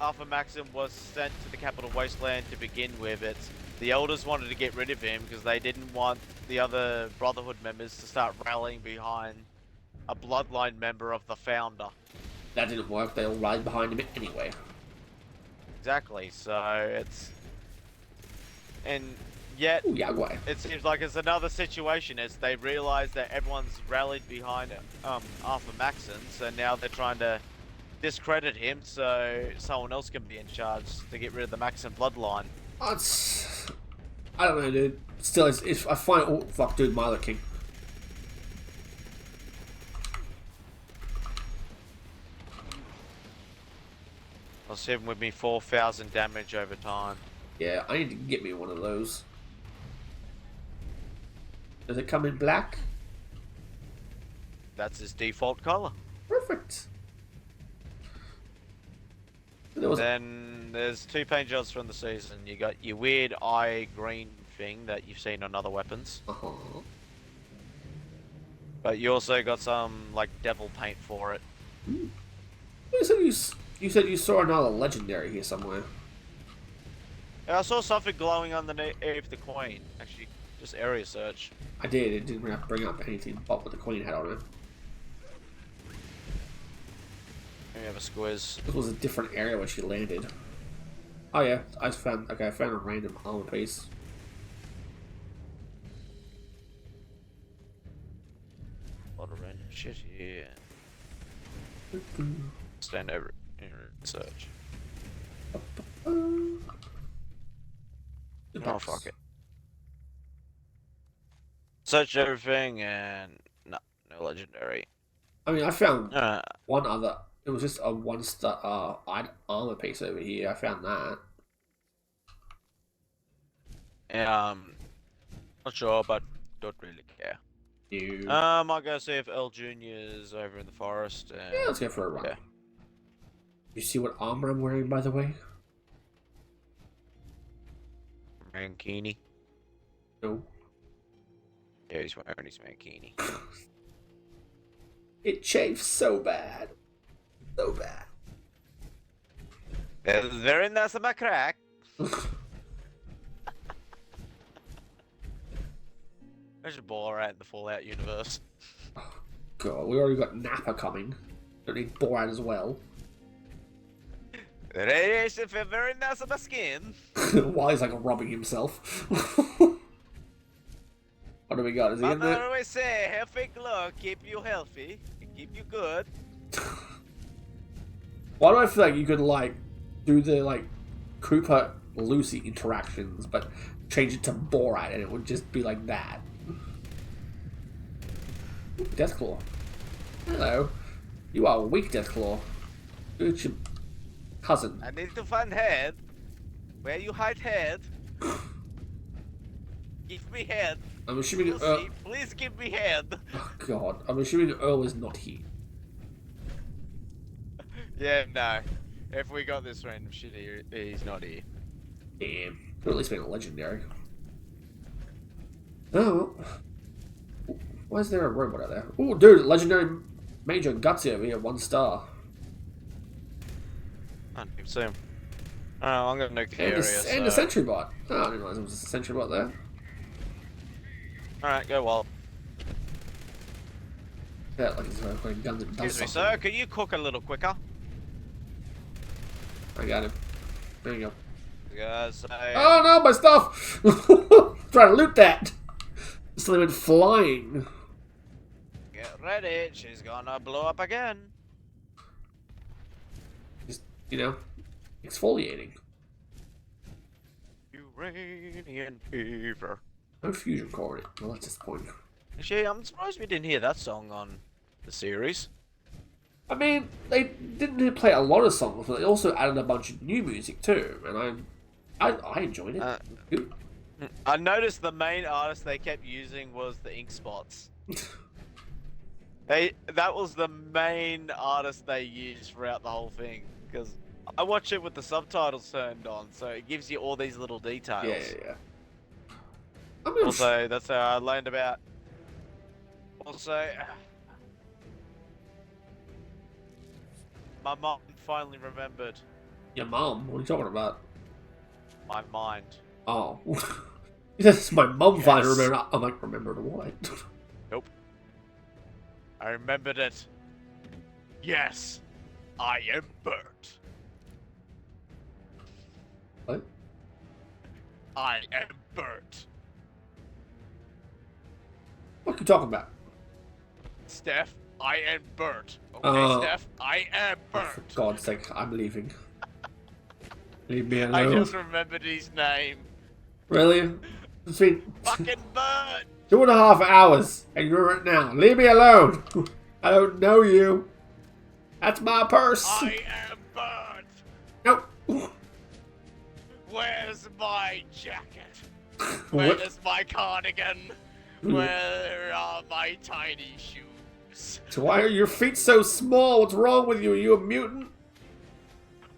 Arthur Maxim was sent to the Capital Wasteland to begin with. It's the elders wanted to get rid of him because they didn't want the other Brotherhood members to start rallying behind a bloodline member of the founder. That didn't work. They all rallied behind him anyway. Exactly. So and yet Ooh, Yagway. it seems like it's another situation as they realize that everyone's rallied behind Arthur Maxim, so now they're trying to discredit him so someone else can be in charge to get rid of the Maxim bloodline. I don't know, dude. Still, it's I find it all fuck, dude. Milo King. I'll see him with me 4,000 damage over time. Yeah, I need to get me one of those. Does it come in black? That's his default color. Perfect. There was Then there's two paint jobs from the season. You got your weird eye green thing that you've seen on other weapons, but you also got some like devil paint for it. You said you saw another legendary here somewhere. And I saw something glowing underneath the Queen. Actually, just area search. I did. It didn't bring up anything but what the Queen had on it. Let me have a squiz. This was a different area where she landed. Oh yeah, I found a random armor piece. A lot of random shit here. Stand over here and search. Oh, fuck it. Searched everything and no legendary. I mean, I found Uh, one other. It was just a one-star armor piece over here. I found that. not sure, but don't really care. You. I'll go see if L Jr. is over in the forest. And... Yeah, let's go for a run. Yeah. You see what armor I'm wearing, by the way? Mankini. No. Yeah, he's wearing his Mankini. It chafes so bad. So bad. They're in there some crack. Imagine Borat in the Fallout universe. God, we already got Nappa coming. Don't need Borat as well. The radiation feel very nice on my skin. While he's like rubbing himself. What do we got? Is he in Mama there? always say, healthy glow keep you healthy, keep you good. Why do I feel like you could like do the like Cooper Lucy interactions, but change it to Borat and it would just be like that? Deathclaw. Hello. You are weak, Deathclaw. Who's your cousin? I need to find head. Where you hide head? Give me head. I'm assuming Lucy, please give me head. oh god. I'm assuming Earl is not here. Yeah, no. If we got this random shit here, he's not here. Damn. Could at least make it legendary. Oh. Why is there a robot out there? Oh, dude, legendary Major Gutsy over here, 1 star. I don't even see him. Oh, I'm gonna nuke the And area. and a sentry bot. Oh, I didn't realize there was a sentry bot there. Alright, go wild. Yeah, like it's got a gun that does Excuse me, something. sir, could you cook a little quicker? I got him. There you go. Because Oh no, my stuff! Try to loot that! Something went flying. get ready, she's gonna blow up again. Just, you know, exfoliating. Uranian fever. No fusion core in it. Well, that's disappointing. Actually, I'm surprised we didn't hear that song on the series. I mean, they didn't play a lot of songs, but they also added a bunch of new music too, and I enjoyed it. Good. I noticed the main artist they kept using was the Ink Spots. That was the main artist they used throughout the whole thing, because I watch it with the subtitles turned on, so it gives you all these little details. Yeah. I'm gonna Also, that's how I learned about. Also, my mom finally remembered your mom? What are you talking about? my mind. Oh. That's my mom finally Yes. remembered. I'm like, remembered what? Nope. I remembered it. Yes, I am Bert. What? I am Bert. What are you talking about? Steph, I am Bert. Okay, Steph, I am Oh, for Bert. God's sake, I'm leaving. Leave me I alone. just remembered his name. Really? It's been Fucking Bert. 2.5 hours, and you're it now. Leave me alone. I don't know you. That's my purse. I am Bert. Nope. Where's my jacket? What? Where's my cardigan? Where are my tiny shoes? So why are your feet so small? What's wrong with you? Are you a mutant?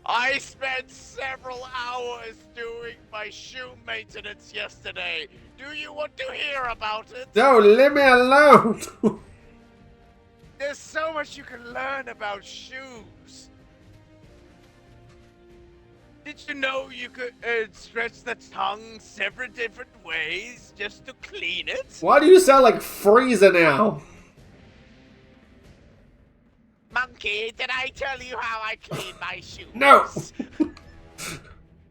I spent several hours doing my shoe maintenance yesterday. Do you want to hear about it? No, leave me alone. There's so much you can learn about shoes. Did you know you could stretch the tongue several different ways just to clean it? Why do you sound like Frieza now? Monkey, did I tell you how I clean my shoes? No.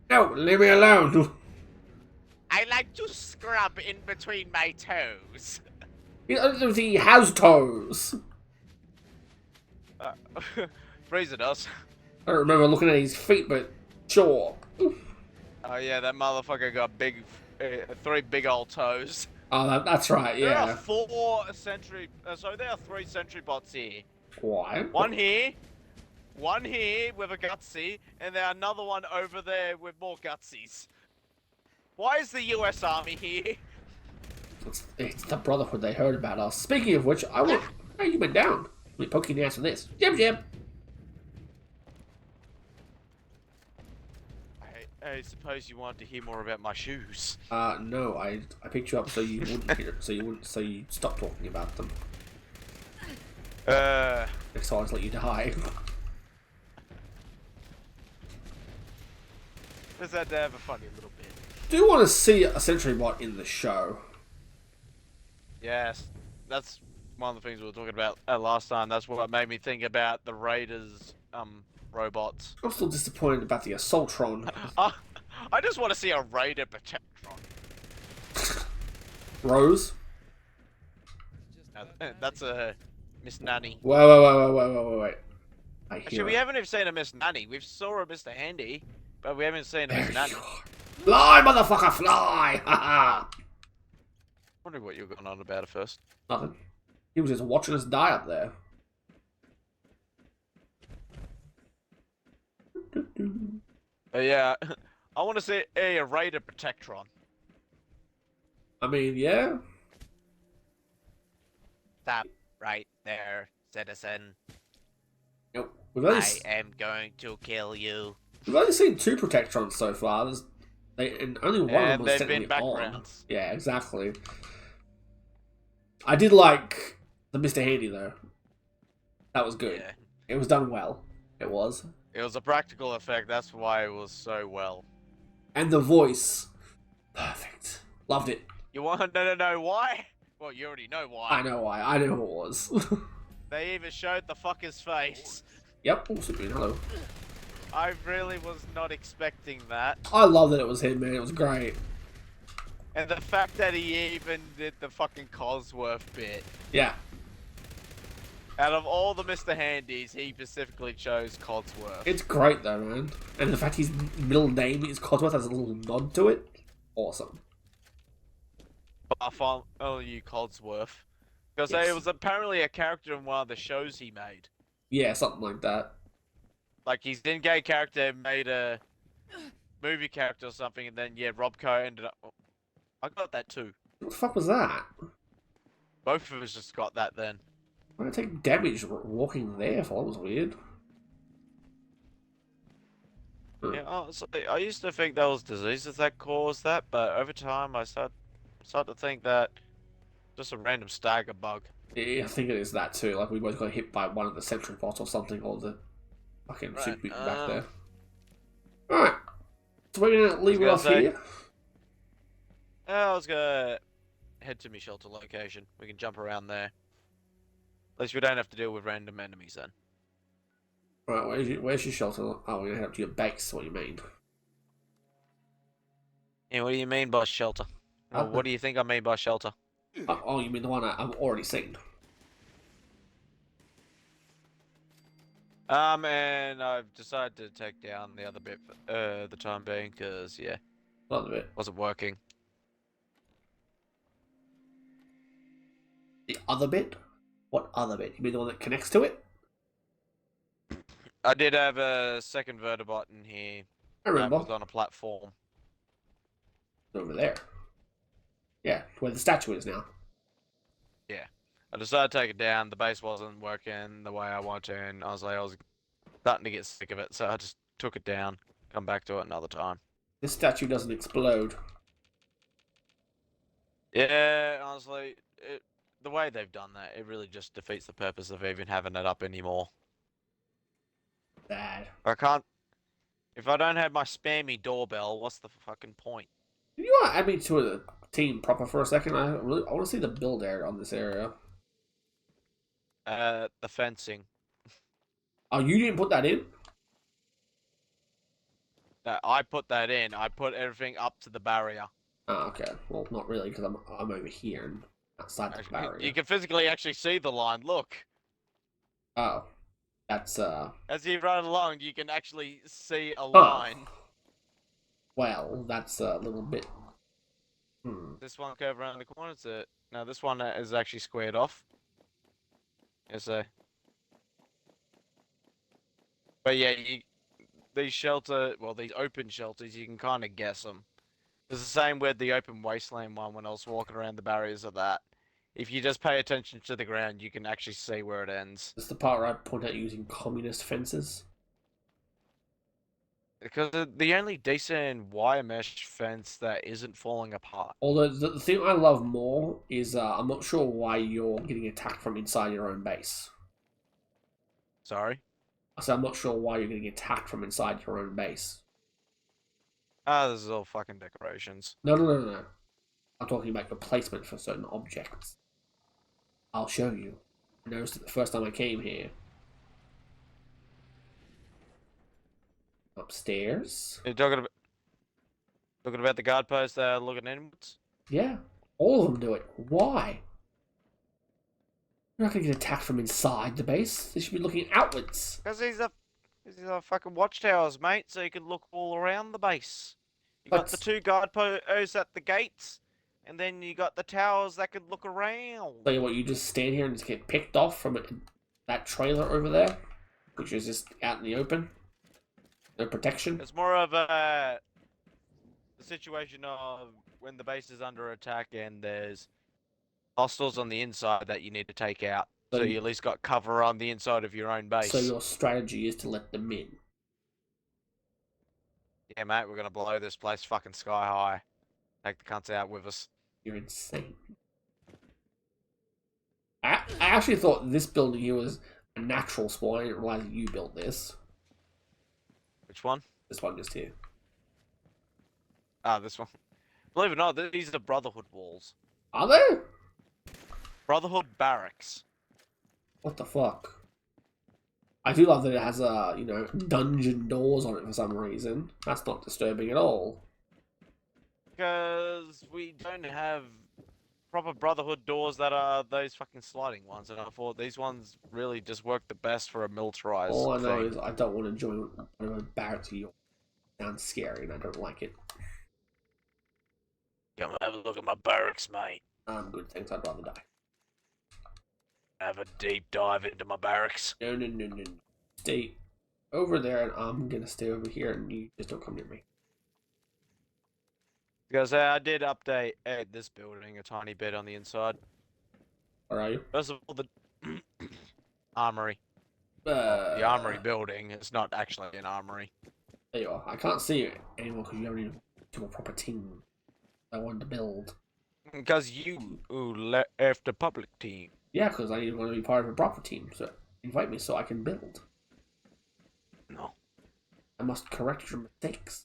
No, leave me alone. I like to scrub in between my toes. I don't think he has toes. Fraser does. I don't remember looking at his feet, but sure. Oh yeah, that motherfucker got big, 3 big old toes. Oh, that's right, There are yeah. 4 sentry, so there are 3 sentry bots here. Why? One here with a gutsy, and then another one over there with more gutsies. Why is the US Army here? It's the Brotherhood. They heard about us. Speaking of which, I want. Hey, you went down. Let me poke you in the ass with this. Jim. I suppose you wanted to hear more about my shoes. No, I picked you up so you wouldn't hear it, so you stop talking about them. Next time I'll just let you die. Does that have a funny little bit? Do you want to see a sentry bot in the show? Yes, that's one of the things we were talking about last time. That's what made me think about the Raiders robots. I'm still disappointed about the Assaultron. I just want to see a Raider Protectron. Rose? That's a Miss Nanny. Wait. I hear Actually, we it. haven't even seen a Miss Nanny. We've saw a Mr. Handy, but we haven't seen a Miss There Nanny. you are. Fly, motherfucker, fly! Haha! Wondering what you were going on about at first. Nothing. He was just watching us die up there. But yeah, I want to see a Raider Protectron. I mean, yeah. Stop right there, citizen. Nope. We've only, am going to kill you. we've only seen 2 Protectrons so far. And only one of them And was they've technically been on. backgrounds. Yeah, exactly. I did like the Mr. Handy though. That was good. Yeah. It was done well. It was. It was a practical effect. That's why it was so well. And the voice. Perfect. Loved it. You want to know why? Well, you already know why. I know why. I know who it was. They even showed the fucker's face. Yep. Oh, Superman, hello. I really was not expecting that. I love that it was him, man. It was great. And the fact that he even did the fucking Cosworth bit. Yeah. Out of all the Mr. Handies, he specifically chose Codsworth. It's great though, man. And the fact his middle name is Cosworth has a little nod to it. Awesome. Bartholomew Codsworth. Because Yes. it was apparently a character in one of the shows he made. Yeah, something like that. Like his in-game character made a movie character or something, and then yeah, Robco ended up. Oh, I got that too. What the fuck was that? Both of us just got that then. Why did I take damage walking there for? That was weird. Yeah, honestly, I used to think there was diseases that caused that, but over time I started to think that just a random stagger bug. Yeah, I think it is that too. Like we both got hit by one of the sentry bots or something, or the fucking Right, super mutant back there. Alright. So we're gonna leave it gonna off say- here. I was gonna head to my shelter location. We can jump around there. At least we don't have to deal with random enemies then. Alright, where's your shelter? Oh, we're gonna head up to your base, what do you mean? Yeah, what do you mean by shelter? Or Okay. what do you think I mean by shelter? Oh, you mean the one I've already seen? And I've decided to take down the other bit for the time being, because, yeah, Not a bit. wasn't working. The other bit? What other bit? You mean the one that connects to it? I did have a second Vertibot in here I that remember. was on a platform. Over there. Yeah, where the statue is now. I decided to take it down. The base wasn't working the way I wanted to, and I was starting to get sick of it, so I just took it down. Come back to it another time. This statue doesn't explode. Yeah, honestly, the way they've done that, it really just defeats the purpose of even having it up anymore. Bad. I can't. If I don't have my spammy doorbell, what's the fucking point? Can you add me to a team proper for a second? I want to see the build area on this area. The fencing. Oh, you didn't put that in? No, I put that in. I put everything up to the barrier. Oh, okay. Well, not really, because I'm over here and outside the Actually, barrier. you can physically actually see the line. Look, Oh, that's as you run along, you can actually see a line. well, that's a little bit. This one curve around the corner. No, this one is actually squared off. Yes, sir. But yeah, these open shelters, you can kind of guess them. It's the same with the open wasteland one when I was walking around the barriers of that. If you just pay attention to the ground, you can actually see where it ends. This is the part where I point out using communist fences. Because the only decent wire mesh fence that isn't falling apart. Although the thing I love more is I'm not sure why you're getting attacked from inside your own base. Sorry? So I'm not sure why you're getting attacked from inside your own base. Ah, this is all fucking decorations. No. I'm talking about your placement for certain objects. I'll show you. I noticed it the first time I came here. Upstairs. You're talking about the guard post that are looking inwards? Yeah, all of them do it. Why? You're not going to get attacked from inside the base. They should be looking outwards. Because these are fucking watchtowers, mate, so you can look all around the base. You got the But- 2 guard posts at the gates, and then you got the towers that can look around. Tell you what, you just stand here and just get picked off from that trailer over there, which is just out in the open. No protection. It's more of a the situation of when the base is under attack and there's hostiles on the inside that you need to take out. So So- you at least got cover on the inside of your own base. So your strategy is to let them in. Yeah, mate, we're gonna blow this place fucking sky high. Take the cunts out with us. You're insane. I actually thought this building here was a natural spawn. I didn't realize you built this. Which one? This one just here. Ah, this one. Believe it or not, these are Brotherhood walls. Are they? Brotherhood barracks. What the fuck? I do love that it has dungeon doors on it for some reason. That's not disturbing at all. Because we don't have proper Brotherhood doors that are those fucking sliding ones, and I thought these ones really just work the best for a militarized All I know thing. is I don't want to join one of a barracks of yours. Sounds scary and I don't like it. Come have a look at my barracks, mate. I'm good, thanks. I'd rather die. Have a deep dive into my barracks. No. Stay over there and I'm gonna stay over here and you just don't come near me. Because I did update this building a tiny bit on the inside. Where are you? First of all, the armory. The The armory building. It's not actually an armory. There you are. I can't see you anymore because you haven't even to a proper team. I wanted to build. Because you left the public team. Yeah, because I want to be part of a proper team. So invite me so I can build. No. I must correct your mistakes.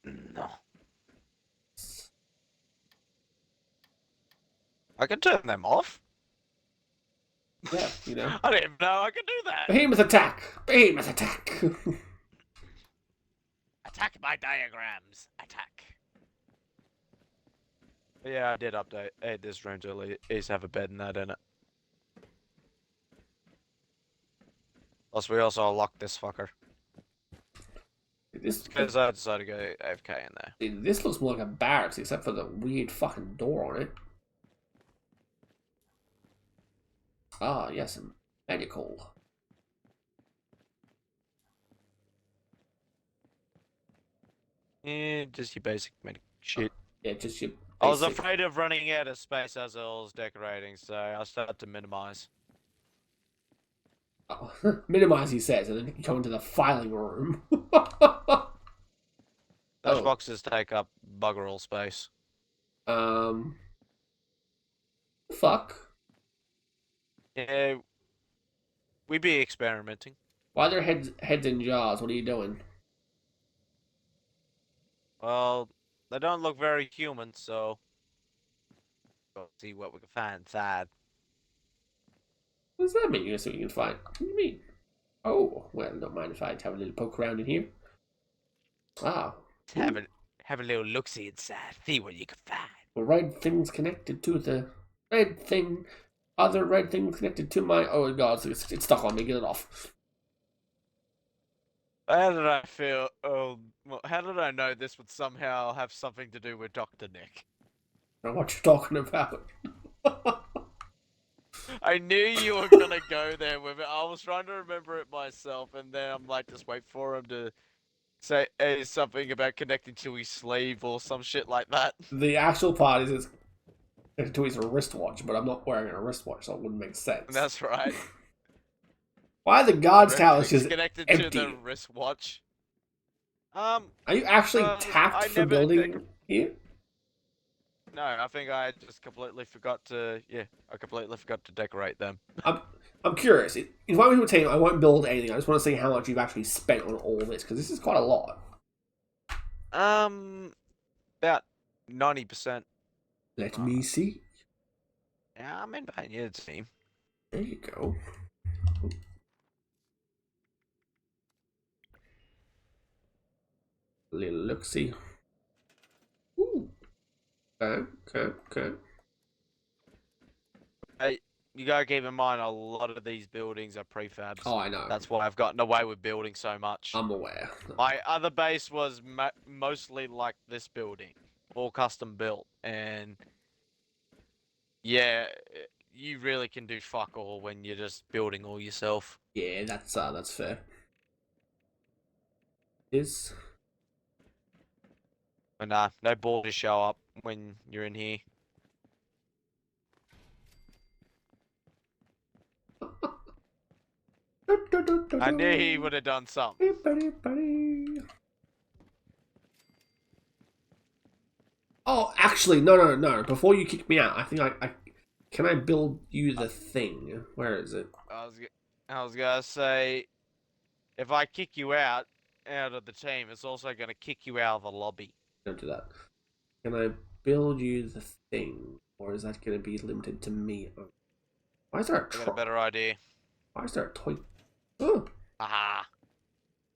No. I can turn them off. Yeah, you know. I didn't even know I could do that. Behemoth attack! Behemoth attack! Attack my diagrams. Attack. But yeah, I did update. Hey, this room to at least have a bed in that in it. Plus, we also locked this fucker. this Because I decided to go AFK in there. this looks more like a barracks except for the weird fucking door on it. Ah, yes, medical. Yeah, just your basic medic shit. Yeah, just your I was basic- afraid of running out of space as I was decorating, so I started to minimize. Oh, minimize, he says, and then you come into the filing room. Those Oh. boxes take up bugger all space. Fuck. Yeah, we be experimenting. Why are their heads in jars? What are you doing? Well, they don't look very human, so we'll see what we can find inside. What does that mean? You know, so you can find. What do you mean? Oh, well, don't mind if I have a little poke around in here. Ah, Have a little look-see inside. See what you can find. the red thing's connected to the red thing. Other red thing connected to my. Oh god, it's stuck on me. Get it off. How did I feel? How did I know this would somehow have something to do with Dr. Nick? I don't know what you're talking about. I knew you were gonna go there with it. I was trying to remember it myself, and then I'm like, just wait for him to say something about connecting to his sleeve or some shit like that. The actual part is it's connected to his wristwatch, but I'm not wearing a wristwatch, so it wouldn't make sense. That's right. Why are the guards' towers Everything's just connected empty? to the wristwatch. Are you actually I tapped for never building think- here? No, I think I just completely forgot to. Yeah, I completely forgot to decorate them. I'm curious. If I was to team, I won't build anything. I just want to see how much you've actually spent on all this, because this is quite a lot. About 90%. Let me see. Yeah, I'm inviting you to the team. There you go. Little look-see. Ooh. Okay. Hey, you gotta keep in mind a lot of these buildings are prefabs. Oh, I know. That's why I've gotten away with building so much. I'm aware. My other base was mostly like this building, all custom built, and yeah, you really can do fuck all when you're just building all yourself. Yeah, that's fair. Is But nah, no borders show up when you're in here. I knew he would have done something. Oh, actually, no. Before you kick me out, I think I can I build you the thing? Where is it? I was gonna say, if I kick you out of the team, it's also gonna kick you out of the lobby. Don't do that. Can I build you the thing, or is that going to be limited to me? Why is there a I got a better idea. Why is there a toy? Oh, Aha!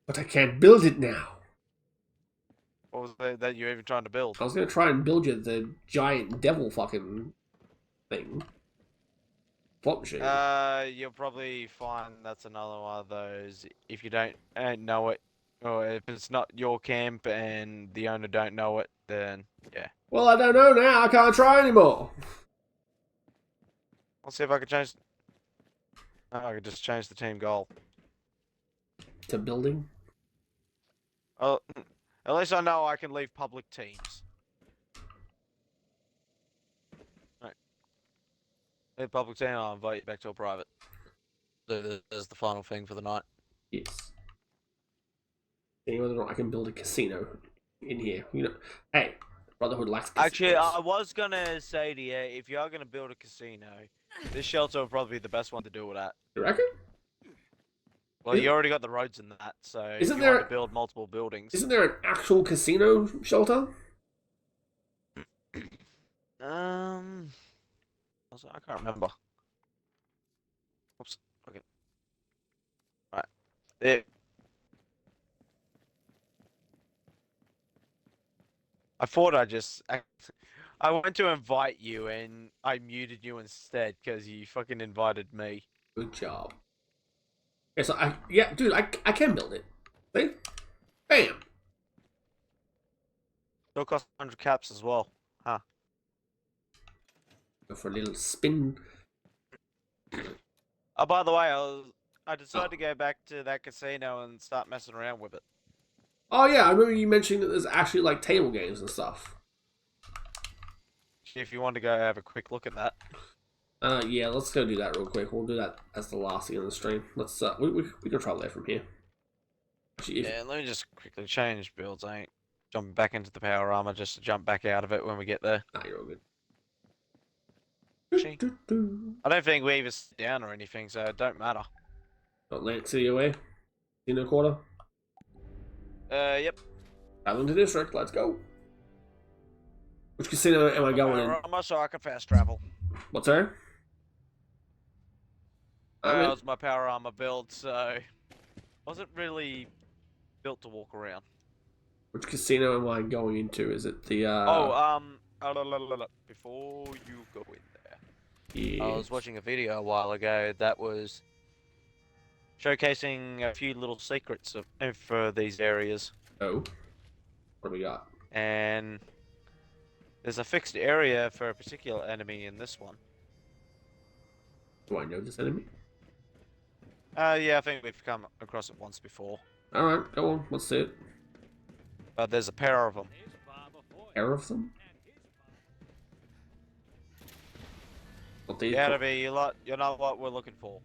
but I can't build it now. What was that you were even trying to build? I was going to try and build you the giant devil fucking thing. Flop machine. You'll probably find that's another one of those. If you don't know it, or if it's not your camp and the owner don't know it, then yeah. Well, I don't know now. I can't try anymore. I'll see if I can change. Oh, I could just change the team goal. To building? Oh, at least I know I can leave public teams. Right. Leave public team, I'll invite you back to a private. So there's the final thing for the night. Yes. Seeing whether or not I can build a casino in here. You know, hey, Brotherhood likes casinos. Actually, I was gonna say to you, if you are gonna build a casino, this shelter will probably be the best one to do it at. You reckon? Well, you already got the roads in that, so if you want to build multiple buildings. Isn't there an actual casino shelter? I can't remember. Oops. Okay. Right. There. I thought I went to invite you and I muted you instead because you fucking invited me. Good job. Yeah, so yeah, dude, I can build it. See? Bam! It'll cost 100 caps as well. Huh. Go for a little spin. Oh, by the way, I decided to go back to that casino and start messing around with it. Oh yeah, I remember you mentioning that there's actually like table games and stuff. If you want to go have a quick look at that. Yeah, let's go do that real quick. We'll do that as the last thing on the stream. Let's we can travel there from here. Actually, Yeah, let me just quickly change builds. I ain't jumping back into the power armor just to jump back out of it when we get there. Nah, you're all good. Actually, I don't think we even sit down or anything, so it don't matter. Atlantic City away. Casino quarter. Yep. Traveling to district. Let's go. Which casino am I going in? Armor so I can fast travel. What's that? That was my power armor build, so wasn't really built to walk around. Which casino am I going into? Is it the before you go in there. Yeah. I was watching a video a while ago that was showcasing a few little secrets for these areas. Oh. What do we got? And there's a fixed area for a particular enemy in this one. Do I know this enemy? Yeah, I think we've come across it once before. Alright, go on. Let's see it. But there's a pair of them. Pair of them? What these? Gotta be, you're not what we're looking for.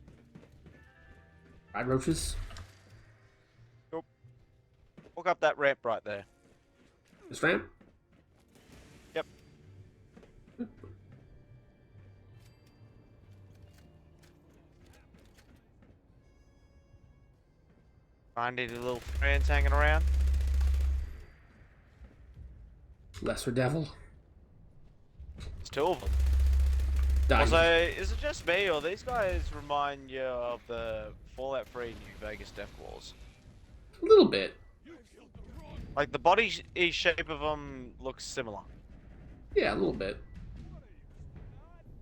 Ride roaches? Walk up that ramp right there. This ramp? Yep. Find any little friends hanging around? Lesser devil? There's two of them. Also, is it just me, or these guys remind you of the Fallout 3 New Vegas Death Wars? A little bit. Like, the body shape of them looks similar. Yeah, a little bit.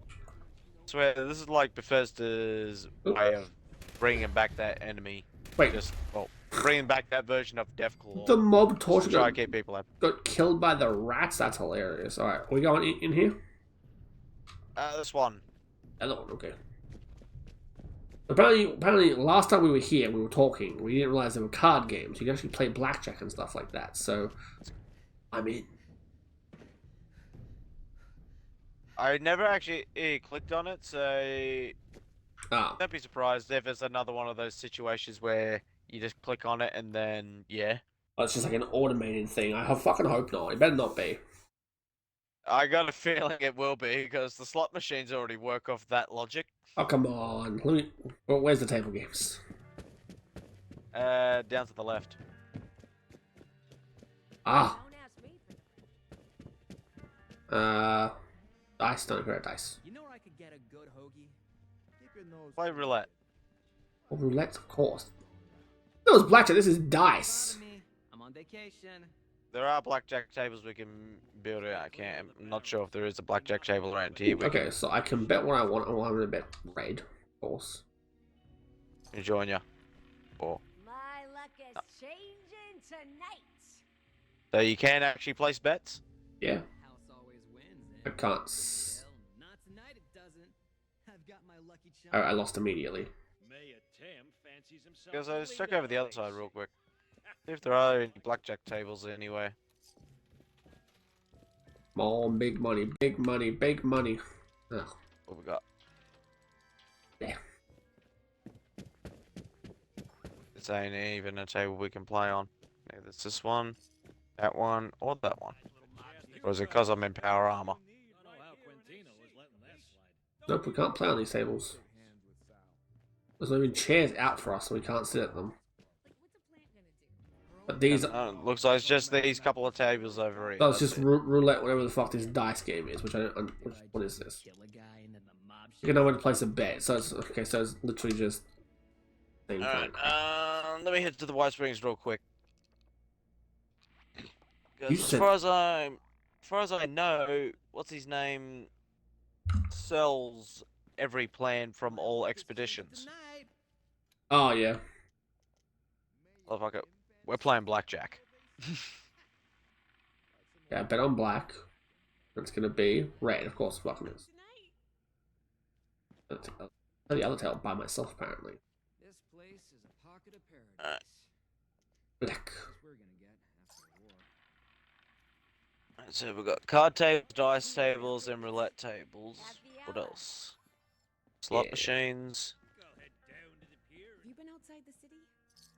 I swear, this is like Bethesda's way of bringing back that enemy. Wait, Just, well, bringing back that version of Deathclaw. the mob Just torture to try got, and keep people happy. got killed by the rats? That's hilarious. Alright, we going in here? This one. Other one, okay. Apparently, last time we were here, we were talking. We didn't realize there were card games. You can actually play blackjack and stuff like that. So, I'm in. I never actually clicked on it, so Ah, don't be surprised if it's another one of those situations where you just click on it and then, yeah. oh, it's just like an automated thing. fucking hope not. It better not be. I got a feeling it will be, because the slot machines already work off that logic. Oh, come on. Let me. Well, where's the table games? Down to the left. Ah. Don't ask me for that. Dice. Don't forget dice. You know where I could get a good hoagie? Keep your nose Play roulette. Oh, roulette, of course. No, it's blackjack. This is dice. Bother me. I'm on vacation. There are blackjack tables we can build it. I'm not sure if there is a blackjack table around here. Okay, so I can bet what I want. I'm going to bet red, of course. Join ya. Or My luck is changing tonight. so you can actually place bets. Yeah, House always wins, I eh? can't. Well, not tonight it doesn't. I've got my lucky charm. I lost immediately. Because I just check over the other side real quick. See if there are any blackjack tables anywhere. Come on, big money, big money, big money. Ugh. What we got? Yeah. This ain't even a table we can play on. Either it's this one, that one, or that one. Or is it because I'm in power armor? Nope, we can't play on these tables. There's not even chairs out for us, so we can't sit at them. But these, Looks like it's just these couple of tables over here. that's just it. roulette, whatever the fuck this dice game is, which I don't. What is this? Kill a guy and then the mob You can know when to place a bet, so it's okay. So it's literally just. Same thing. Alright, let me head to the White Springs real quick. 'Cause You as said- far as I know, what's his name sells every plan from all expeditions. Oh yeah. Motherfucker, we're playing blackjack. Yeah, I bet on black. It's gonna be red, of course. Fucking is. The other tail by myself apparently. This place is a pocket of paradise. Alright. Black. That's what we're gonna get after the war. Alright, so we've got card tables, dice tables, and roulette tables. What else? Slot Yeah. machines. Have you been outside the city?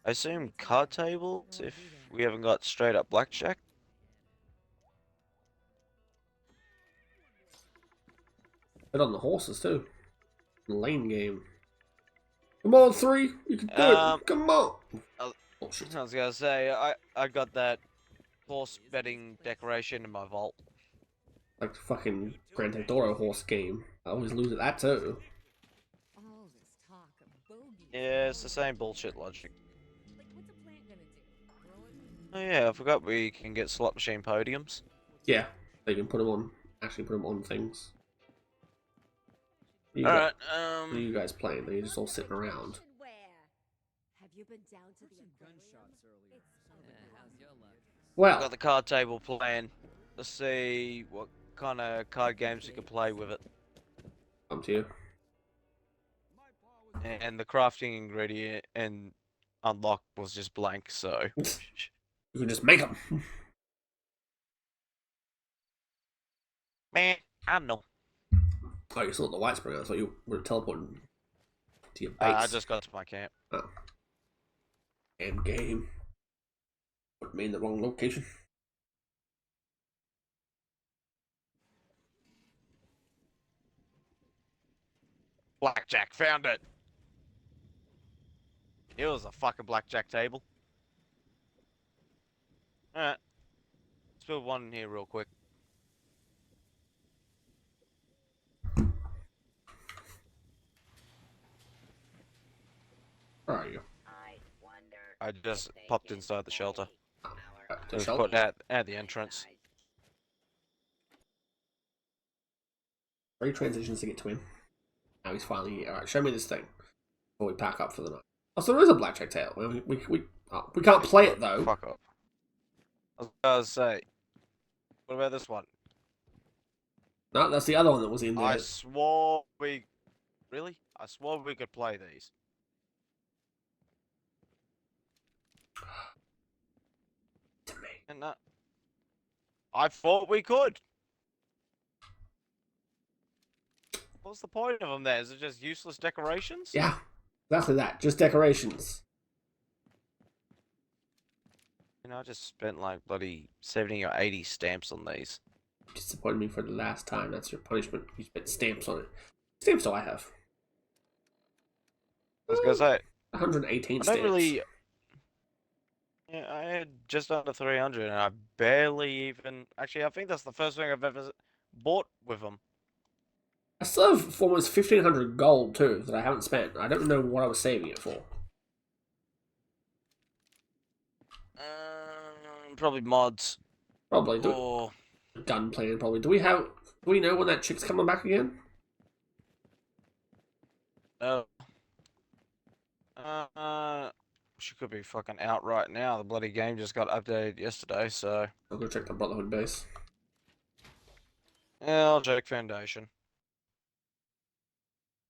I assume card tables if we haven't got straight up blackjack. Bet on the horses too. Lane game. Come on, 3. You can do it. Come on. uh, Oh shit. I was gonna say I got that horse betting decoration in my vault. Like the fucking Grand Theft Auto horse game. I always lose at that too. All this talk of bogeys. Yeah, it's the same bullshit logic. Like, what's a plant gonna do? Grow it? Oh yeah, I forgot we can get slot machine podiums. Yeah, they can put them on. Actually, put them on things. What Alright, are you guys playing? Are you just all sitting around? Have you been down to the Gunshots earlier. How's your luck? I've Well, got the card table plan. Let's see what kind of card games you can play with it. come to you. And the crafting ingredient and unlock was just blank, so. You can just make them. Man, I don't know. Oh, you still at the White Spring. I thought you were teleporting to your base. I just got to my camp. Oh. Damn game. Put me in the wrong location. Blackjack, found it! It was a fucking blackjack table. Alright. Let's build one in here real quick. I just popped inside the shelter. The Just shelter? put at the entrance. 3 transitions to get to him. Now he's finally here. Alright, show me this thing before we pack up for the night. Oh, so there is a blackjack tail. We can't play it though. Fuck up. I was gonna say. What about this one? No, that's the other one that was in there. I swore we. Really? I swore we could play these. To me. And I thought we could. What's the point of them there? Is it just useless decorations? Yeah, exactly that. Just decorations. You know, I just spent like bloody 70 or 80 stamps on these. Disappointed me for the last time. That's your punishment. You spent stamps on it. Stamps do I have? I was gonna say, 118 I stamps. don't really. Yeah, I had just under 300, and I barely even. Actually, I think that's the first thing I've ever bought with them. I still have almost 1,500 gold too that I haven't spent. I don't know what I was saving it for. Probably mods. Probably. Or Gun plan, probably. Do we know when that chick's coming back again? no. She could be fucking out right now. The bloody game just got updated yesterday, so I'll go check the Brotherhood base. yeah, I'll check Foundation.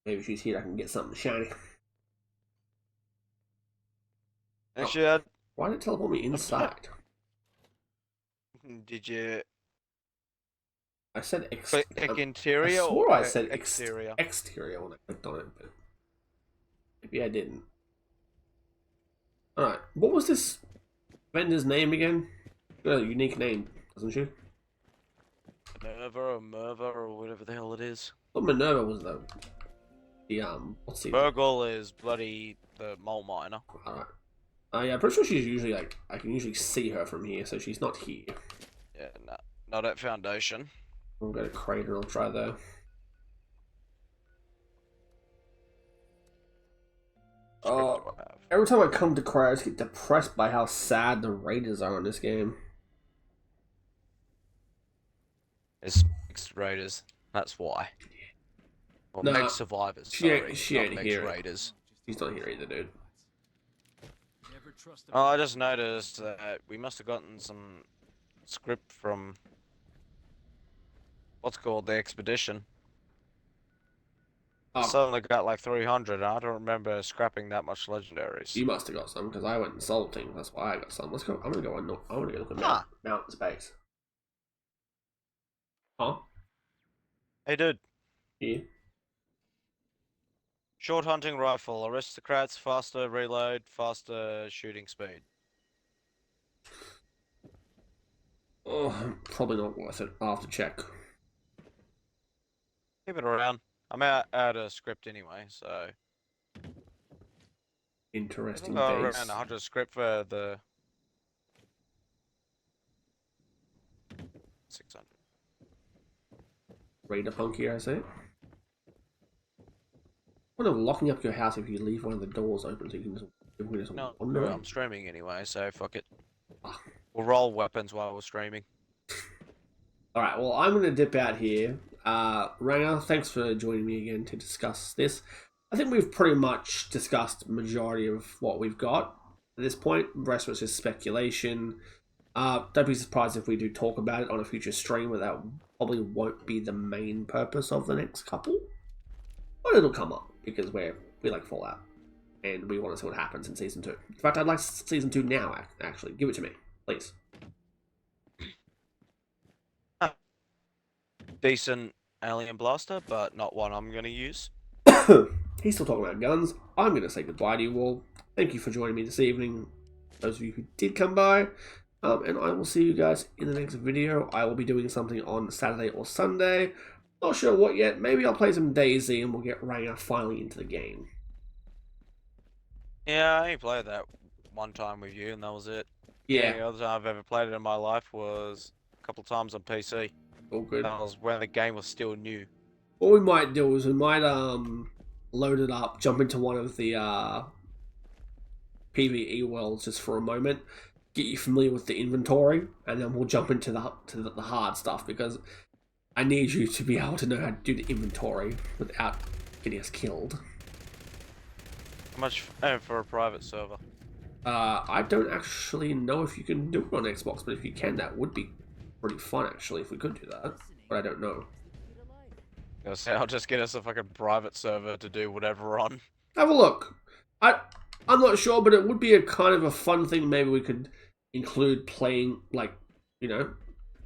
Maybe she's here. I can get something shiny. Actually, Why did it teleport me inside? did you I said click interior I swore or I said exterior? exterior when I clicked on it, but maybe I didn't. Alright, what was this vendor's name again? Got a unique name, doesn't she? Minerva or Merva or whatever the hell it is. What Minerva was though? The what's the Burgle is bloody the mole miner. Alright. Yeah, I'm pretty sure she's usually like I can usually see her from here, so she's not here. Yeah, no, not at Foundation. I'll go to Crater and I'll try there. Script do I have? Every time I come to Crater, I just get depressed by how sad the Raiders are in this game. It's mixed raiders. That's why. Or No, mixed survivors. she ain't- Sorry, she not ain't mixed here. raiders. He's not here either, dude. Oh, I just noticed that we must have gotten some script from what's called the expedition. Oh, Suddenly got like 300. And I don't remember scrapping that much legendaries. you must have got some because I went and sold things. That's why I got some. Let's go. I'm gonna go on. I want to go look at Huh. mountain space. Huh? Hey, dude. Yeah. Short hunting rifle, aristocrats, faster reload, faster shooting speed. Oh, probably not worth it. I'll have to check. Keep it around. I'm out of script anyway, so Interesting around base. 100 script for the 600. Raider punk here, I say. What of locking up your house if you leave one of the doors open so you can just No, wander I'm around? streaming anyway, so fuck it. Ah. We'll roll weapons while we're streaming. Alright, well, I'm going to dip out here. Ranger, thanks for joining me again to discuss this. I think we've pretty much discussed majority of what we've got at this point. The rest was just speculation. Don't be surprised if we do talk about it on a future stream, but that probably won't be the main purpose of the next couple. But it'll come up, because we like Fallout. And we want to see what happens in Season 2. In fact, I'd like Season 2 now, actually. Give it to me, please. Decent alien blaster, but not one I'm going to use. He's still talking about guns. I'm going to say goodbye to you all. Thank you for joining me this evening. Those of you who did come by. And I will see you guys in the next video. I will be doing something on Saturday or Sunday. Not sure what yet. Maybe I'll play some DayZ and we'll get Ranger finally into the game. Yeah, I only played that one time with you, and that was it. Yeah, The other time I've ever played it in my life was a couple of times on PC. all good. That was when the game was still new. What we might do is we might load it up, jump into one of the PvE worlds just for a moment, get you familiar with the inventory, and then we'll jump into the hard stuff, because I need you to be able to know how to do the inventory without getting us killed. How much for a private server? I don't actually know if you can do it on Xbox, but if you can, that would be pretty fun, actually, if we could do that. But I don't know. I'll just get us a fucking private server to do whatever on. Have a look. I'm not sure, but it would be a kind of a fun thing. Maybe we could include playing, like, you know,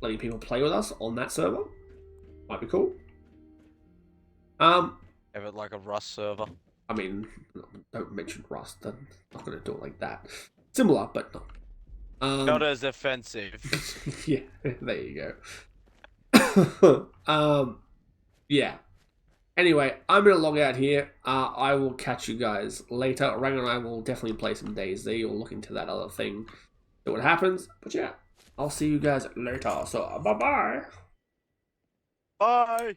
letting people play with us on that server. Might be cool. Have it like a Rust server. I mean, don't mention Rust. I'm not going to do it like that. Similar, but no. Not as offensive. Yeah, there you go. Yeah. Anyway, I'm going to log out here. I will catch you guys later. Rang and I will definitely play some DayZ or look into that other thing. See what happens. But yeah, I'll see you guys later. So, bye-bye. Bye!